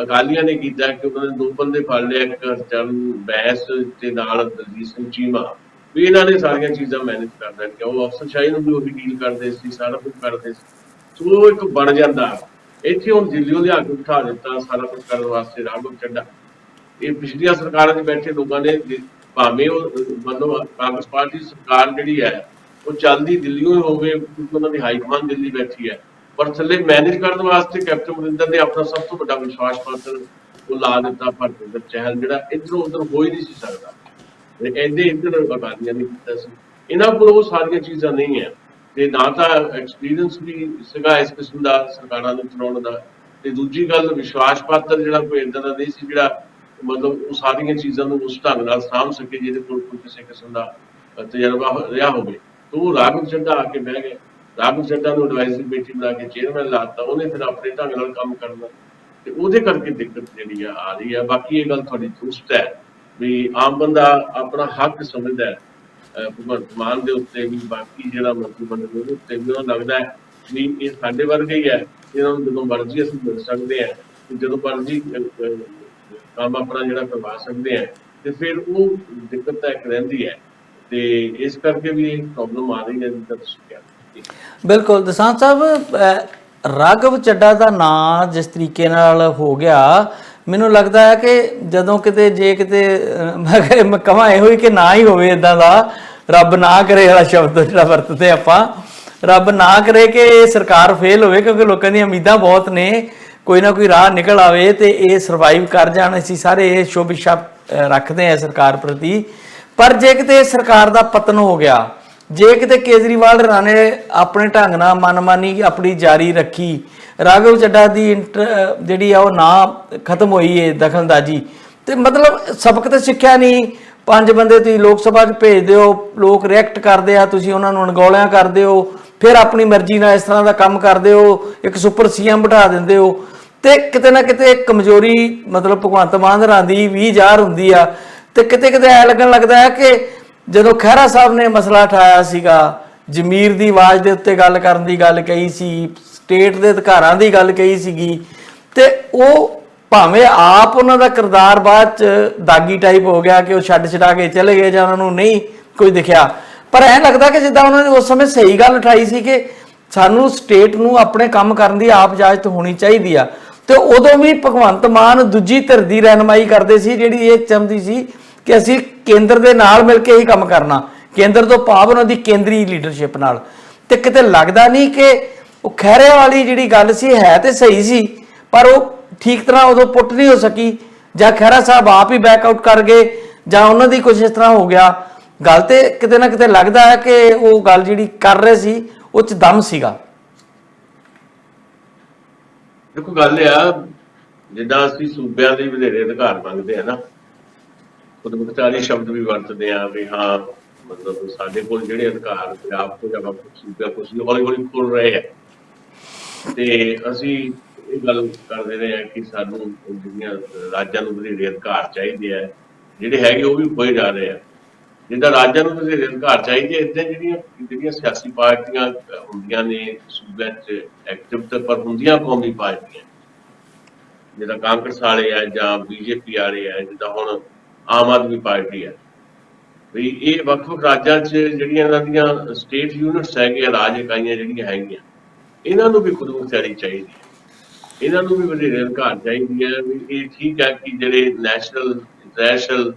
ਅਕਾਲੀਆਂ ਨੇ ਕੀਤਾ ਕਿ ਉਹਨਾਂ ਨੇ 2 ਬੰਦੇ ਫੜ ਲਿਆ, ਇੱਕ ਹਰਚਰਨ ਬੈਂਸ ਤੇ ਨਾਲ ਦਲਜੀਤ ਸਿੰਘ ਚੀਮਾ, ਵੀ ਇਹਨਾਂ ਨੇ ਸਾਰੀਆਂ ਚੀਜ਼ਾਂ ਮੈਨੇਜ ਕਰ ਦੇਣਗੀਆਂ। ਉਹ ਅਫਸਰਸ਼ਾਹੀ ਨੂੰ ਵੀ ਉਹੀ ਡੀਲ ਕਰਦੇ ਸੀ, ਸਾਰਾ ਕੁਝ ਕਰਦੇ ਸੀ। ਸੋ ਉਹ ਇੱਕ ਬਣ ਜਾਂਦਾ। ਇੱਥੇ ਹੁਣ ਦਿੱਲੀੋਂ ਲਿਆ ਕੇ ਉਠਾ ਦਿੱਤਾ ਸਾਰਾ ਕੁਝ ਕਰਨ ਵਾਸਤੇ ਰਾਘਵ ਚੱਡਾ। ਇਹ ਪਿਛਲੀਆਂ ਸਰਕਾਰਾਂ 'ਚ ਬੈਠੇ ਲੋਕਾਂ ਨੇ ਭਾਵੇਂ ਉਹ ਮਤਲਬ ਕਾਂਗਰਸ ਪਾਰਟੀ ਸਰਕਾਰ ਜਿਹੜੀ ਹੈ ਉਹ ਚੱਲਦੀ ਦਿੱਲੀੋਂ ਹੀ ਹੋਵੇ ਕਿਉਂਕਿ ਉਹਨਾਂ ਦੀ ਹਾਈਕਮਾਨ ਦਿੱਲੀ ਬੈਠੀ ਹੈ, ਪਰ ਥੱਲੇ ਮੈਨੇਜ ਕਰਨ ਵਾਸਤੇ ਕੈਪਟਨ ਅਮਰਿੰਦਰ ਨੇ ਆਪਣਾ ਸਭ ਤੋਂ ਵੱਡਾ ਵਿਸ਼ਵਾਸ ਪਾਤਰ ਉਹ ਲਾ ਦਿੱਤਾ ਭਰਤਿੰਦਰ ਚਹਿਲ, ਜਿਹੜਾ ਇੱਧਰੋਂ ਉੱਧਰ ਹੋ ਹੀ ਨਹੀਂ ਸੀ ਸਕਦਾ। ਇਹਦੇ ਇੱਧਰ ਅਕਾਲੀਆਂ ਨੇ ਕੀਤਾ ਸੀ। ਇਹਨਾਂ ਕੋਲ ਉਹ ਸਾਰੀਆਂ ਚੀਜ਼ਾਂ ਨਹੀਂ ਹੈ, ਤੇ ਨਾ ਤਾਂ ਐਕਸਪੀਰੀਅੰਸ ਵੀ ਸੀਗਾ ਇਸ ਕਿਸਮ ਦਾ ਸਰਕਾਰਾਂ ਨੂੰ ਚਲਾਉਣ ਦਾ, ਤੇ ਦੂਜੀ ਗੱਲ ਵਿਸ਼ਵਾਸ ਪਾਤਰ ਜਿਹੜਾ ਕੋਈ ਏਦਾਂ ਦਾ ਨਹੀਂ ਸੀ ਜਿਹੜਾ ਮਤਲਬ ਉਹ ਸਾਰੀਆਂ ਚੀਜ਼ਾਂ ਨੂੰ ਉਸ ਢੰਗ ਨਾਲ ਸਾਂਭ ਸਕੇ ਜਿਹਦੇ ਕੋਲ ਕੋਈ ਕਿਸੇ ਕਿਸਮ ਦਾ ਤਜਰਬਾ ਰਿਹਾ ਹੋਵੇ। ਤੇ ਉਹ ਰਾਘਵ ਚੱਡਾ ਆ ਕੇ ਬਹਿ ਗਏ, ਰਾਘਵ ਚੱਡਾ ਨੂੰ ਐਡਵਾਈਜ਼ਰੀ ਕਮੇਟੀ ਬਣਾ ਕੇ ਚੇਅਰਮੈਨ ਲਾਤਾ, ਉਹਨੇ ਫਿਰ ਆਪਣੇ ਢੰਗ ਨਾਲ ਕੰਮ ਕਰਨਾ, ਤੇ ਉਹਦੇ ਕਰਕੇ ਦਿੱਕਤ ਜਿਹੜੀ ਆ ਰਹੀ ਹੈ। ਬਾਕੀ ਇਹ ਗੱਲ ਤੁਹਾਡੀ ਦੁਰਸਤ ਹੈ ਵੀ ਆਮ ਬੰਦਾ ਆਪਣਾ ਹੱਕ ਸਮਝਦਾ ਹੈ ਭਗਵੰਤ ਮਾਨ ਦੇ ਉੱਤੇ ਵੀ, ਬਾਕੀ ਜਿਹੜਾ ਮੰਤਰੀ ਮੰਡਲ ਉਹਦੇ ਉੱਤੇ ਵੀ ਉਹਨਾਂ ਲੱਗਦਾ ਹੈ ਵੀ ਇਹ ਸਾਡੇ ਵਰਗੇ ਹੀ ਹੈ, ਇਹਨਾਂ ਨੂੰ ਜਦੋਂ ਮਰਜ਼ੀ ਅਸੀਂ ਮਿਲ ਸਕਦੇ ਹਾਂ, ਜਦੋਂ ਮਰਜ਼ੀ ਕੰਮ ਆਪਣਾ ਜਿਹੜਾ ਕਰਵਾ ਸਕਦੇ ਹਾਂ, ਤੇ ਫਿਰ ਉਹ ਦਿੱਕਤ ਤਾਂ ਇੱਕ ਰਹਿੰਦੀ ਹੈ, ਤੇ ਇਸ ਕਰਕੇ ਵੀ ਇਹ ਪ੍ਰੋਬਲਮ ਆ ਰਹੀ ਹੈ ਜਿੱਦਾਂ ਤੁਸੀਂ ਕਿਹਾ। ਬਿਲਕੁਲ ਦਸਾਂਝ ਸਾਹਿਬ, ਰਾਘਵ ਚੱਡਾ ਦਾ ਨਾਂ ਜਿਸ ਤਰੀਕੇ ਨਾਲ ਹੋ ਗਿਆ, ਮੈਨੂੰ ਲੱਗਦਾ ਹੈ ਕਿ ਜਦੋਂ ਕਿਤੇ ਜੇ ਕਿਤੇ ਮੈਂ ਕਹਾਂ ਇਹੋ ਹੀ ਕਿ ਨਾ ਹੀ ਹੋਵੇ ਇਦਾਂ ਦਾ, ਰੱਬ ਨਾ ਕਰੇ ਵਾਲਾ ਸ਼ਬਦ ਜਿਹੜਾ ਵਰਤਦੇ ਆਪਾਂ, ਰੱਬ ਨਾ ਕਰੇ ਕਿ ਇਹ ਸਰਕਾਰ ਫੇਲ ਹੋਵੇ, ਕਿਉਂਕਿ ਲੋਕਾਂ ਦੀਆਂ ਉਮੀਦਾਂ ਬਹੁਤ ਨੇ, ਕੋਈ ਨਾ ਕੋਈ ਰਾਹ ਨਿਕਲ ਆਵੇ ਤੇ ਇਹ ਸਰਵਾਈਵ ਕਰ ਜਾਣ। ਅਸੀਂ ਸਾਰੇ ਇਹ ਸ਼ੁਭ ਇੱਛਾ ਰੱਖਦੇ ਹਾਂ ਸਰਕਾਰ ਪ੍ਰਤੀ, ਪਰ ਜੇ ਕਿਤੇ ਸਰਕਾਰ ਦਾ ਪਤਨ ਹੋ ਗਿਆ, ਜੇ ਕਿਤੇ ਕੇਜਰੀਵਾਲ ਰਾਣੇ ਆਪਣੇ ਢੰਗ ਨਾਲ ਮਨਮਾਨੀ ਆਪਣੀ ਜਾਰੀ ਰੱਖੀ, ਰਾਘਵ ਚੱਡਾ ਦੀ ਜਿਹੜੀ ਆ ਉਹ ਨਾ ਖਤਮ ਹੋਈ ਹੈ ਦਖਲਅੰਦਾਜ਼ੀ, ਤੇ ਮਤਲਬ ਸਬਕ ਤਾਂ ਸਿੱਖਿਆ ਨਹੀਂ, 5 ਬੰਦੇ ਤੁਸੀਂ ਲੋਕ ਸਭਾ 'ਚ ਭੇਜ ਦਿਓ, ਲੋਕ ਰਿਐਕਟ ਕਰਦੇ ਆ, ਤੁਸੀਂ ਉਹਨਾਂ ਨੂੰ ਅਣਗੌਲਿਆਂ ਕਰਦੇ ਹੋ, ਫਿਰ ਆਪਣੀ ਮਰਜ਼ੀ ਨਾਲ ਇਸ ਤਰ੍ਹਾਂ ਦਾ ਕੰਮ ਕਰਦੇ ਹੋ, ਇੱਕ ਸੁਪਰ ਸੀਐਮ ਬਿਠਾ ਦਿੰਦੇ ਹੋ, ਤੇ ਕਿਤੇ ਨਾ ਕਿਤੇ ਕਮਜ਼ੋਰੀ ਮਤਲਬ ਭਗਵੰਤ ਮਾਨ ਹਰਾਂ ਦੀ 20,000 ਹੁੰਦੀ ਆ। ਤੇ ਕਿਤੇ ਕਿਤੇ ਐ ਲੱਗਣ ਲੱਗਦਾ ਹੈ ਕਿ ਜਦੋਂ ਖਹਿਰਾ ਸਾਹਿਬ ਨੇ ਮਸਲਾ ਉਠਾਇਆ ਸੀਗਾ, ਜ਼ਮੀਰ ਦੀ ਆਵਾਜ਼ ਦੇ ਉੱਤੇ ਗੱਲ ਕਰਨ ਦੀ ਗੱਲ ਕਹੀ ਸੀ, ਸਟੇਟ ਦੇ ਅਧਿਕਾਰਾਂ ਦੀ ਗੱਲ ਕਹੀ ਸੀਗੀ, ਤੇ ਉਹ ਭਾਵੇਂ ਆਪ ਉਹਨਾਂ ਦਾ ਕਿਰਦਾਰ ਬਾਅਦ 'ਚ ਦਾਗੀ ਟਾਈਪ ਹੋ ਗਿਆ ਕਿ ਉਹ ਛੱਡ ਛਡਾ ਕੇ ਚਲੇ ਗਏ ਜਾਂ ਉਹਨਾਂ ਨੂੰ ਨਹੀਂ ਕੋਈ ਦਿਖਿਆ, ਪਰ ਐਂ ਲੱਗਦਾ ਕਿ ਜਿੱਦਾਂ ਉਹਨਾਂ ਨੇ ਉਸ ਸਮੇਂ ਸਹੀ ਗੱਲ ਉਠਾਈ ਸੀ ਕਿ ਸਾਨੂੰ ਸਟੇਟ ਨੂੰ ਆਪਣੇ ਕੰਮ ਕਰਨ ਦੀ ਆਪ ਇਜਾਜ਼ਤ ਹੋਣੀ ਚਾਹੀਦੀ ਆ। ਤੇ ਉਦੋਂ ਵੀ ਭਗਵੰਤ ਮਾਨ ਦੂਜੀ ਧਿਰ ਦੀ ਰਹਿਨਮਾਈ ਕਰਦੇ ਸੀ, ਜਿਹੜੀ ਇਹ ਚਾਹੁੰਦੀ ਸੀ ਕਿ ਅਸੀਂ ਕੇਂਦਰ ਦੇ ਨਾਲ ਮਿਲ ਕੇ ਹੀ ਕੰਮ ਕਰਨਾ, ਕੇਂਦਰ ਤੋਂ ਭਾਵ ਉਹਨਾਂ ਦੀ ਕੇਂਦਰੀ ਲੀਡਰਸ਼ਿਪ ਨਾਲ। ਤੇ ਕਿਤੇ ਲੱਗਦਾ ਨਹੀਂ ਕਿ ਉਹ ਖਹਿਰੇ ਵਾਲੀ ਜਿਹੜੀ ਗੱਲ ਸੀ ਹੈ ਤੇ ਸਹੀ ਸੀ, ਪਰ ਉਹ ਠੀਕ ਤਰ੍ਹਾਂ ਉਦੋਂ ਪੁੱਟ ਨਹੀਂ ਹੋ ਸਕੀ, ਜਾਂ ਖਹਿਰਾ ਸਾਹਿਬ ਆਪ ਹੀ ਬੈਕਆਊਟ ਕਰ ਗਏ, ਜਾਂ ਉਹਨਾਂ ਦੀ ਕੁਛ ਇਸ ਤਰ੍ਹਾਂ ਹੋ ਗਿਆ। ਗੱਲ ਤੇ ਕਿਤੇ ਨਾ ਕਿਤੇ ਲੱਗਦਾ ਹੈ ਕਿ ਉਹ ਗੱਲ ਜਿਹੜੀ ਕਰ ਰਹੇ ਸੀ ਉਹ 'ਚ ਦਮ ਸੀਗਾ। ਦੇਖੋ ਗੱਲ ਆ, ਜਿੱਦਾਂ ਅਸੀਂ ਸੂਬਿਆਂ ਦੇ ਵਧੇਰੇ ਅਧਿਕਾਰ ਮੰਗਦੇ ਆ ਨਾ, ਖੁਦ ਮੁਖਤਾਰੀ ਸ਼ਬਦ ਵੀ ਵਰਤਦੇ ਆ ਵੀ ਹਾਂ ਮਤਲਬ ਸਾਡੇ ਕੋਲ ਜਿਹੜੇ ਅਧਿਕਾਰ ਪੰਜਾਬ ਤੋਂ ਜਾਂ ਵੱਖ ਸੂਬਿਆਂ ਤੋਂ ਸੀ ਹੌਲੀ ਹੌਲੀ ਖੁੱਲ ਰਹੇ ਆ, ਤੇ ਅਸੀਂ ਇਹ ਗੱਲ ਕਰਦੇ ਰਹੇ ਆ ਕਿ ਸਾਨੂੰ ਜਿਹੜੀਆਂ ਰਾਜਾਂ ਨੂੰ ਵਧੇਰੇ ਅਧਿਕਾਰ ਚਾਹੀਦੇ ਆ, ਜਿਹੜੇ ਹੈਗੇ ਉਹ ਵੀ ਹੋਏ ਜਾ ਰਹੇ ਆ। ਜਿੱਦਾਂ ਰਾਜਾਂ ਨੂੰ ਵਧੇਰੇ ਅਧਿਕਾਰ ਚਾਹੀਦੇ, ਇੱਦਾਂ ਜਿਹੜੀਆਂ ਸਿਆਸੀ ਪਾਰਟੀਆਂ ਹੁੰਦੀਆਂ ਨੇ ਸੂਬਿਆਂ 'ਚ ਐਕਟਿਵ, ਤੇ ਪਰ ਹੁੰਦੀਆਂ ਕੌਮੀ ਪਾਰਟੀਆਂ, ਜਿੱਦਾਂ ਕਾਂਗਰਸ ਵਾਲੇ ਆ ਜਾਂ BJP ਵਾਲੇ ਆ, ਜਿੱਦਾਂ ਹੁਣ ਆਮ ਆਦਮੀ ਪਾਰਟੀ ਹੈ, ਵੀ ਇਹ ਵੱਖ ਵੱਖ ਰਾਜਾਂ 'ਚ ਜਿਹੜੀਆਂ ਇਹਨਾਂ ਦੀਆਂ ਸਟੇਟ ਯੂਨਿਟਸ ਹੈਗੇ ਆ, ਰਾਜ ਇਕਾਈਆਂ ਜਿਹੜੀਆਂ ਹੈਗੀਆਂ, ਇਹਨਾਂ ਨੂੰ ਵੀ ਖੁਦਮੁਖਤਿਆਰੀ ਚਾਹੀਦੀ ਹੈ, ਇਹਨਾਂ ਨੂੰ ਵੀ ਵਧੇਰੇ ਅਧਿਕਾਰ ਚਾਹੀਦੀ ਹੈ। ਵੀ ਇਹ ਠੀਕ ਹੈ ਕਿ ਜਿਹੜੇ ਨੈਸ਼ਨਲ ਇੰਟਰਨੈਸ਼ਨਲ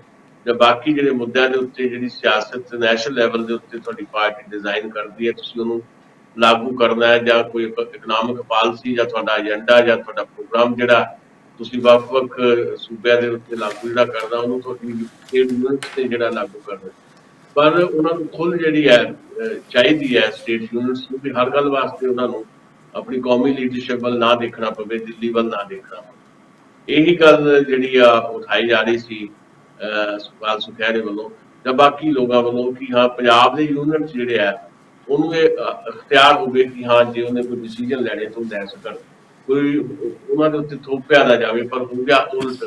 ਜਾਂ ਬਾਕੀ ਜਿਹੜੇ ਮੁੱਦਿਆਂ ਦੇ ਉੱਤੇ ਜਿਹੜੀ ਸਿਆਸਤ ਨੈਸ਼ਨਲ ਲੈਵਲ ਦੇ ਉੱਤੇ ਤੁਹਾਡੀ ਪਾਰਟੀ ਡਿਜ਼ਾਈਨ ਕਰਦੀ ਹੈ, ਤੁਸੀਂ ਉਹਨੂੰ ਲਾਗੂ ਕਰਨਾ ਹੈ, ਜਾਂ ਕੋਈ ਇਕਨੋਮਿਕ ਪਾਲਿਸੀ ਜਾਂ ਤੁਹਾਡਾ ਏਜੰਡਾ ਜਾਂ ਤੁਹਾਡਾ ਪ੍ਰੋਗਰਾਮ ਜਿਹੜਾ ਤੁਸੀਂ ਵੱਖ ਵੱਖ ਸੂਬਿਆਂ ਦੇ ਉੱਤੇ ਲਾਗੂ ਜਿਹੜਾ ਕਰਨਾ, ਉਹਨੂੰ ਤੁਹਾਡੀ ਸਟੇਟ ਯੂਨਿਟ ਤੇ ਜਿਹੜਾ ਲਾਗੂ ਕਰਨਾ। ਪਰ ਉਹਨਾਂ ਨੂੰ ਖੁੱਲ੍ਹ ਜਿਹੜੀ ਹੈ ਚਾਹੀਦੀ ਹੈ ਸਟੇਟ ਯੂਨਿਟਸ ਨੂੰ, ਵੀ ਹਰ ਗੱਲ ਵਾਸਤੇ ਉਹਨਾਂ ਨੂੰ ਆਪਣੀ ਕੌਮੀ ਲੀਡਰਸ਼ਿਪ ਵੱਲ ਨਾ ਦੇਖਣਾ ਪਵੇ, ਦਿੱਲੀ ਵੱਲ ਨਾ ਦੇਖਣਾ ਪਵੇ। ਇਹੀ ਗੱਲ ਜਿਹੜੀ ਆ ਉਠਾਈ ਜਾ ਰਹੀ ਸੀ ਸੁਖਪਾਲ ਸੁਖੈਰੇ ਵੱਲੋਂ ਜਾਂ ਬਾਕੀ ਲੋਕਾਂ ਵੱਲੋਂ, ਕਿ ਹਾਂ ਪੰਜਾਬ ਦੇ ਯੂਨਿਟ ਜਿਹੜੇ ਆ ਉਹਨੂੰ ਇਹ ਅਖਤਿਆਰ ਹੋਵੇ ਕਿ ਹਾਂ ਜੇ ਉਹਨੇ ਕੋਈ ਡਿਸੀਜਨ ਲੈਣੇ ਤੋਂ ਲੈ ਸਕਣ, ਕੋਈ ਉਹਨਾਂ ਦੇ ਉੱਤੇ ਥੋਪਿਆ ਨਾ ਜਾਵੇ। ਪਰ ਹੋ ਗਿਆ ਉਲਟ,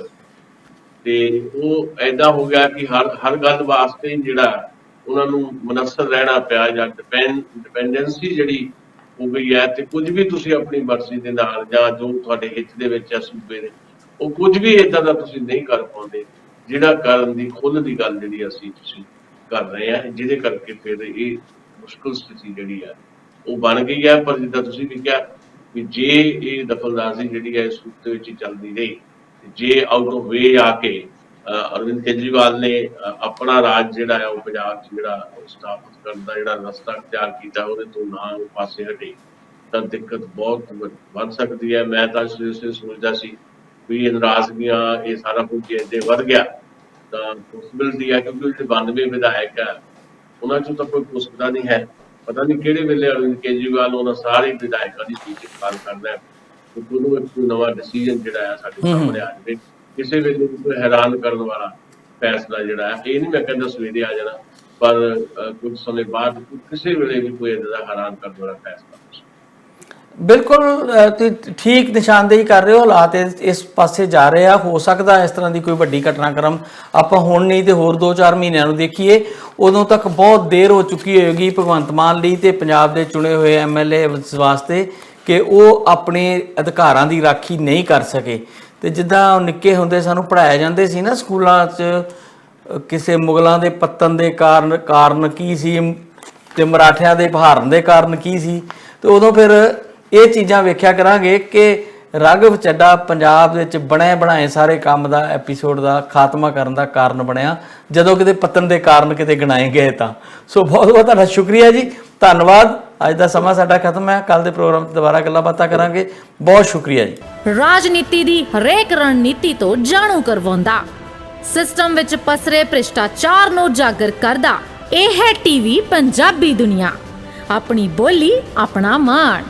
ਤੇ ਉਹ ਏਦਾਂ ਹੋ ਗਿਆ ਕਿ ਹਰ ਗੱਲ ਵਾਸਤੇ ਜਿਹੜਾ ਉਹਨਾਂ ਨੂੰ ਮੁਨੱਸਰ ਰਹਿਣਾ ਪਿਆ, ਜਾਂ ਡਿਪੈਂਡੈਂਸੀ ਜਿਹੜੀ ਹੋ ਗਈ ਹੈ, ਤੇ ਕੁਝ ਵੀ ਤੁਸੀਂ ਆਪਣੀ ਮਰਜ਼ੀ ਦੇ ਨਾਲ ਜਾਂ ਜੋ ਤੁਹਾਡੇ ਹਿੱਤ ਦੇ ਵਿੱਚ ਹੈ ਸੂਬੇ ਦੇ, ਉਹ ਕੁਝ ਵੀ ਏਦਾਂ ਦਾ ਤੁਸੀਂ ਨਹੀਂ ਕਰ ਪਾਉਂਦੇ ਜਿਹੜਾ ਕਰਨ ਦੀ ਖੁੱਲ੍ਹ ਦੀ ਗੱਲ ਜਿਹੜੀ ਤੁਸੀਂ ਕਰ ਰਹੇ ਆ, ਜਿਹਦੇ ਕਰਕੇ ਫਿਰ ਇਹ ਮੁਸ਼ਕਿਲ ਸਥਿਤੀ ਜਿਹੜੀ ਹੈ ਉਹ ਬਣ ਗਈ ਹੈ। ਪਰ ਜਿੱਦਾਂ ਤੁਸੀਂ ਵੀ ਕਿਹਾ ਵੀ ਜੇ ਇਹ ਦਖਲਅੰਦਾਜ਼ੀ ਜਿਹੜੀ ਹੈ ਇਸ ਰੂਪ ਦੇ ਵਿੱਚ ਚੱਲਦੀ ਰਹੀ, ਜੇ ਆਊਟ ਆਫ ਵੇ ਆ ਕੇ ਅਰਵਿੰਦ ਕੇਜਰੀਵਾਲ ਨੇ ਆਪਣਾ ਰਾਜ ਜਿਹੜਾ ਹੈ ਉਹ ਪੰਜਾਬ 'ਚ ਜਿਹੜਾ ਸਥਾਪਿਤ ਕਰਨ ਦਾ ਜਿਹੜਾ ਰਸਤਾ ਅਖਤਿਆਰ ਕੀਤਾ, ਉਹਦੇ ਤੋਂ ਨਾ ਉਹ ਪਾਸੇ ਹਟੇ, ਤਾਂ ਦਿੱਕਤ ਬਹੁਤ ਵੱਧ ਸਕਦੀ ਹੈ। ਮੈਂ ਤਾਂ ਸੋਚਦਾ ਸੀ ਵੀ ਇਹ ਨਾਰਾਜ਼ਗੀਆਂ ਇਹ ਸਾਰਾ ਕੁਝ ਜੇ ਅੱਗੇ ਵੱਧ ਗਿਆ ਤਾਂ ਪੋਸੀਬਿਲਿਟੀ ਹੈ, ਕਿਉਂਕਿ ਜਿਹੜੇ 92 ਵਿਧਾਇਕ ਹੈ ਉਹਨਾਂ 'ਚੋਂ ਤਾਂ ਕੋਈ ਪੁੱਛਦਾ ਨਹੀਂ ਹੈ। ਪਤਾ ਨਹੀਂ ਕਿਹੜੇ ਵੇਲੇ ਅਰਵਿੰਦ ਕੇਜਰੀਵਾਲ ਉਹਨਾਂ ਸਾਰੇ ਵਿਧਾਇਕਾਂ ਦੀ ਸੀਟ ਖਾਲ ਕਰਦਾ ਹੈ ਤੇ ਉਹਨੂੰ ਇੱਕ ਨਵਾਂ ਡਿਸੀਜਨ ਜਿਹੜਾ ਹੈ ਸਾਡੇ ਸਾਹਮਣੇ ਆ ਜਾਵੇ। ਕਿਸੇ ਵੇਲੇ ਵੀ ਕੋਈ ਹੈਰਾਨ ਕਰਨ ਵਾਲਾ ਫੈਸਲਾ ਜਿਹੜਾ ਹੈ, ਇਹ ਨਹੀਂ ਮੈਂ ਕਹਿੰਦਾ ਸਵੇਰੇ ਆ ਜਾਣਾ, ਪਰ ਕੁਝ ਸਮੇਂ ਬਾਅਦ ਕਿਸੇ ਵੇਲੇ ਵੀ ਕੋਈ ਇਹਦਾ ਹੈਰਾਨ ਕਰਨ ਵਾਲਾ ਫੈਸਲਾ। ਬਿਲਕੁਲ ਤੁਸੀਂ ਠੀਕ ਨਿਸ਼ਾਨਦੇਹੀ ਕਰ ਰਹੇ ਹੋ। ਹਾਲਾਤ ਇਸ ਪਾਸੇ ਜਾ ਰਹੇ ਆ। ਹੋ ਸਕਦਾ ਇਸ ਤਰ੍ਹਾਂ ਦੀ ਕੋਈ ਵੱਡੀ ਘਟਨਾਕ੍ਰਮ ਆਪਾਂ ਹੁਣ ਨਹੀਂ ਤੇ ਹੋਰ 2-4 ਮਹੀਨਿਆਂ ਨੂੰ ਦੇਖੀਏ, ਉਦੋਂ ਤੱਕ ਬਹੁਤ ਦੇਰ ਹੋ ਚੁੱਕੀ ਹੋਏਗੀ ਭਗਵੰਤ ਮਾਨ ਲਈ ਤੇ ਪੰਜਾਬ ਦੇ ਚੁਣੇ ਹੋਏ ਐਮਐਲਏ ਵਾਸਤੇ ਕਿ ਉਹ ਆਪਣੇ ਅਧਿਕਾਰਾਂ ਦੀ ਰਾਖੀ ਨਹੀਂ ਕਰ ਸਕੇ। ਤੇ ਜਿੱਦਾਂ ਨਿੱਕੇ ਹੁੰਦੇ ਸਾਨੂੰ ਪੜ੍ਹਾਇਆ ਜਾਂਦੇ ਸੀ ਨਾ ਸਕੂਲਾਂ 'ਚ, ਕਿਸੇ ਮੁਗਲਾਂ ਦੇ ਪਤਨ ਦੇ ਕਾਰਨ ਕੀ ਸੀ ਤੇ ਮਰਾਠਿਆਂ ਦੇ ਬਹਾਰਨ ਦੇ ਕਾਰਨ ਕੀ ਸੀ, ਤੇ ਉਦੋਂ ਫਿਰ ਇਹ ਚੀਜ਼ਾਂ ਵੇਖਿਆ ਕਰਾਂਗੇ ਕਿ ਰਾਘਵ ਚੱਡਾ ਪੰਜਾਬ ਵਿੱਚ ਬਣੇ ਬਣਾਏ ਸਾਰੇ ਕੰਮ ਦਾ ਐਪੀਸੋਡ ਦਾ ਖਾਤਮਾ ਕਰਨ ਦਾ ਕਾਰਨ ਬਣਿਆ, ਜਦੋਂ ਕਿਤੇ ਪਤਨ ਦੇ ਕਾਰਨ ਕਿਤੇ ਗਿਣਾਏ ਗਏ ਤਾਂ। ਸੋ ਬਹੁਤ ਬਹੁਤ ਤੁਹਾਡਾ ਸ਼ੁਕਰੀਆ ਜੀ, ਧੰਨਵਾਦ। ਅੱਜ ਦਾ ਸਮਾਂ ਸਾਡਾ ਖਤਮ ਹੈ, ਕੱਲ ਦੇ ਪ੍ਰੋਗਰਾਮ 'ਚ ਦੁਬਾਰਾ ਗੱਲਾਂ ਬਾਤਾਂ ਕਰਾਂਗੇ। ਬਹੁਤ ਸ਼ੁਕਰੀਆ ਜੀ। ਰਾਜਨੀਤੀ ਦੀ ਹਰੇਕ ਰਣਨੀਤੀ ਤੋਂ ਜਾਣੂ ਕਰਵਾਉਂਦਾ, ਸਿਸਟਮ ਵਿੱਚ ਪਸਰੇ ਭ੍ਰਿਸ਼ਟਾਚਾਰ ਨੂੰ ਉਜਾਗਰ ਕਰਦਾ। ਇਹ ਹੈ ਟੀਵੀ ਪੰਜਾਬੀ ਦੁਨੀਆ, ਆਪਣੀ ਬੋਲੀ ਆਪਣਾ ਮਾਣ।